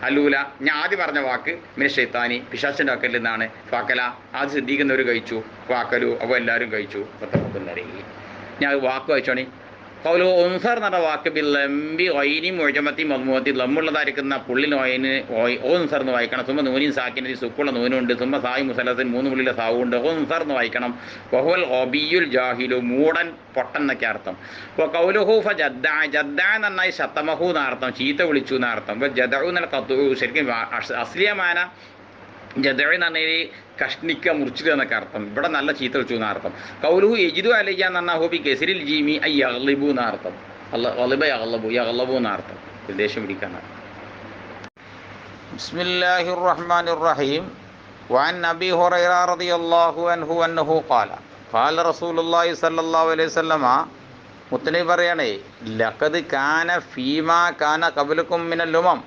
അല്ലൂല ഞാൻ ആദ്യം പറഞ്ഞ വാക്ക് മിന ഷെയ്ത്താനി പിശാച്ചിൻ്റെ വാക്കലിൽ നിന്നാണ്. ഫാക്കല ആദ്യം സിദ്ദീഖ് കഴിച്ചു. വാക്കലു അപ്പോൾ എല്ലാവരും കഴിച്ചു. ഞാൻ വാക്ക് വായിച്ചോണി കൗലു ഒൻസർ എന്ന വാക്ക് ബില്ലംബി ഒയിനി മൊഴമത്തി മൊമ്മത്തി ലമ്മുള്ളതായിരിക്കുന്ന പുള്ളി നോയിന് ഓൻസർ എന്ന് വായിക്കണം. സുമ്മ നൂനിൻ സാക്കിന് സുക്കുള്ള നൂനുണ്ട്. സുമ്മ സായി മുസലത്തിന് 3 പുള്ളിയുടെ സാവുണ്ട്. ഓൻസർ എന്ന് വായിക്കണം. വഹുൽ ഒബിയുൽ ജാഹിലു മൂടൻ പൊട്ടൻ എന്നൊക്കെ അർത്ഥം. ഇപ്പോൾ കൗലുഹൂഫ ജദ്ദ ജദ്ദ നന്നായി ശത്തമഹു എന്നർത്ഥം ചീത്ത വിളിച്ചു എന്നർത്ഥം. ഇപ്പോൾ ജദു എന്നുള്ള കത്തു ശരിക്കും അസ്ലിയമാന ജദഴ എന്ന് പറഞ്ഞാൽ കഷ്ണിക്ക മുറിച്ചിട്ട് എന്നൊക്കെ അർത്ഥം. ഇവിടെ നല്ല ചീത്ത വിളിച്ചു എന്നർത്ഥം. കൗലുഹു എജിദു അലയ്യ എന്ന് പറഞ്ഞാൽ ഹോബി കെസിരിൽ ജീമി ഐ അഗ്ലിബു എന്നർത്ഥം. അലിബ യഗ്ലബു എന്നർത്ഥം ദേഷ്യം പിടിക്കാനാണ്. ബിസ്മില്ലാഹിർ റഹ്മാനിർ റഹീം. വഅൻ അബീ ഹുറൈറ റളിയല്ലാഹു അൻഹു അന്നഹു ഖാല ഖാല റസൂലുള്ളാഹി സ്വല്ലല്ലാഹു അലൈഹി വസല്ലമ മുത്തനബി പറയണേ ലഖദ് കാന ഫീമാ കാന ഖബലകും മിനൽ ഉമം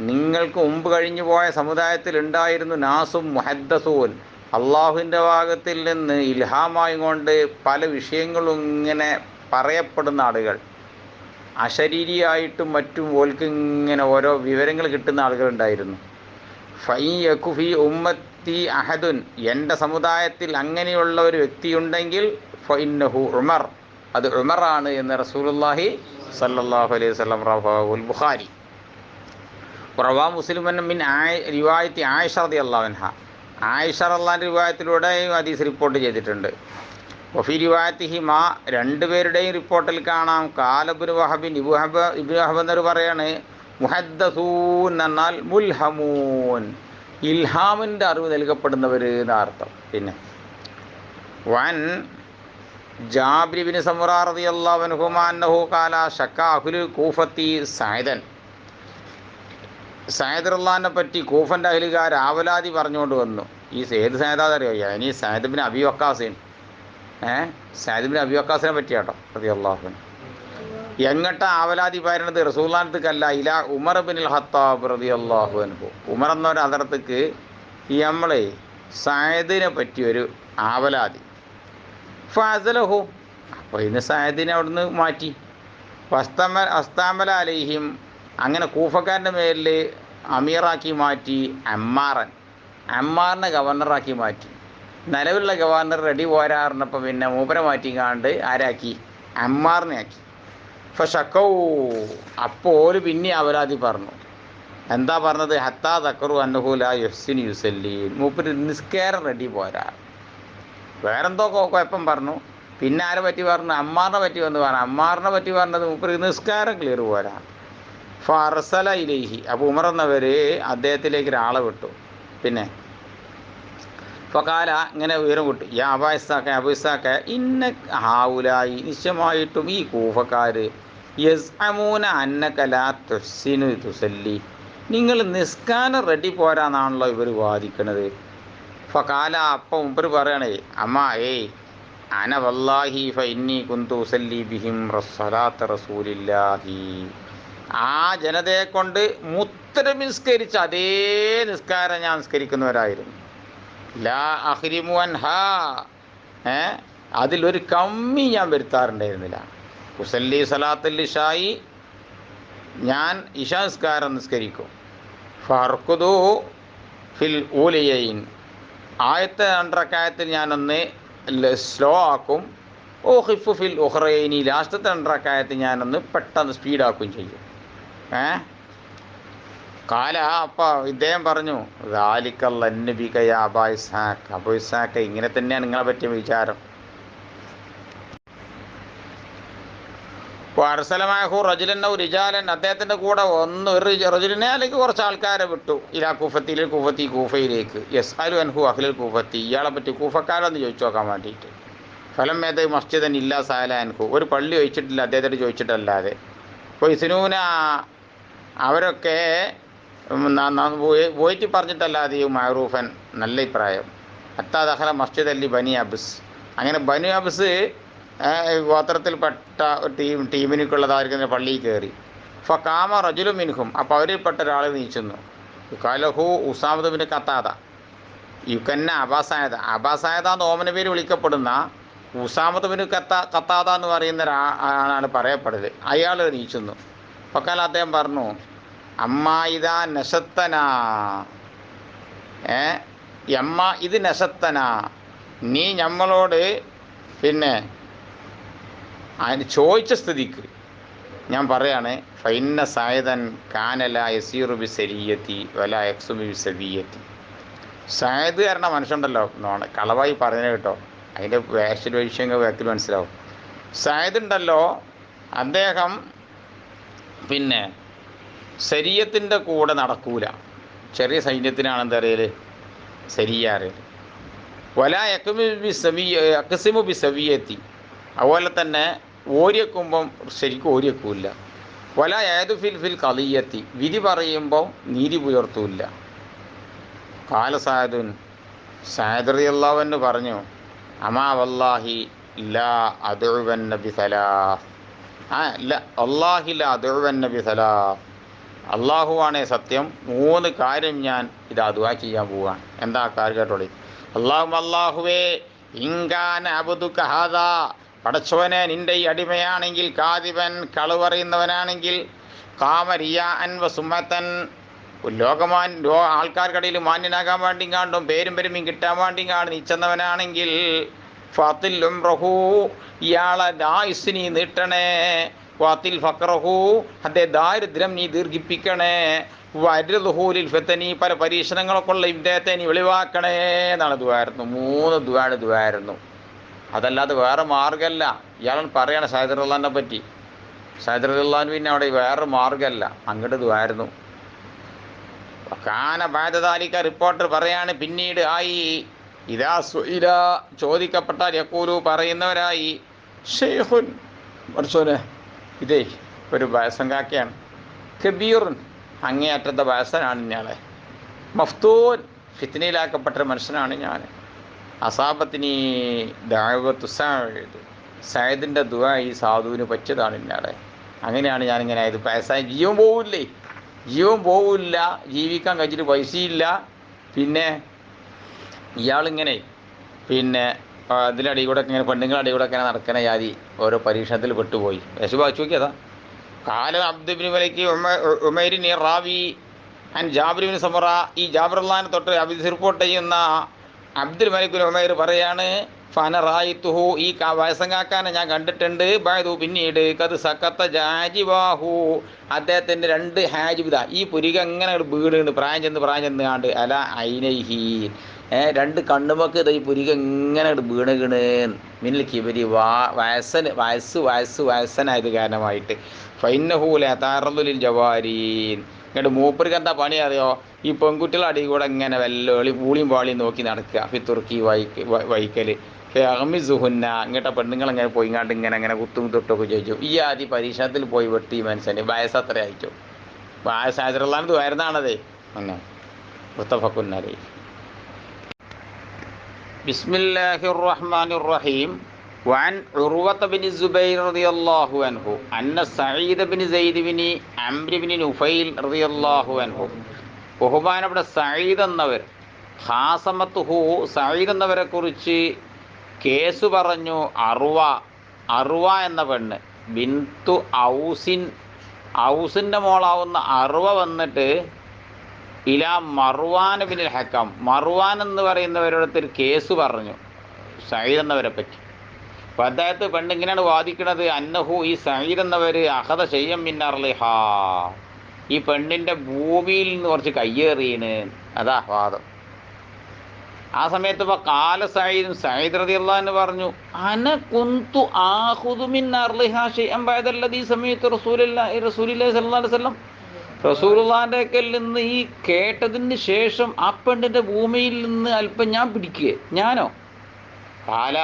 നിങ്ങൾക്ക് മുമ്പ് കഴിഞ്ഞു പോയ സമുദായത്തിൽ ഉണ്ടായിരുന്നു നാസും മുഹദ്ദസൂൻ അള്ളാഹുവിൻ്റെ ഭാഗത്തിൽ നിന്ന് ഇൽഹാമായി കൊണ്ട് പല വിഷയങ്ങളും ഇങ്ങനെ പറയപ്പെടുന്ന ആളുകൾ. അശരീരിയായിട്ടും മറ്റും ഓൽക്ക് ഇങ്ങനെ ഓരോ വിവരങ്ങൾ കിട്ടുന്ന ആളുകളുണ്ടായിരുന്നു. ഫൈ യകുഫി ഉമ്മത്തി അഹദുൻ എൻ്റെ സമുദായത്തിൽ അങ്ങനെയുള്ള ഒരു വ്യക്തിയുണ്ടെങ്കിൽ ഫഇന്നഹു ഉമർ അത് ഉമറാണ് എന്ന് റസൂലുള്ളാഹി സ്വല്ലല്ലാഹു അലൈഹി വസല്ലം റവാഹുൽ ബുഖാരി. റവാ മുസ്ലിമൻ മിൻ റിവായത്തി ആയിഷ റളിയല്ലാഹു അൻഹ ആയിഷ റളിയല്ലാഹുവിൻ്റെ റിവായത്തിലൂടെ ഹദീസ് റിപ്പോർട്ട് ചെയ്തിട്ടുണ്ട്. വഫി റിവായത്തിഹി മാ രണ്ടുപേരുടെയും റിപ്പോർട്ടിൽ കാണാം കാലബുൻ വഹബിൻ ഇബ്നു വഹബ് എന്നൊരു പറയാണ് മുഹദ്ദസൂൻ എന്നാൽ മുൽഹമൂൻ ഇൽഹാമിൻ്റെ അറിവ് നൽകപ്പെടുന്നവർ എന്നർത്ഥം. പിന്നെ വൻ ജാബിർ ഇബ്നു സമുറ റളിയല്ലാഹു അൻഹുമാ അന്നഹു ഖാല ശക്ക അഹ്ലുൽ കൂഫത്തി സഅദൻ സയദ് റളിയല്ലാഹുവിനെ പറ്റി കൂഫൻ്റെ അഹ്ലുകാർ ആവലാതി പറഞ്ഞുകൊണ്ട് വന്നു. ഈ സയ്യിദ് സയദാന്നറിയോ? ഇനി സയദ് ബിൻ അബി വക്കാസിൻ സയദ് ബിൻ അബി വക്കാസിനെ പറ്റിയാട്ടോ റളിയല്ലാഹു അൻഹു. എങ്ങട്ടാ ആവലാതി പറയുന്നത്? റസൂലുള്ളാഹിക്കല്ല ഇല ഉമർ ബിനുൽ ഖത്താബ് റളിയല്ലാഹു അൻഹു. ഉമർ എന്നൊരു അതിർത്തിക്ക് നമ്മളെ സയദിനെ പറ്റിയൊരു ആവലാതി. ഫഅസലഹു അപ്പോൾ ഇന്ന് സയദിനെ അവിടുന്ന് മാറ്റി. അസ്താമല അലൈഹിം അങ്ങനെ കൂഫക്കാരൻ്റെ മേലിൽ അമീറാക്കി മാറ്റി. അമ്മാറിനെ ഗവർണറാക്കി മാറ്റി. നിലവിലുള്ള ഗവർണർ റെഡി പോരാറിനപ്പോൾ പിന്നെ മൂപ്പരെ മാറ്റിക്കാണ്ട് ആരാക്കി? അമ്മാറിനെ ആക്കി. ഫശക്കൗ അപ്പോൾ പിന്നെ അവരാതി പറഞ്ഞു. എന്താ പറഞ്ഞത്? ഹത്താ തക്കറു അന്നഹുല യുഹ്സിൻ യുസല്ലീൻ മൂപ്പര് നിസ്കാരം റെഡി പോരാ. വേറെന്തോ കുഴപ്പം പറഞ്ഞു. പിന്നെ ആരെ പറ്റി പറഞ്ഞു? അമ്മാറിനെ പറ്റി വന്ന് പറഞ്ഞു. അമ്മാറിനെ പറ്റി പറഞ്ഞത് മൂപ്പര് നിസ്കാരം ക്ലിയർ പോരാ. ഫർസല ഇലൈഹി അപ്പോൾ ഉമർ എന്നവർ അദ്ദേഹത്തിലേക്ക് ഒരാളെ വിട്ടു. പിന്നെ ഫകാല ഇങ്ങനെ ഉയരം വിട്ടു. യാ അബുസാക്ക ഇന്ന ഹാവുലായി നിശ്ചയമായിട്ടും ഈ കൂഫക്കാർ യസ്അമൂന അന്നക ലാ തുഹ്സിനു തുസല്ലി നിങ്ങൾ നിസ്കാരം റെഡി പോരാന്നാണല്ലോ ഇവർ വാദിക്കണത്. ഫകാല അപ്പം ഉമർ പറയണേ അമ്മ അന വല്ലാഹി ഫഇന്നി കുന്തു ഉസല്ലി ബിഹിം സ്വലാത്ത റസൂലില്ലാഹി ആ ജനതയെ കൊണ്ട് മുത്തരം നിസ്കരിച്ച അതേ നിസ്കാരം ഞാൻ നിസ്കരിക്കുന്നവരായിരുന്നു. ലാ അഹ്രിമു അൻഹാ അതിലൊരു കമ്മി ഞാൻ വരുത്താറുണ്ടായിരുന്നില്ല. ഉസല്ലി സലാത്തുൽ ഇശായി ഞാൻ ഇശാ നിസ്കാരം നിസ്കരിക്കും. ഫർഖുദു ഫിൽ ഊലിയൈൻ ആയത്തെ 2 റക്അത്തിൽ ഞാനൊന്ന് സ്ലോ ആക്കും. ഓ ഹിഫു ഫിൽ ഉഖ്റൈനി ലാസ്റ്റത്തെ 2 റക്അത്തിൽ ഞാനൊന്ന് പെട്ടെന്ന് സ്പീഡാക്കുകയും ചെയ്യും. കാല അപ്പം ഇദ്ദേഹം പറഞ്ഞു ദാലിക്കല്ലന്നബിക യാ അബാ ഇസ്ഹാഖ് അബൂ ഇസ്ഹാഖ് ഇങ്ങനെ തന്നെയാണ് നിങ്ങളെ പറ്റിയ വിചാരം. അർസലമാഹു റജുലന്നൗ റിജാലൻ, അദ്ദേഹത്തിൻ്റെ കൂടെ ഒരു റജുലിനെ അല്ലെങ്കിൽ കുറച്ച് ആൾക്കാരെ വിട്ടു. ഇലാ കൂഫത്തിയിൽ കൂഫത്തി, കൂഫയിലേക്ക്. യസ് അലു അൻഹു അഹ്ലുൽ കൂഫത്തി, ഇയാളെ പറ്റി കൂഫക്കാരെന്ന് ചോദിച്ചു നോക്കാൻ വേണ്ടിയിട്ട്. ഫലം ഏത് മസ്ജിദൻ ഇല്ലാ സാല അൻഹു, ഒരു പള്ളി ഒഴിച്ചിട്ടില്ല അദ്ദേഹത്തോട് ചോദിച്ചിട്ടല്ലാതെ. അപ്പോൾ ഇസ്നൂന അവരൊക്കെ പോയിട്ട് പറഞ്ഞിട്ടല്ലാതെ മഅറൂഫൻ നല്ല അഭിപ്രായം. അത്താ ദഖല മസ്ജിദ് അല്ലി ബനി അബ്സ്, അങ്ങനെ ബനി അബ്സ് ഗോത്രത്തിൽപ്പെട്ട ടീമിനുള്ളതായിരിക്കുന്ന പള്ളിയിൽ കയറി. ഫഖാമ റജുലു മിൻഹും, അപ്പോൾ അവരിൽപ്പെട്ട ഒരാൾ നീച്ചുന്നു. യുഖാലഹു ഉസാമത്ത് ബിൻ ഖത്താദ, യുക്കന്ന അബാസായദ, അബാസായദ എന്ന് ഓമന പേര് വിളിക്കപ്പെടുന്ന ഉസാമത്ത് ബിൻ ഖത്താദ എന്ന് പറയുന്ന ഒരാളാണ് പറയപ്പെടുന്നത്. അയാൾ നീച്ചുന്നു. ഫഖാല, അദ്ദേഹം പറഞ്ഞു, അമ്മാ ഇതാ നശത്തന, അമ്മ ഇത് നശത്തന, നീ നമ്മളോട് പിന്നെ അതിന് ചോദിച്ച സ്ഥിതിക്ക് ഞാൻ പറയാണ്, ഫൈന്ന സായദൻ കാനല യസീറു ബി സരിയത്തി വല യക്സുബി ബി സബിയത്തി. സായദ് കാരണം മനുഷ്യണ്ടല്ലോ, കളവായി പറഞ്ഞത് കേട്ടോ, അതിൻ്റെ വിഷയങ്ങൾ വേക്കിൽ മനസ്സിലാവും. സായദ് ഉണ്ടല്ലോ, അദ്ദേഹം പിന്നെ സരിയത്തിൻ്റെ കൂടെ നടക്കൂല. ചെറിയ സൈന്യത്തിനാണ് എന്താ അറിയല്, സരിയ അറിയൽ. വല യക്സിമു ബി സബിയത്തി, അതുപോലെ തന്നെ ഓരിയക്കുമ്പം ശരിക്കും ഓരിയക്കൂല്ല. വല ഏതു ഫിൽ കളിയത്തി, വിധി പറയുമ്പം നീതി പുലർത്തൂല്ല. കാല സായദുൻ, സായദ് റളിയല്ലാഹു അൻഹു പറഞ്ഞു, അമാ വല്ലാഹി ലാ അദ്ഉവൻ നബി സലാഹ്, അല്ലാഹി ലാ അദ്ഉവൻ നബി സലാഹ്, അള്ളാഹുവാണേ സത്യം, 3 കാര്യം ഞാൻ ഇത് ദുആ ചെയ്യാൻ പോവാണ്. എന്താ കാര്യം കേട്ടോളി. അല്ലാഹുവേ, ഇൻകാന അബ്ദുക ഹാദാ, പടച്ചവനെ നിൻ്റെ ഈ അടിമയാണെങ്കിൽ, കാദിബൻ കളവറിയുന്നവനാണെങ്കിൽ, കാമരിയാൻ വസുമത്തൻ ആൾക്കാർക്കിടയിൽ മാന്യനാകാൻ വേണ്ടി കാണ്ടും പേരും പെരുമയും കിട്ടാൻ വേണ്ടി കാണും നീച്ചെന്നവനാണെങ്കിൽ, ഫാത്തിലും റഹു, ഇയാളെ ദായുസ് നീ നീട്ടണേ, വാത്തിൽ ഫക്രഹു, അതേ ദാരിദ്ര്യം നീ ദീർഘിപ്പിക്കണേ, വരുഹൂലിൽ ഫത്തനി, പല പരീക്ഷണങ്ങളൊക്കെ ഉള്ള ഇദ്ദേഹത്തെ നീ വെളിവാക്കണേ എന്നാണ് ദുആയിരുന്നു. 3 ദുആയിരുന്നു. അതല്ലാതെ വേറെ മാർഗമല്ല. ഇയാൾ പറയാണ് സയ്യിദ് റളിയല്ലാഹുവിനെ പറ്റി. സയ്യിദ് റളിയല്ലാഹു പിന്നെ അവിടെ വേറെ മാർഗമല്ല, അങ്ങോട്ട് ദുആയിരുന്നു. കാന ബഅദ ദാലിക, റിപ്പോർട്ടർ പറയാണ്, പിന്നീട് ആയി, ഇദാ സുഇല, ചോദിക്കപ്പെട്ടാൽ യഖൂലു, പറയുന്നവരായി, ഷെയ്ഖുൻ, പഠിച്ചോനെ ഇതേ ഒരു വയസ്സങ്കാക്കയാണ്, കബീറുൻ, അങ്ങേയറ്റത്തെ വയസ്സനാണ് ഞാളെ, മഫ്തൂൻ, ഫിത്നയിലാക്കപ്പെട്ടൊരു മനുഷ്യനാണ് ഞാൻ, അസാബത്തിനി ദഅവത്തു സഅദ്, സഅദിൻ്റെ ദുആ ഈ സാധുവിന് പറ്റിയതാണ് ഇന്നാളെ. അങ്ങനെയാണ് ഞാനിങ്ങനെ ആയത്. പൈസ ജീവൻ പോവില്ല, ജീവിക്കാൻ കഴിച്ചിട്ട് പൈസയില്ല. പിന്നെ ഇയാളിങ്ങനെ പിന്നെ ഇതിലടി കൂടെ ഇങ്ങനെ പെണ്ണുങ്ങളുടെ അടി കൂടെ ഇങ്ങനെ നടക്കുന്ന ജാതി ഓരോ പരീക്ഷണത്തിൽ പെട്ടുപോയി. യേശു വായിച്ചു നോക്കിയതാ. കാല അബ്ദുബിൻ മലിക് ഉമൈരിൻ റാവി അൻ ജാബിർ സമറ, ഈ ജാബിർ അള്ളാഹിനെ തൊട്ട് റിപ്പോർട്ട് ചെയ്യുന്ന അബ്ദുൽ മലിക് ഉമൈർ പറയാണ്, ഫന റായിത്തുഹു, ഈ വയസ്സങ്കാക്കാനെ ഞാൻ കണ്ടിട്ടുണ്ട്, ബഅദു, പിന്നീട്, കത് സക്കത്ത ജാജിബാഹു, അദ്ദേഹത്തിൻ്റെ 2 ഹാജിബിത, ഈ പുരിക എങ്ങനെ വീണ് പ്രായം ചെന്ന് കാണ്ട്, അല ഐനൈഹി, 2 കണ്ണുമൊക്കെ ഈ പുരിക എങ്ങനെ വീണ് മിന്നൽ കിബരി, വയസ്സനായത് കാരണമായിട്ട്. ഫൈന്നഹു ലതഅറദുലിൽ ജവാരീൻ, ഇങ്ങോട്ട് മൂപ്പർക്ക് എന്താ പണി അറിയോ, ഈ പെൺകുട്ടികളുടെ അടി കൂടെ ഇങ്ങനെ വല്ല പൂളിയും പാളിയും നോക്കി നടക്കുക, ഫിത്തുർക്കി വൈക്കൽ അഹ്മിസുഹുന്ന, ഇങ്ങോട്ടെ പെണ്ണുങ്ങളെങ്ങനെ പോയി ഇങ്ങാണ്ട് ഇങ്ങനെ കുത്തും തൊട്ടൊക്കെ ചോദിച്ചു. ഈ ആദ്യ പരീക്ഷണത്തിൽ പോയി വെട്ടി മനുഷ്യന് വയസ്സ് അത്ര അയച്ചു. സായദ്രല്ലാൻ വരുന്നതാണതേ. അങ്ങനെ മുത്തഫഖുൻ അലൈഹി. ബിസ്മില്ലാഹിർ റഹ്മാനിർ റഹീം. وعن عروة بن الزبير رضي الله عنه أن سعيد بن زيد بن عمرو بن نفيل رضي الله عنه, ബഹുമാനപ്പെട്ട സഈദ് എന്നവർ, ഖാസമത്തുഹു, സഈദ് എന്നവരെ കുറിച്ച് കേസ് പറഞ്ഞു. അറുവ എന്ന പെണ്ണ്, ബിന്തു ഔസിൻ, ഔസിൻ്റെ മോളാവുന്ന അറുവ വന്നിട്ട് ഇലാ മർവാൻ ബിനുൽ ഹക്കം, മർവാൻ എന്ന് പറയുന്നവരോടൊരു കേസ് പറഞ്ഞു സഈദ് എന്നവരെ പറ്റി. അപ്പോൾ അദ്ദേഹത്തെ പെണ്ണിങ്ങനെയാണ് വാദിക്കുന്നത്, അന്നഹു, ഈ സഈദ് എന്നവർ, അഖദ ശൈഅൻ മിൻ അർളിഹാ, ഈ പെണ്ണിൻ്റെ ഭൂമിയിൽ നിന്ന് കുറച്ച് കയ്യേറിയണ്, അതാ വാദം. ആ സമയത്ത് ഇപ്പോൾ കാല സയ്യിദ് റളിയല്ലാഹു അൻഹു പറഞ്ഞു, അന കുന്തു ആഖുദു മിൻ അർളിഹാ ശൈഅൻ ബഅദല്ലദീ സമീഅതു റസൂലുള്ളാഹി സ്വല്ലല്ലാഹു അലൈഹി വസല്ലം. റസൂലുള്ളാഹിന്റെ അടുക്കൽ നിന്ന് ഈ കേട്ടതിന് ശേഷം ആ പെണ്ണിൻ്റെ ഭൂമിയിൽ നിന്ന് അല്പം ഞാൻ പിടിക്കുക. ഞാനോ? കാല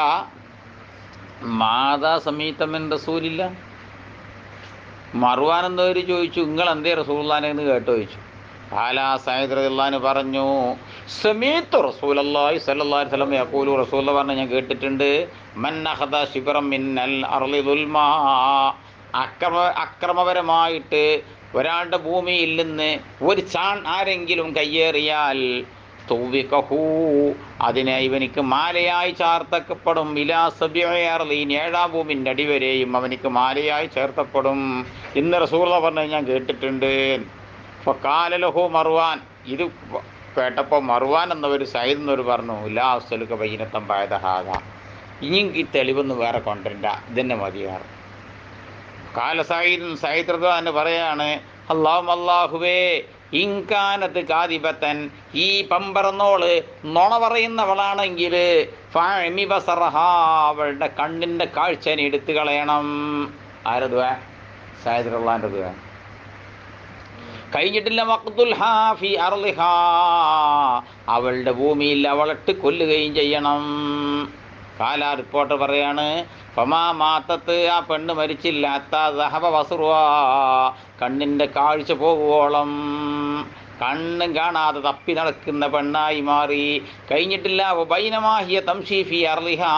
മാതാ സമീതമിൻ റസൂലില്ല. മർവാൻ എന്നവർ ചോദിച്ചു, നിങ്ങൾ എന്തേ റസൂലുള്ളാഹിനെ എന്ന് കേട്ടോ ചോദിച്ചു. കാല സയ്യിദ് റളിയല്ലാഹു അൻഹു പറഞ്ഞു, സമീഅതു റസൂലുള്ളാഹി സ്വല്ലല്ലാഹു അലൈഹി വസല്ലം യഖൂലു, റസൂലുള്ളാഹി പറഞ്ഞു ഞാൻ കേട്ടിട്ടുണ്ട്, മൻ അഖദ ശിബ്റൻ മിനൽ അർളി ദുൽമാ, അക്രമപരമായിട്ട് ഒരാളുടെ ഭൂമിയിൽ നിന്ന് ഒരു ചാൺ ആരെങ്കിലും കയ്യേറിയാൽ തൗവിഖഹു, അതിനെ ഇവനിക്ക് മാലയായി ചാർത്തപ്പെടും. ഇലാ സബിഇ അർളീൻ, 7-ാം ഭൂമിൻ്റെ അടിവരെയും അവനിക്ക് മാലയായി ചേർത്തപ്പെടും ഇന്ന് റസൂലുള്ളാഹി പറഞ്ഞു ഞാൻ കേട്ടിട്ടുണ്ട്. ഫഖാല ലഹു മർവാൻ, ഇത് കേട്ടപ്പോൾ മർവാൻ എന്നവർ സയ്യിദ് എന്നവർ പറഞ്ഞു, ലാ അസ്അലുക ബൈനത്തൻ ബഅദ ഹാദാ, ഇനിയും ഈ തെളിവൊന്നും വേറെ കൊണ്ടുവരണ്ട, ഇതന്നെ മതിയാറ്. കാല സയ്യിദ് റളിയല്ലാഹു പറയാണ്, അല്ലാഹുവേ ഇൻകാനത്ത് കാദിബത്തൻ, ഈ പമ്പറന്നോള് നുണ പറയുന്നവളാണെങ്കിൽ ഫഅമി ബസറഹാ, അവളുടെ കണ്ണിൻ്റെ കാഴ്ചനെ എടുത്തു കളയണം. ആരതുവ? സയ്യിദ് റളിയല്ലാഹു അൻഹു. കഴിഞ്ഞിട്ടില്ല, മഖ്തുൽഹാ ഫി അർളിഹാ, അവളുടെ ഭൂമിയിൽ അവളിട്ട് കൊല്ലുകയും ചെയ്യണം. കാല റിപ്പോർട്ടർ പറയാണ്, ഫമാ മാത്തത്ത്, ആ പെണ്ണ് മരിച്ചില്ല, അത്താ ദഹബ ബസ്റുഹാ, കണ്ണിൻ്റെ കാഴ്ച പോകുവോളം കണ്ണും കാണാതെ തപ്പി നടക്കുന്ന പെണ്ണായി മാറി. കഴിഞ്ഞിട്ടില്ല, ബൈനമാഹിയ തംശീ ഫി അർളിഹാ,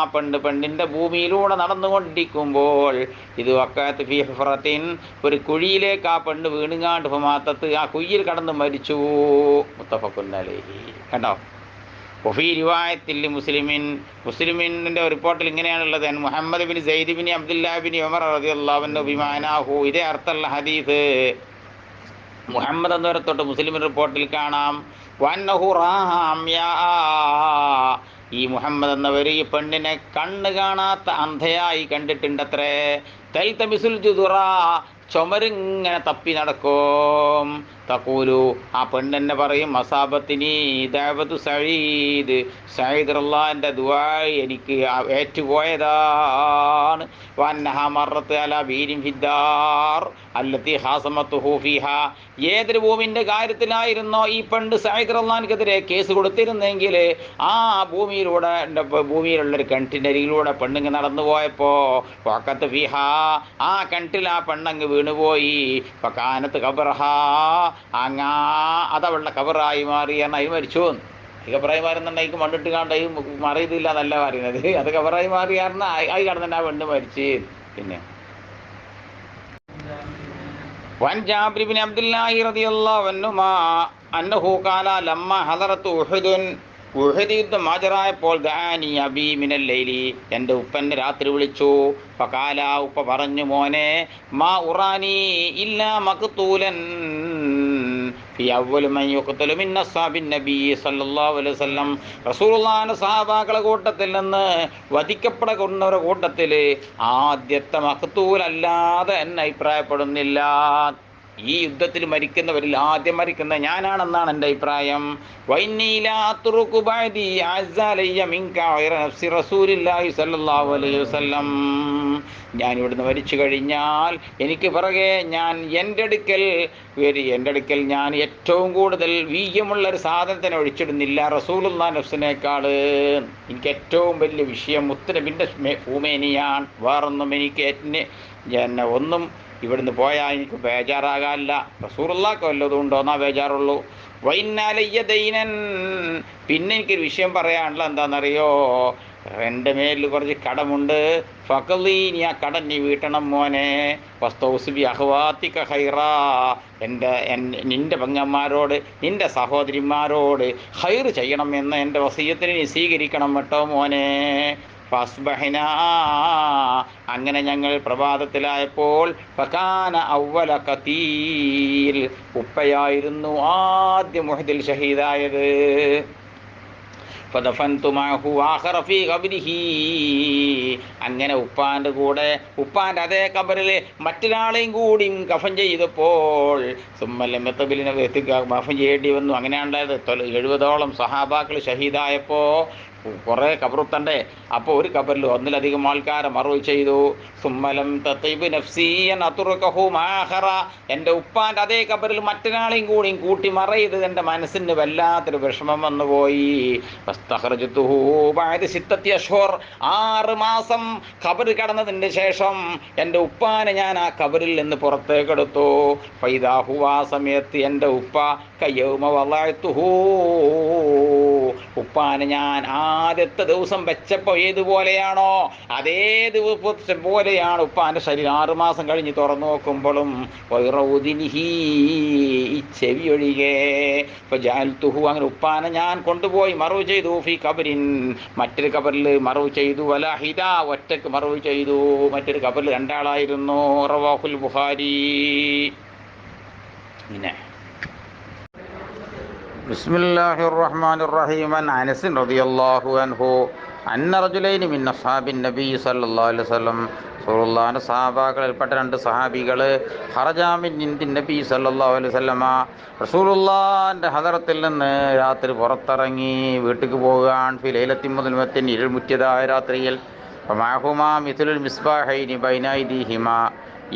പെണ്ണിൻ്റെ ഭൂമിയിലൂടെ നടന്നുകൊണ്ടിരിക്കുമ്പോൾ ഇത് വക്കാത്ത് ഫി ഹുഫറത്തിൻ, ഒരു കുഴിയിലേക്ക് ആ പെണ്ണ് വീണുങ്ങാണ്ട് ഫമാത്തത്ത്, ആ കുഴിയിൽ കടന്ന് മരിച്ചു. മുത്തഫഖുൻ അലൈഹി. കണ്ടോ? വഫീ റിവായത്തിൽ മുസ്ലിമിൻ്റെ റിപ്പോർട്ടിൽ ഇങ്ങനെയാണുള്ളത്, Muhammad bin Sayyid bin Abdullah bin Umar റളിയല്ലാഹു അൻഹു ബിമാനാഹു, ഇതേ അർത്ഥമുള്ള ഹദീസ് മുഹമ്മദ് എന്നവരെ തൊട്ട് മുസ്ലിം റിപ്പോർട്ടിൽ കാണാം. വന്നഹു റാഹാമ്യാ, ഈ മുഹമ്മദ് എന്നവർ ഈ പെണ്ണിനെ കണ്ണ് കാണാത്ത അന്ധയായി കണ്ടിട്ടുണ്ടത്രേ. തൽതമിസുൽ ജുദുറ, ചുമരിങ്ങനെ തപ്പി നടക്കും. തഖൂലു, ആ പെണ്ണെന്നെ പറയും, മസാബത്തിനി ദഅവതു സഈദ്, സഈദ് റളിയല്ലാഹുവിൻ്റെ ദുആ എനിക്ക് ഏറ്റുപോയതാണ്. വന്നഹാ മറത്ത് അലാ ബീരിൻ ഫിദ്ദാർ അല്ലത്തി ഹാസമത്തുഹു ഫീഹാ, ഏതൊരു ഭൂമിൻ്റെ കാര്യത്തിലായിരുന്നോ ഈ പെണ്ണ് സഈദ് റളിയല്ലാഹുവിനെതിരെ കേസ് കൊടുത്തിരുന്നെങ്കിൽ ആ ഭൂമിയിലുള്ളൊരു കിണറ്റിനരികിലൂടെ പെണ്ണിങ്ങ് നടന്നു പോയപ്പോൾ വഖത്ത് ഫീഹാ, ആ കിണറ്റിൽ ആ പെണ്ണങ്ങ് വീണുപോയി. ഫകാനത്ത് ഖബറഹാ, അതവളുടെ ഖബറായി മാറി. എന്നാൽ മരിച്ചു. ഖബറായി മാറുന്നുണ്ടെങ്കിൽ മണ്ണിട്ട് കാണ്ട് മറിയതില്ല എന്നല്ല പറയുന്നത്, അത് ഖബറായി മാറിയാർന്ന ആയി കടന്നെ ആ പെണ്ണ് മരിച്ച്. പിന്നെ വൻ ജാബിർ ബിൻ അബ്ദുല്ലാഹി റളിയല്ലാഹു അൻഹുമാ അന്നഹു ഖാല ലമ്മ ഹദറത്ത് ഉഹുദുൻ, ഉഹദ് യുദ്ധം ഹാജരായപ്പോൾ ദഅാനി അബീ മിനൽ ലൈലി, എൻ്റെ ഉപ്പനെ രാത്രി വിളിച്ചു. ഫഖാല, ഉപ്പ പറഞ്ഞു, മോനെ, മാ ഉറാനി ഇല്ലാ മഖ്തൂലൻ ഫി അവ്വൽ മൻ യുഖ്തലു മിൻ അസ്ഹാബിൻ നബി സല്ലല്ലാഹു അലൈഹി വസല്ലം, റസൂലുള്ളാഹിന്റെ സഹാബാക്കളുടെ കൂട്ടത്തിൽ നിന്ന് വധിക്കപ്പെടുന്നവരുടെ കൂട്ടത്തിൽ ആദ്യത്തെ മഖ്തൂൽ അല്ലാതെ എന്നെ അഭിപ്രായപ്പെടുന്നില്ല. ഈ യുദ്ധത്തിൽ മരിക്കുന്നവരിൽ ആദ്യം മരിക്കുന്ന ഞാനാണെന്നാണ് എൻ്റെ അഭിപ്രായം. ഞാനിവിടുന്ന് മരിച്ചു കഴിഞ്ഞാൽ എനിക്ക് പിറകെ എൻ്റെ അടുക്കൽ ഞാൻ ഏറ്റവും കൂടുതൽ വീര്യമുള്ളൊരു സാധനത്തിനെ ഒഴിച്ചിടുന്നില്ല റസൂലുള്ളാഹി നഫ്സിനേക്കാൾ. എനിക്ക് ഏറ്റവും വലിയ വിഷയം മുത്തുനബിൻ്റെ ഭൂമേനിയാണ്. വേറൊന്നും എനിക്ക് എന്നെ ഒന്നും ഇവിടുന്ന് പോയാൽ എനിക്ക് ബേജാറാകാനില്ല. റസൂലുള്ളാഹിക്ക് വല്ലതും ഉണ്ടോയെന്നാ ബേജാറുള്ളൂ. വൈന്നാലയ്യ ദൈനൻ, പിന്നെ എനിക്കൊരു വിഷയം പറയാനുള്ള എന്താണെന്നറിയോ, എൻ്റെ മേലിൽ കുറച്ച് കടമുണ്ട്. ഫഖലി, നീ ആ കടം നീ വീട്ടണം മോനെ. വസ്തൗസ്ബി അഖ്വാതിക ഖൈറാ, നിൻ്റെ പെങ്ങന്മാരോട് നിൻ്റെ സഹോദരിമാരോട് ഖൈർ ചെയ്യണം എന്ന് എൻ്റെ വസിയത്തിന് നീ സ്വീകരിക്കണം കേട്ടോ മോനെ. ഫസ്ബഹ്ന, അങ്ങനെ ഞങ്ങൾ പ്രഭാതത്തിലായപ്പോൾ ഫകാന അവ്വല ഖതീൽ, ഉപ്പയായിരുന്നു ആദ്യം ഉഹദിൽ ഷഹീദായത്. ഫദഫൻതു മഅഹു ആഖറ ഫീ ഖബ്രിഹി. അങ്ങനെ ഉപ്പാൻ്റെ കൂടെ ഉപ്പാൻ്റെ അതേ ഖബറിൽ മറ്റൊരാളെയും കൂടി കഫൻ ചെയ്തപ്പോൾ സുമ്മലമെത്തബിലിനെ കഫൻ ചെയ്യേണ്ടി വന്നു. അങ്ങനെയാണ്ടായത് 70ഓളം സഹാബാക്കൾ ഷഹീദായപ്പോൾ കുറേ കബറുത്തണ്ടേ. അപ്പോൾ ഒരു കബറിൽ ഒന്നിലധികം ആൾക്കാരെ മറവ് ചെയ്തു. സുമ്മലം തത്തീബ് നഫ്സിയൻ അതുറുകഹു മാഖറ. എൻ്റെ ഉപ്പാൻ്റെ അതേ കബറിൽ മറ്റൊരാളെയും കൂടിയും കൂട്ടി മറയത് എൻ്റെ മനസ്സിന് വല്ലാത്തൊരു വിഷമം വന്നുപോയി. ഫസ്തഖറജ്തുഹു ബഅദ 6 അശ്ഹുർ. 6 മാസം ഖബർ കടന്നതിന് ശേഷം എൻ്റെ ഉപ്പാനെ ഞാൻ ആ ഖബറിൽ നിന്ന് പുറത്തേക്കെടുത്തു. ഫൈദാ ഹുവ, ആ സമയത്ത് എൻ്റെ ഉപ്പ കയൗമ വളഅതുഹു, ഉപ്പാനെ ഞാൻ ആദ്യത്തെ ദിവസം വെച്ചപ്പോൾ ഏതുപോലെയാണോ അതേ ദിവസം പോലെയാണ് ഉപ്പാൻ്റെ ശരീരം. 6 മാസം കഴിഞ്ഞ് തുറന്നു നോക്കുമ്പോഴും വൈറൗദിനിഹി, ഈ ചെവി ഒഴികെ. ഫജഅൽതുഹു, അങ്ങനെ ഉപ്പാനെ ഞാൻ കൊണ്ടുപോയി മറവ് ചെയ്തു. ഫി ഖബറിൻ, മറ്റൊരു ഖബറിൽ മറവ് ചെയ്തു. വലാഹിദ, ഒറ്റക്ക് മറവ് ചെയ്തു. മറ്റൊരു ഖബറിൽ 2 ആളായിരുന്നു. റവാഹുൽ ബുഖാരി. പിന്നെ ബിസ്മില്ലാഹിർ റഹ്മാനിർ റഹീം. അനസ് റളിയല്ലാഹു അൻഹു അന്ന റജുലൈനി മിൻ അസ്ഹാബിൻ നബി സല്ലല്ലാഹു അലൈഹി വസല്ലം, റസൂലുള്ളാഹിന്റെ സഹാബാക്കളിൽപ്പെട്ട 2 സഹാബികൾ ഖറജാമിൻ ഇന്ദി നബി സല്ലല്ലാഹു അലൈഹി വസല്ലമ, റസൂലുള്ളാഹിന്റെ ഹദറത്തിൽ നിന്ന് രാത്രി പുറത്തിറങ്ങി വീട്ടിലേക്ക് പോകാൻ. ഫി ലൈലത്തിൻ മുദ്ലിമത്തിൻ, ഇരുൾമുറ്റിയതായ രാത്രിയിൽ. ഫമാഹുമാ മിസ്ലുൽ മിസ്ബാഹൈനി ബൈന ഐദിഹിമാ,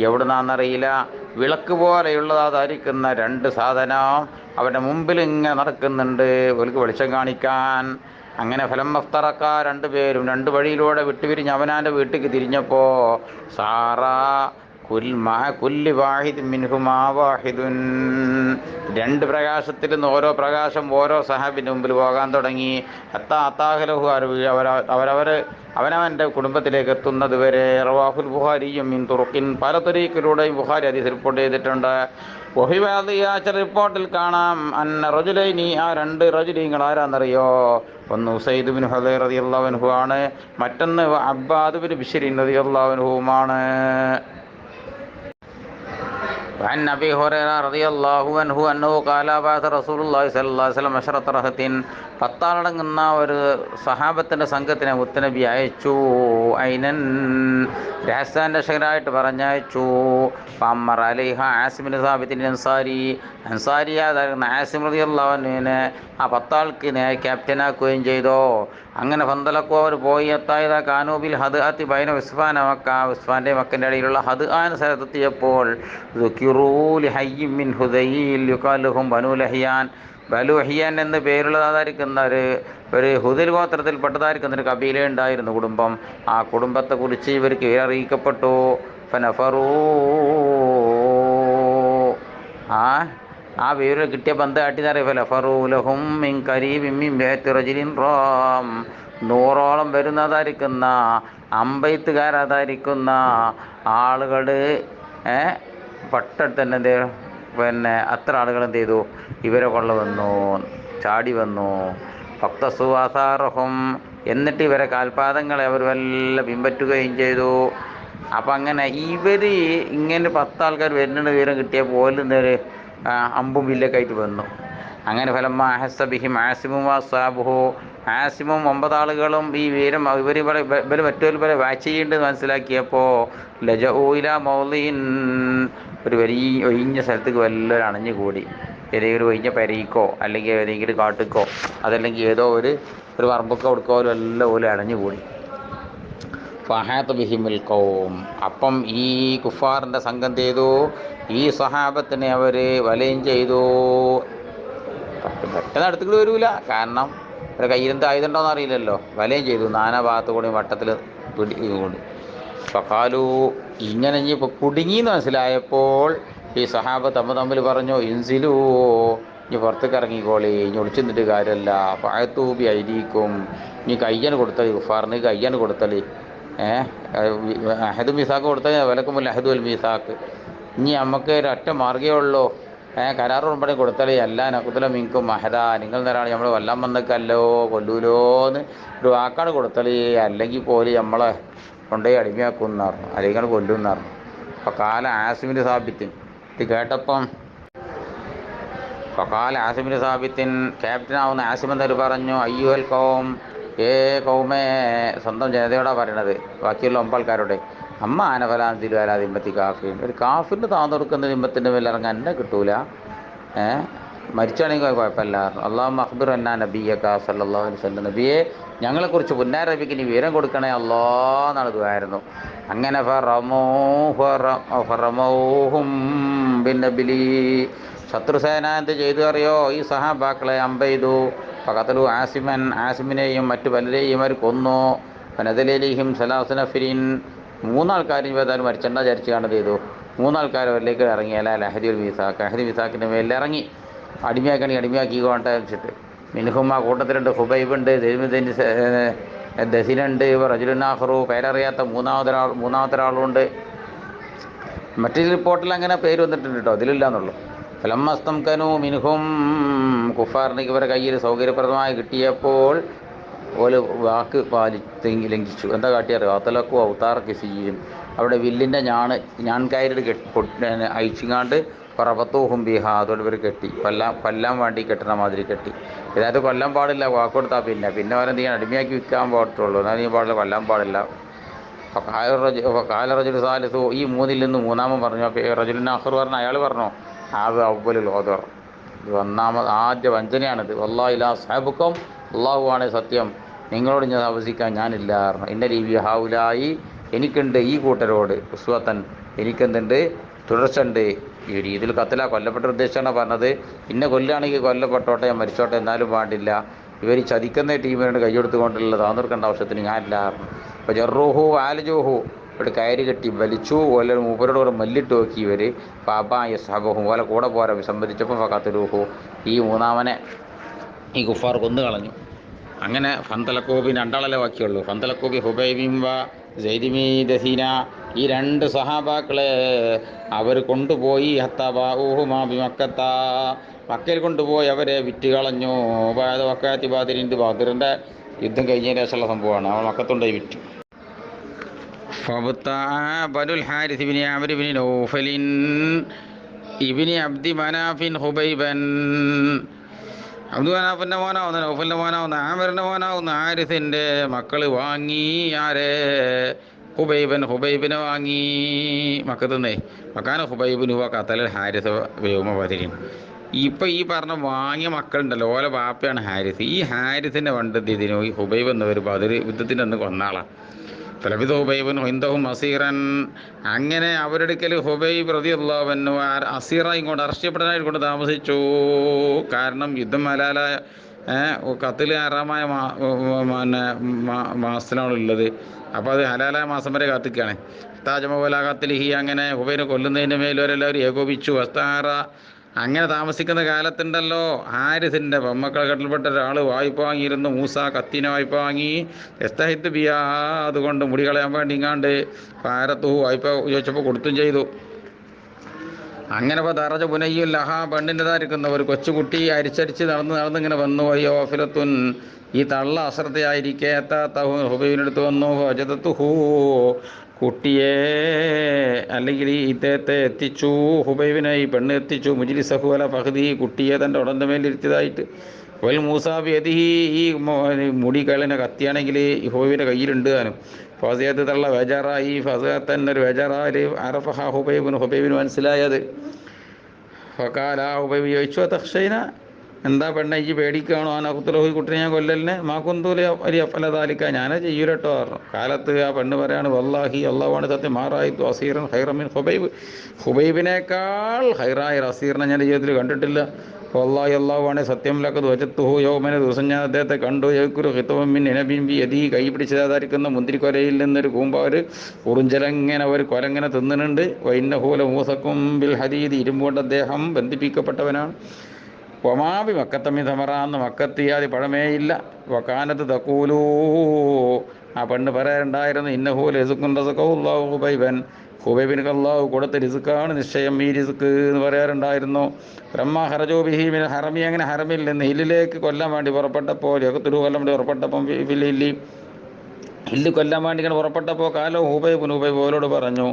എവിടുന്നാന്നറിയില്ല, വിളക്ക് പോലെയുള്ളതായിരിക്കുന്ന 2 സാധനം അവൻ്റെ മുമ്പിൽ ഇങ്ങനെ നടക്കുന്നുണ്ട്, അവർക്ക് വെളിച്ചം കാണിക്കാൻ. അങ്ങനെ ഫലം മഫ്തറക്ക, 2 പേരും 2 വഴിയിലൂടെ വിട്ടുപിരിഞ്ഞ് അവനാൻ്റെ വീട്ടിലേക്ക് തിരിഞ്ഞപ്പോൾ സാറാ കുല്ലി വാഹിദ് മിൻഹുമാ വാഹിദുൻ, 2 പ്രകാശത്തിൽ നിന്ന് ഓരോ പ്രകാശം ഓരോ സഹാബിൻ്റെ മുമ്പിൽ പോകാൻ തുടങ്ങി. അത്താഹലഹു, അവനവൻ്റെ കുടുംബത്തിലേക്ക് എത്തുന്നത് വരെ. റവാഹുൽ ബുഖാരിയും മിൻ തുറുക്കിൻ, പല തരീഖിലൂടെയും ബുഖാരി ഹദീസ് റിപ്പോർട്ട് ചെയ്തിട്ടുണ്ട്. ചില റിപ്പോർട്ടിൽ കാണാം അന്ന റജുലൈനി, ആ 2 റജുലീങ്ങൾ ആരാന്നറിയോ? ഒന്ന് ഉസൈദ് ബിൻ ഹുദൈർ റളിയല്ലാഹു അൻഹു ആണ്, മറ്റൊന്ന് അബ്ബാദ് ബിൻ ബിശ്ർ റളിയല്ലാഹു അൻഹുമാണ്. وعن أبي هريرة رضي الله عنه أنه قال بعث رسول الله صلى الله عليه وسلم 10 رهط, 10 ആളടങ്ങുന്ന ഒരു സഹാബത്തിൻ്റെ സംഘത്തിനെ മുത്തനബി അയച്ചു. ഐനൻ, രഹസ്യാന്വേഷകരായിട്ട് പറഞ്ഞയച്ചു. ഫഅമ്മറ അലൈഹ ആസിം ബിൻ സാബിത്തിൻ അൻസാരി, അൻസാരിയായിരുന്ന ആസിം റളിയല്ലാഹു അൻഹുവിനെ ആ 10 ആൾക്ക് ക്യാപ്റ്റനാക്കുകയും ചെയ്തു. അങ്ങനെ ഫന്തലക്കു, അവർ പോയി. എത്തായത കാനൂബിൽ ഹദ് അത്തി ബൈന ഉസ്ഫാന മക്ക, ഉസ്ഫാൻ്റെ മക്കൻ്റെ ഇടയിലുള്ള ഹദ് ആൻ സ്ഥലത്തെത്തിയപ്പോൾ മിൻ ഹുദൈൽ യുഖാലുഹും ബനു ലഹിയാൻ, ബനു ലഹിയാൻ എന്ന് പേരുള്ളതായിരിക്കുന്ന ഒരു ഹുദൈൽ ഗോത്രത്തിൽപ്പെട്ടതായിരിക്കുന്ന ഒരു കബീല ഉണ്ടായിരുന്നു, കുടുംബം. ആ കുടുംബത്തെക്കുറിച്ച് ഇവർക്ക് അറിയിക്കപ്പെട്ടു. ഫനഫറൂ, ആ പേര് കിട്ടിയ ബന്ധം ആട്ടിന്നറിയ. ഫറൂലഹും മിൻ കരീബിൻ മിൻ ബൈത്തി റജുലിൻ റാം, 100ഓളം വരുന്നതായിരിക്കുന്ന അമ്പെയ്ത്തുകാരായിരിക്കുന്ന ആളുകൾ പട്ടടുത്ത് തന്നെ പിന്നെ അത്ര ആളുകൾ എന്ത് ചെയ്തു, ഇവരെ കൊള്ള വന്നു, ചാടി വന്നു. ഭക്തസുവാസാറഹും, എന്നിട്ട് ഇവരെ കാൽപാദങ്ങളെ അവർ വല്ല പിൻപറ്റുകയും ചെയ്തു. അപ്പം അങ്ങനെ ഇവർ ഇങ്ങനെ 10 ആൾക്കാർ വരുന്നുണ്ട് വിവരം കിട്ടിയ പോലും അമ്പും വില്ലൊക്കെ ആയിട്ട് വന്നു. അങ്ങനെ ഫലമ്മ അഹസ്സ ബിഹിം ആസിമും വസാബുഹു, ആസിമും 9 ആളുകളും ഈ വീരം ഇവർ മറ്റൊരു വാച്ച് ചെയ്യുന്നുണ്ടെന്ന് മനസ്സിലാക്കിയപ്പോൾ ലജഊല മൗലീൻ, ഒരു വലിയ ഒഴിഞ്ഞ സ്ഥലത്തേക്ക് വല്ലൊരു അണഞ്ഞുകൂടി. ഏതെങ്കിലും ഒരു ഒഴിഞ്ഞ പെരയിക്കോ അല്ലെങ്കിൽ ഏതെങ്കിലും കാട്ടിക്കോ അതല്ലെങ്കിൽ ഏതോ ഒരു പറമ്പൊക്കെ കൊടുക്കോ എല്ലാം പോലെ അണഞ്ഞുകൂടി. ഫഹാത്ത് ബിഹിമിൽ ഖൗം, അപ്പം ഈ കുഫാറിൻ്റെ സംഘം ചെയ്തു, ഈ സഹാബത്തിനെ അവർ വലയം ചെയ്തു. പെട്ടെന്ന് അടുത്തുകൂടി വരൂല, കാരണം ഒരു കയ്യിലെന്ത് ആയുധമുണ്ടോയെന്ന് അറിയില്ലല്ലോ. വലയം ചെയ്തു, നാനാ ഭാഗത്തു കൂടി വട്ടത്തിൽ പിടികൂടി. ഫഖാലു, ഇങ്ങനെ ഇപ്പോൾ കുടുങ്ങിയെന്ന് മനസ്സിലായപ്പോൾ ഈ സഹാബ തമ്മിൽ പറഞ്ഞു, ഇൻസിലു, ഇനി പുറത്തേക്ക് ഇറങ്ങിക്കോളി, ഇനി ഒളിച്ചു നിന്നിട്ട് കാര്യമല്ല. ഫഅതൂബി ഐദീക്കും, ഇനി കയ്യാണ് കൊടുത്തളി, ഗുഫാറിന് കയ്യാണ് കൊടുത്തളി. അഹദ് മീസാക്ക് കൊടുത്താൽ വിലക്കുമ്പോൾ അഹദ് അൽ മീസാക്ക്. ഇനി നമുക്ക് ഒരൊറ്റ മാർഗ്ഗമേ ഉള്ളൂ, കരാർ ഉടമ്പടി കൊടുത്തളി. അല്ല നഖുദല മിൻകും അഹദ, നിങ്ങൾ നേരാണ് നമ്മൾ വല്ലാൻ വന്നേക്കല്ലോ, കൊല്ലൂലോന്ന് ഒരു വാക്കാണ് കൊടുത്തളി, അല്ലെങ്കിൽ പോലും നമ്മളെ കൊണ്ടുപോയി അടിമയാക്കും എന്ന് പറഞ്ഞു, അല്ലെങ്കിൽ കൊല്ലും എന്ന് പറഞ്ഞു. അപ്പോൾ കാല ആസിമിന് സാബിത്ത് ഇത് കേട്ടപ്പം ഫഖാല ആസിമിന് സാബിത്തിൻ, ക്യാപ്റ്റനാവുന്ന ആസിം എന്നൊരു പറഞ്ഞു, അയ്യുഹൽ കൗം, ഏ കൗമേ, സ്വന്തം ജനതയോടാ പറയണത്, ബാക്കിയുള്ള 9 ആൾക്കാരോട്, അമ്മ ആനഫലാന്തിലും അലാ ദിമ്മത്തി കാഫിൻ, ഒരു കാഫിന് താന്നു കൊടുക്കുന്ന ദിമ്മത്തിൻ്റെ മേൽ ഇറങ്ങാൻ എന്നെ കിട്ടൂല, മരിച്ചാണെങ്കിൽ കുഴപ്പമില്ല. അള്ളാഹുമ്മ അഖ്ബിർ അന്നാ നബിയക സല്ലല്ലാഹു അലൈഹി വസല്ലം, നബിയെ ഞങ്ങളെക്കുറിച്ച് പുന്നാരബിക്ക് നീ വിവരം കൊടുക്കണേ അല്ലാ എന്നാണ് ദുആയിരുന്നു. അങ്ങനെ ഫറമൗഹും ബിന്നബിലി, ശത്രുസേന എന്ത് ചെയ്തു അറിയോ, ഈ സഹാബാക്കളെ അമ്പെയ്തു. ഫഖതലു ആസിമൻ, ആസിമിനെയും മറ്റു പലരെയും അവർ കൊന്നു. ഫനദലലിഹിം സലാസുനഫിരിൻ, 3 ആൾക്കാരും ഏതായാലും മരിച്ചണ്ട വിചാരിച്ചാണ് ചെയ്തു. 3 ആൾക്കാർ അവരിലേക്ക് ഇറങ്ങി. അല്ല ലഹദിൽ മീസാഖ്, അഹദി മീസാഖിൻ്റെ മേലിൽ ഇറങ്ങി. അടിമയാക്കണി അടിമയാക്കി കൊണ്ട വെച്ചിട്ട്. മിൻഹും, ആ കൂട്ടത്തിലുണ്ട്, ഹുബൈബുണ്ട്, ദസിനുണ്ട്, റജുലുനാഹ്റു, പേരറിയാത്ത മൂന്നാമത്തെ ഒരാളുണ്ട്. മറ്റൊരു റിപ്പോർട്ടിൽ അങ്ങനെ പേര് വന്നിട്ടുണ്ട് കേട്ടോ, അതിലില്ല എന്നുള്ളൂ. ഫലമ്മസ്തംകനു മിൻഹും, കുഫാറിനേക്ക് ഇവരുടെ കയ്യിൽ സൗകര്യപ്രദമായി കിട്ടിയപ്പോൾ ഒരു വാക്ക് ലംഘിച്ചു. എന്താ കാട്ടിയത്, കാത്തലക്കു ഔത്താർക്ക് ചെയ്യും, അവിടെ വില്ലിൻ്റെ ഞാൺകയറിൽ അയച്ചുങ്ങാണ്ട് പറപത്തൂഹും ബിഹ, അതോട് ഇവർ കെട്ടി, കൊല്ലാൻ വേണ്ടി കെട്ടണ മാതിരി കെട്ടി. ഇതായത് കൊല്ലാൻ പാടില്ല, വാക്കൊടുത്താൽ പിന്നെ അവരെന്ത് ചെയ്യാൻ, അടിമയാക്കി വിൽക്കാൻ പാടുള്ളൂ, എന്നാൽ നീ പാടില്ല, കൊല്ലാൻ പാടില്ല. കാലറജുൽ സാലിസു, ഈ 3-ൽ നിന്ന് 3-മൻ പറഞ്ഞു. അപ്പോൾ റജുലിൻ ആഖർ പറഞ്ഞു, അയാൾ പറഞ്ഞു, അത് അവ്വലുൽ ഖദർ, ഇത് ആദ്യ വഞ്ചനയാണിത്. വല്ലാഹി ലാ അസ്ഹബുക്കും, അള്ളാഹുവാണ് സത്യം, നിങ്ങളോട് ഞാൻ താമസിക്കാൻ ഞാനില്ല പറഞ്ഞു. ഇന്ന ലീവി ഹൗലായി, എനിക്കുണ്ട് ഈ കൂട്ടരോട് ഉസ്വത്തൻ, എനിക്കെന്തുണ്ട്, തുടർച്ചയുണ്ട്. ഈ രീതിയിൽ കത്തല, കൊല്ലപ്പെട്ട ഉദ്ദേശമാണ് പറഞ്ഞത്. പിന്നെ കൊല്ലുകയാണെങ്കിൽ കൊല്ലപ്പെട്ടോട്ടെ, ഞാൻ മരിച്ചോട്ടെ, എന്നാലും പാടില്ല. ഇവർ ചതിക്കുന്ന ടീമിനോട് കൈയെടുത്തുകൊണ്ടുള്ള താന്നിർക്കേണ്ട ആവശ്യത്തിന് ഞാനില്ല പറഞ്ഞു. അപ്പോൾ ജറൂഹു ആലജൂഹു, ഇവിടെ കയറി കെട്ടി വലിച്ചു. ഓല മൂപ്പരോട് മല്ലിട്ട് നോക്കി ഇവർ. പാബാ യസ്ഹബഹു, ഓല കൂടെ പോരാ വിസമ്മതിച്ചപ്പോൾ ഫഖതലൂഹു, ഈ 3-മനെ ഈ കുഫാർ കൊന്നു കളഞ്ഞു. അങ്ങനെ ഫന്തലക്കോബി 2 ആളല്ലേ ബാക്കിയുള്ളൂ. ഫന്തലക്കോബി ഹുബൈബിം വ സൈദിമി ദസീന, ഈ 2 സഹാബാക്കളെ അവർ കൊണ്ടുപോയി. ഹത്തബാഊഹുമാ ബിമക്കത്ത, മക്കയിൽ കൊണ്ടുപോയി അവരെ വിറ്റ് കളഞ്ഞു. വക്കാത്തി ബാദിരിൻ, ബാദിറിൻ്റെ യുദ്ധം കഴിഞ്ഞതിന് ശേഷമുള്ള സംഭവമാണ്. അവൾ മക്കത്തുണ്ടായി വിറ്റു. ബനുൽ ഹാരിസ് ഇബ്നു ആമിർ ഇബ്നു നൗഫലിൻ ഇബ്നു അബ്ദി മനാഫിൻ ഹുബൈബൻ, അബ്ദു മനാഫിൻ്റെ മോനാവുന്ന, നൗഫലിൻ്റെ മോനാവുന്ന, ആമിറിൻ്റെ മോനാവുന്ന ഹാരിസിൻ്റെ മക്കൾ വാങ്ങി. ആരെ, ഹുബൈബിനെ വാങ്ങി മക്കത്തുനിന്നേ. മക്കാന ഹുബൈബിന് ഹുവ ഖതലൽ ഹാരിസ് യൗമ ബദരിൻ. ഇപ്പം ഈ പറഞ്ഞ വാങ്ങിയ മക്കളുണ്ടല്ലോ, ഓലെ ബാപ്പയാണ് ഹാരിസ്. ഈ ഹാരിസിൻ്റെ ഇതിനു ഈ ഹുബൈബ് എന്നവർ ബദർ യുദ്ധത്തിൻ്റെ അന്ന് കൊന്നാളാണ്. ഫലബിദ് ഹുബൈബുൻ ഹിന്ദഹും അസീറൻ, അങ്ങനെ അവരെടുക്കൽ ഹുബൈബ് റളിയല്ലാഹു അൻഹു അസീറായി കൊണ്ട് അറസ്റ്റപ്പെടാനായിട്ട് കൊണ്ട് താമസിച്ചു. കാരണം യുദ്ധം ഹലാലായ ഖത്ൽ ഹറാമായ മാസത്തിലാണുള്ളത്. അപ്പോൾ അത് ഹലാലായ മാസം വരെ കാത്തിക്കുകയാണ്. താജമോല ഖത്ലിഹി, അങ്ങനെ ഹുബൈബിനെ കൊല്ലുന്നതിൻ്റെ മേലവരെല്ലാവരും ഏകോപിച്ചു. വസ്താറ, അങ്ങനെ താമസിക്കുന്ന കാലത്തുണ്ടല്ലോ, ഹാരിസിൻ്റെ പെമ്മക്കളെ കട്ടിൽപ്പെട്ട ഒരാൾ വായ്പ വാങ്ങിയിരുന്നു. മൂസ കത്തിനെ വായ്പ വാങ്ങി. എസ്തഹിത്ത് ബിയാ, അതുകൊണ്ട് മുടി കളയാൻ വേണ്ടി ഇങ്ങാണ്ട് ഭാരത്തു വായ്പ ചോദിച്ചപ്പോൾ കൊടുത്തും ചെയ്തു. അങ്ങനെ ഇപ്പോൾ ദറജ പുനയ്യുൽ ലഹ, പെണ്ണിൻ്റെതായിരിക്കുന്ന ഒരു കൊച്ചുകുട്ടി അരിച്ചരിച്ച് നടന്നിങ്ങനെ വന്നു. അയ്യോ ഫിലത്തുൻ, ഈ തള്ള അശ്രദ്ധയായിരിക്കെ ഹുബൈബിനടുത്ത് വന്നു. വജദത്തുഹു, കുട്ടിയെ അല്ലെങ്കിൽ ഈ ഇദ്ദേഹത്തെ എത്തിച്ചു. ഹുബൈബിനെ ഈ പെണ്ണ് എത്തിച്ചു. മുജ്ലിസഹു അല ഫഖ്ദി, കുട്ടിയെ തൻ്റെ ഉടൻ്റെ മേലിരുത്തിയതായിട്ട്. വൽ മൂസാബി യദിഹി, ഈ മുടി കളിനെ കത്തിയാണെങ്കിൽ ഈ ഹുബൈബിൻ്റെ കയ്യിലുണ്ട് താനും. ഫസിയത്ത് തള്ള ബേജാറായി. ഫസത്തന്നൊരു ബേജാറായി. അറഫഹ ഹുബൈബിന് മനസ്സിലായത്. ഫക്കാല, ഹുബൈബ് ചോദിച്ചു, തഖ്ഷൈന, എന്താ പെണ്ണെ ഈ പേടിക്കുകയാണോ? അനഖുത്തുലഹു, കുട്ടിനെ ഞാൻ കൊല്ലലിനെ, മാക്കുന്തൂല വലിയ ഫലതാലിക്ക, ഞാനേ ചെയ്യൂലട്ടോ പറഞ്ഞു. കാലത്ത് ആ പെണ്ണ് പറയാണ്, വല്ലാഹി, അള്ളാഹുവാണ് സത്യം, മാറായിത്തു അസീറൻ ഹൈറമിൻ ഹുബൈബ്, ഹുബൈബിനേക്കാൾ ഹൈറായ അസീറിനെ ഞാൻ ജീവിതത്തിൽ കണ്ടിട്ടില്ല. വല്ലാഹി, അള്ളാഹുവാണ് സത്യം, ലഖദ് വജത്തുഹു യൗമന, ദിവസം ഞാൻ അദ്ദേഹത്തെ കണ്ടു. യദ്കുറു ഖിത്വമിൻ നബിൻ ബി യദി, കൈ പിടിച്ചതായിരിക്കുന്ന മുന്തിരിക്കൊലയിൽ നിന്നൊരു കൂമ്പാര് ഉറുഞ്ചലങ്ങനെ ഒരു കൊലങ്ങനെ തിന്നുന്നുണ്ട്. വൈന്നഹു ലമൂസക്കും ബിൽ ഹദീദ്, ഇരുമ്പുകൊണ്ട് അദ്ദേഹം ബന്ധിപ്പിക്കപ്പെട്ടവനാണ്. ഒമാബി മക്കത്തമ്മി സമറാന്ന്, മക്കത്തിയാതി പഴമേയില്ല. വക്കാനത്ത് തക്കൂലൂ, ആ പെണ്ണ് പറയാറുണ്ടായിരുന്നു, ഇന്നഹൂൽ റിസുഖുല്ലാഹു ഹുബൈബൻ, ഹുബൈബിന് അല്ലാഹു കൊടുത്ത റിസുക്കാണ് നിശ്ചയം ഈ റിസുക്ക് എന്ന് പറയാറുണ്ടായിരുന്നു. ബ്രഹ്മ ഹറജോബിഹി മിൻ ഹറമി, അങ്ങനെ ഹറമിൽ നിന്ന് ഹില്ലിലേക്ക് കൊല്ലാൻ വേണ്ടി പുറപ്പെട്ടപ്പോൾ, യഖ്തുലു കൊല്ലാൻ വേണ്ടി പുറപ്പെട്ടപ്പം, ഹില്ല് കൊല്ലാൻ വേണ്ടി ഇങ്ങനെ പുറപ്പെട്ടപ്പോൾ, കാലോ ഹുബൈബ് അവരോട് പറഞ്ഞു,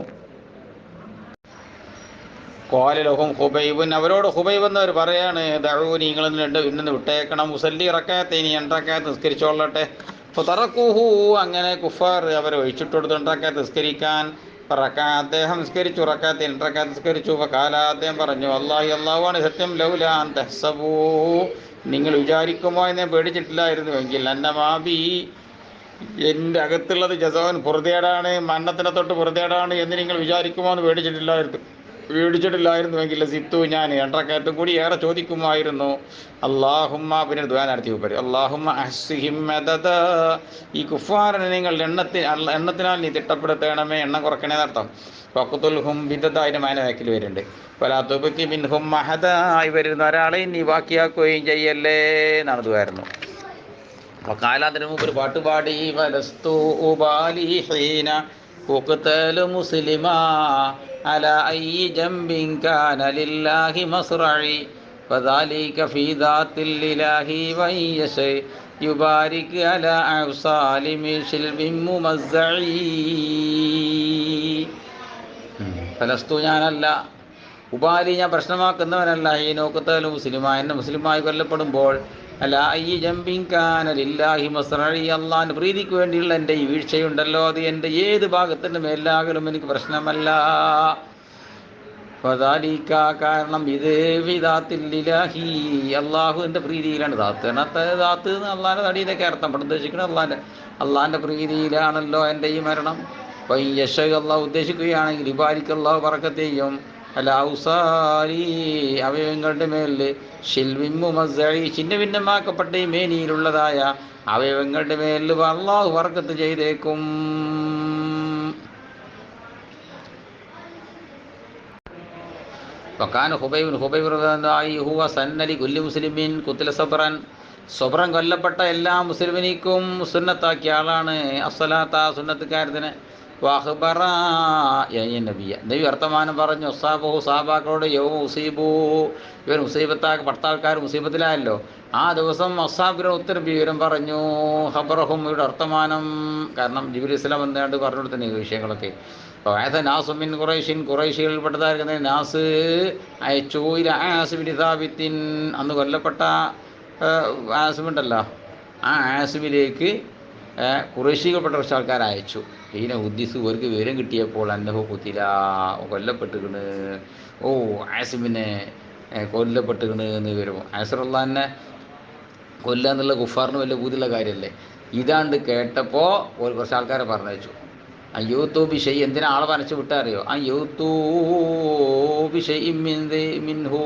കോലലഹും ഹുബൈബുൻ, അവരോട് ഹുബൈബ് എന്നവർ പറയാണ്, ദഊനി നിങ്ങൾ ഇന്ന് വിട്ടേക്കണം, മുസല്ലി റക്കാത്തെ ഇനി 2 റക്കാത്ത് നിസ്കരിച്ചോളട്ടെ. അപ്പോൾ തറക്കൂഹു, അങ്ങനെ കുഫാർ അവരെ ഒഴിച്ചിട്ട് കൊടുത്ത് 2 റക്കാത്ത് നിസ്കരിക്കാൻ. അദ്ദേഹം നിസ്കരിച്ചു, റക്കാത്ത് 2 റക്കാത്ത് നിസ്കരിച്ചു. കാല, അദ്ദേഹം പറഞ്ഞു, അല്ലാഹി അല്ലാഹുവാണ് സത്യം, ലൗല അൻ തഹ്സബൂ, നിങ്ങൾ വിചാരിക്കുമോ എന്നെ പേടിച്ചിട്ടില്ലായിരുന്നുവെങ്കിൽ, അന്നമാബി എൻ്റെ അകത്തുള്ളത് ജസവൻ പുറത്തേടാണ്, മരണത്തിനെ തൊട്ട് പുറത്തേടാണ് എന്ന് നിങ്ങൾ വിചാരിക്കുമോ എന്ന് പേടിച്ചിട്ടില്ലായിരുന്നുവെങ്കിൽ സിത്തു, ഞാൻ 2 റക്അത്തും കൂടി ഏറെ ചോദിക്കുമായിരുന്നു. അല്ലാഹുമ്മ, പിന്നെ ദുആ നടത്തി പറയും, അല്ലാഹുമ്മ അഹ്സിഹിം മദദ, ഈ കുഫാറിനെ നിങ്ങൾ എണ്ണത്തിനാൽ നീ തിട്ടപ്പെടുത്തണമേ, എണ്ണം കുറക്കണേ എന്നർത്ഥം. വഖ്തുൽഹും ബിദദ, അതിൻ്റെ മാന വാക്കിൽ വരുന്നുണ്ട്. ഫലാ തുബ്ഖി മിൻഹും അഹദ, ഇവരിൽ നിന്ന് ഒരാളെയും നീ ബാക്കിയാക്കുകയും ചെയ്യല്ലേ എന്നാണ് ദുആയിരുന്നു. അപ്പോൾ കാലാതിന് മുമ്പ് ഒരു പാട്ട് പാടി, വലസ്തു ഉബാലി ഹീന ഉഖ്തലു മുസ്ലിമാ അലാ അയ്യി ജംബിൻ കാന ലില്ലാഹി മസ്റഇ ഫദാലിക ഫീ ദാത്തിൽ ഇലാഹി വയശൈ യുബാരിക് അലാ അഫ്സാലി മിശിൽ ബിമുമസ്സഇ. ഫലസ്തു, ഞാനല്ല, ഉബാലി, ഞാൻ പ്രശ്നമാക്കുന്നവനല്ല, ഈ നോക്കത്തലും മുസ്ലിമായ, എന്നെ മുസ്ലിമായി കൊല്ലപ്പെടുമ്പോൾ, അല്ല ഈ ജംബിങ്കാന ലില്ലാഹി മസ്റഇ, അള്ളാഹിൻ്റെ പ്രീതിക്ക് വേണ്ടിയുള്ള എൻ്റെ ഈ വീഴ്ചയുണ്ടല്ലോ, അത് എൻ്റെ ഏത് ഭാഗത്തിൻ്റെ മേലാകലും എനിക്ക് പ്രശ്നമല്ല. ഫദാലിക, കാരണം ഇത് വിദാത്തില്ലാഹി, അള്ളാഹുവിൻ്റെ പ്രീതിയിലാണ്. ദാത്ത് എന്ന് അള്ളാഹിൻ്റെ തടിയിലൊക്കെ അർത്ഥം ഉദ്ദേശിക്കുന്നത്, അള്ളാഹിൻ്റെ പ്രീതിയിലാണല്ലോ എൻ്റെ ഈ മരണം. യശ, അള്ളാഹു ഉദ്ദേശിക്കുകയാണെങ്കിൽ, ഇബാരിക്ക്, അള്ളാഹു ബറക്കത്ത് ചെയ്യും, അലൗസാരി, അവയവങ്ങളുടെ മേലിൽ, ഷിൽവിമുമസ്സഇ, ചിന്ന ഭിന്നമാക്കപ്പെട്ട ഈ മേനിയിലുള്ളതായ അവയവങ്ങളുടെ മേലിൽ അള്ളാഹു ബറക്കത്ത് ചെയ്തേക്കും. വകാന ഹുബൈബ് റളിയല്ലാഹു ഹുവ സന്നലി കുല്ലി മുസ്ലിമിൻ ഖുത്ല സബ്റൻ, കൊല്ലപ്പെട്ട എല്ലാ മുസ്ലിമിനിക്കും സുന്നത്താക്കിയ ആളാണ്. അസ്സലാത്ത, സുന്നത്തുകാരത്തിന്. വഅഖ്ബറ നബിയ, നബി വർത്തമാനം പറഞ്ഞു, അസ്സാബഹു, സാബാക്കളോട്, യൗമ ഉസീബു, ഇവർ മുസീബത്താക്ക്, പട്ടാൾക്കാർ മുസീബത്തിലായല്ലോ, ആ ദിവസം അസ്സാബിന് ഉത്തരം വിവരം പറഞ്ഞു. ഖബറഹും, ഇവിടെ വർത്തമാനം, കാരണം ജിബ്രീൽ ഇസ്ലാം വന്നാണ്ട് പറഞ്ഞു കൊടുത്ത വിഷയങ്ങളൊക്കെ. നാസുമിൻ ഖുറൈഷിൻ, ഖുറൈശികളിൽപ്പെട്ടതായിരിക്കുന്ന നാസ് അയച്ചു, ആസിബിൻ സാബിത്തിൻ, അന്ന് കൊല്ലപ്പെട്ട ആസിമുണ്ടല്ലോ, ആ ആസിമിലേക്ക് ഖുറൈശികൾപ്പെട്ട കുറച്ച് ആൾക്കാർ അയച്ചു. ഈനെ ഉദ്ദിസ്, ഇവർക്ക് വിവരം കിട്ടിയപ്പോൾ, അന്നഹു കുത്തില, കൊല്ലപ്പെട്ടുകണ്, ഓ ആസിമിനെ കൊല്ലപ്പെട്ടുകണ് എന്ന് വിവരം. ആസിറുള്ളാഹിനെ കൊല്ലുക എന്നുള്ള കുഫാറിന് വലിയ ബൂതിയുള്ള കാര്യമല്ലേ. ഇതാണ്ട് കേട്ടപ്പോൾ കുറച്ച് ആൾക്കാരെ പറഞ്ഞയച്ചു. ആ യൂത്തൂ ബിഷൈ, എന്തിനാ ആളെ വരച്ച് വിട്ടാ അറിയോ? ആ യൂത്തൂ ബിഷൈ മിൻഹു,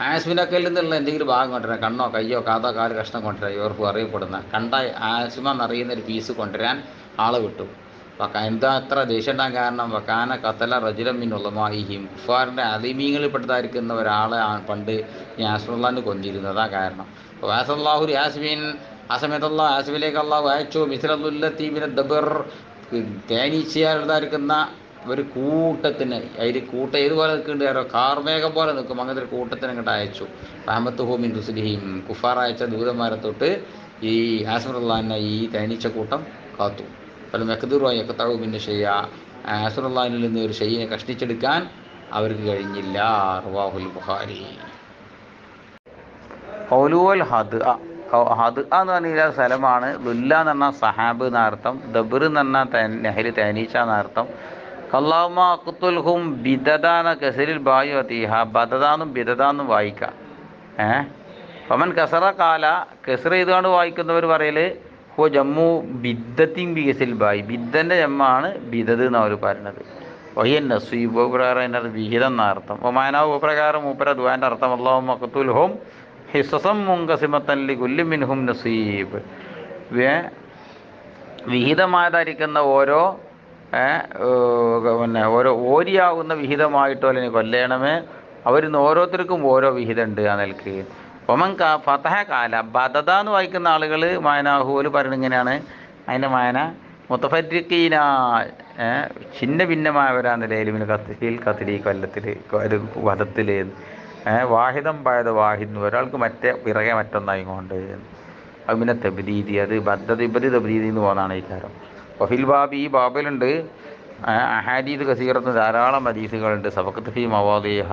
ആസ്മിനൊക്കെ നിന്നുള്ള എന്തെങ്കിലും ഭാഗം കൊണ്ടുവരാൻ, കണ്ണോ കയ്യോ കാതോ കാല് കഷ്ണം കൊണ്ടുവരാൻ, ഇവർക്ക് അറിയപ്പെടുന്ന കണ്ട ആസ്മ എന്നറിയുന്ന ഒരു പീസ് കൊണ്ടുവരാൻ ആളെ വിട്ടു. എന്താ അത്ര ദേഷ്യം ഉണ്ടാകാൻ കാരണം? വക്കാന കത്തല റജുലം മിൻ ഉലമാഇഹിം, കുഫാറിൻ്റെ അലിമീങ്ങളിൽപ്പെട്ടതായിരിക്കുന്ന ഒരാളെ പണ്ട് ഈ ആസ്മുല്ലാന്ന് കൊന്നിരുന്നതാ കാരണം. വാസല്ലാഹു യാസ്മീൻ, ആ സമയത്ത് അള്ളാഹു ആസ്മിലേക്ക് അള്ളാഹു അയച്ചു, മിസ്ലുല്ലത്തീബിന് ദബർ, തേനീച്ചയായിരിക്കുന്ന ഒരു കൂട്ടത്തിന്, അതിൽ കൂട്ടം ഏതുപോലെ നിൽക്കുന്നുണ്ട്, കാർമേഘം പോലെ നിൽക്കും, അങ്ങനത്തെ ഒരു കൂട്ടത്തിന് അങ്ങോട്ട് അയച്ചു. റഹ്മത്തുഹു മിൻ റുസുലിഹിം, കുഫാർ അയച്ച ദൂതന്മാരെ തൊട്ട് ഈ ആസ്മുല്ലാഹിനെ ഈ തേനീച്ച കൂട്ടം കാത്തു. പല മെക്കദൂറുമായി എക്കത്താവു പിന്നെ ഷെയ്യ, ആസുറുല്ലാഹിൽ നിന്ന് ഒരു ഷെയ്യിനെ കഷ്ടിച്ചെടുക്കാൻ അവർക്ക് കഴിഞ്ഞില്ല. റവാഹുൽ ബുഖാരി. ഖൗലുൽ ഹദ് എന്ന് പറഞ്ഞാൽ സ്ഥലമാണ്. ദുല്ല എന്ന് പറഞ്ഞാൽ സഹാബ് എന്നർത്ഥം. ദബർ എന്ന് പറഞ്ഞാൽ നെഹല്, തേനീച്ച എന്നർത്ഥം. കല്ലാമ അഖ്തുൽഹും ബിദദ എന്ന കസരിൽ ബായു അതീഹ, ബദദാന്നും ബിദദാന്നും വായിക്കാം. പമൻ കസറ കാല, കസർ ചെയ്തുകൊണ്ട് വായിക്കുന്നവർ പറയൽ ഹോ ജമ്മു ബിദ്ദത്തിൻ ബിഗസിൽ ബായി, ബിദ്ദൻ്റെ ജമ്മാണ് ബിദദ് എന്ന് അവർ പറയുന്നത്. വഹിയൻ നസീബ് പ്രകാരം അതിൻ്റെ വിഹിതം എന്നർത്ഥം. ഒമാനാവ് പ്രകാരം മൂപ്പര ദുആൻ്റെ അർത്ഥം അല്ലാഹുമ്മ ഖ്തുൽഹും ഹിസ്സം മുൻഖസിമത്തൻ ലികുല്ലി മിൻഹും നസീബ്, വിഹിതമായതായിരിക്കുന്ന ഓരോ ഓരോ ഓരിയാവുന്ന വിഹിതമായിട്ടോ അല്ലെങ്കിൽ കൊല്ലേണമേ, അവരിന്ന് ഓരോരുത്തർക്കും ഓരോ വിഹിതമുണ്ട് ആ നിലക്ക്. ഒമൻ ഫതഹ കാല, ബദദ എന്ന് വായിക്കുന്ന ആളുകൾ മായനാഹുല് പറയുന്നത് ഇങ്ങനെയാണ്. അതിൻ്റെ മായന മുത്തഫരിക്കീന, ഛിന്ന ഭിന്നമായവരാ നിലയിൽ കത്തിൽ കത്തിലി, കൊല്ലത്തിൽ വധത്തിൽ, വാഹിദം പായത വാഹിദ്, ഒരാൾക്ക് മറ്റേ പിറകെ മറ്റൊന്നായി കൊണ്ട്. അത് പിന്നെ തെബദീദി, അത് ബദ്ധ തിബതി തെബദീദി എന്ന് പോകുന്നതാണ് ഈ കാരം. വഫിൽ ബാബി, ഈ ബാബിലുണ്ട് അഹാദീദ് കസീറത്ത് ധാരാളം ഹദീസുകളുണ്ട്. സബഖത്ത് ഫീ മവാദിഹ,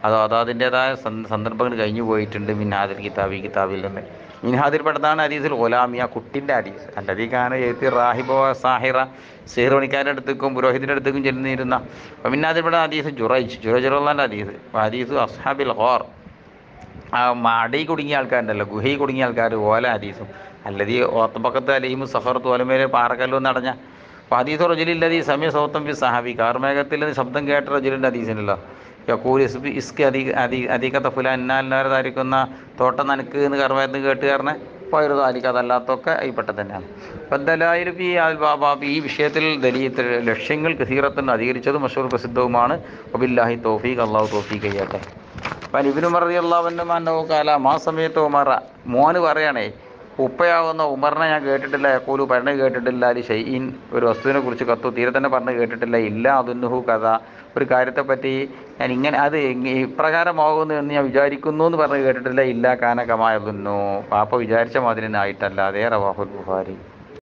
അതതിൻ്റേതായ സന്ദർഭങ്ങൾ കഴിഞ്ഞു പോയിട്ടുണ്ട്. മിൻഹാദിൽ കിതാബ്, ഈ കിതാബിൽ നിന്ന് മിൻഹാദിൽപ്പെട്ടതാണ് ഹദീസുൽ ഗുലാമിയ, കുട്ടിൻ്റെ ഹദീസ്. അല്ലദീ കാന യഅതി റാഹിബ സാഹിറ, സിഹർ പണിക്കാരുടെ അടുത്തേക്കും പുരോഹിതൻ്റെ അടുത്തേക്കും ചെല്ലുന്നിരുന്ന. അപ്പം മിൻഹാദിൽപ്പെട്ട ഹദീസ് ജുറൈജുള്ളാൻ്റെ ഹദീസ്. ഹദീസ് അസ്ഹാബിൽ ഖാർ, മടി കുടുങ്ങിയ ആൾക്കാരുണ്ടല്ലോ, ഗുഹയിൽ കുടുങ്ങിയ ആൾക്കാർ, ഓല ഹദീസും. അല്ലതീ ഓത്തപ്പക്കത്ത് അലീമു സഫറത്ത് ഓലമേലെ പാറക്കല്ലൊന്നും അടഞ്ഞ. അപ്പോൾ ഹദീസ് റജുലില്ലതീ സമയ സൗത്തം ബി സഹാബി, കാർമേഘത്തിൽ ശബ്ദം കേട്ട റജുലിൻ്റെ ഹദീസിനല്ലോ. യക്കൂൽ ഇസ്കി അധികത്തെ ഫുല എന്നാലായിരിക്കുന്ന തോട്ടം നനക്ക് എന്ന് കർമ്മേഗത്തിന് കേട്ടുകാരനെ പയറുതോ അലിക്ക്, അതല്ലാത്തൊക്കെ അതിൽപ്പെട്ട തന്നെയാണ്. അപ്പം ദലായിൽ ഈ ബാബാബ് ഈ വിഷയത്തിൽ ലക്ഷ്യങ്ങൾ കസീറത്തിന് അധികരിച്ചതും മഷൂർ പ്രസിദ്ധവുമാണ്. വബില്ലാഹി തൗഫീഖ്, അള്ളാഹു തൗഫീഖ് ചെയ്യട്ടെ. അപ്പം ഇബ്നു ഉമർ റളിയല്ലാഹു അൻഹു കാല മാ സമയത്ത് ഉമറ, മോന് പറയണേ, ഉപ്പയാവുന്ന ഉമറിനെ ഞാൻ കേട്ടിട്ടില്ല, യഖൂലു പറഞ്ഞ് കേട്ടിട്ടില്ല, അലി ഷൈഇൻ ഒരു വസ്തുവിനെ കുറിച്ച് കത്തു തീരെ തന്നെ പറഞ്ഞ് കേട്ടിട്ടില്ല, ഇല്ല അതുന്നുഹു കഥ ഒരു കാര്യത്തെപ്പറ്റി ഞാൻ ഇങ്ങനെ അത് ഇപ്രകാരമാകുന്നു എന്ന് ഞാൻ വിചാരിക്കുന്നു എന്ന് പറഞ്ഞ് കേട്ടിട്ടില്ല, ഇല്ല കാന കമായതുന്നു പാപ്പ വിചാരിച്ച മാതിരി ആയിട്ടല്ലാതെ. റവാഹുൽ ബുഖാരി.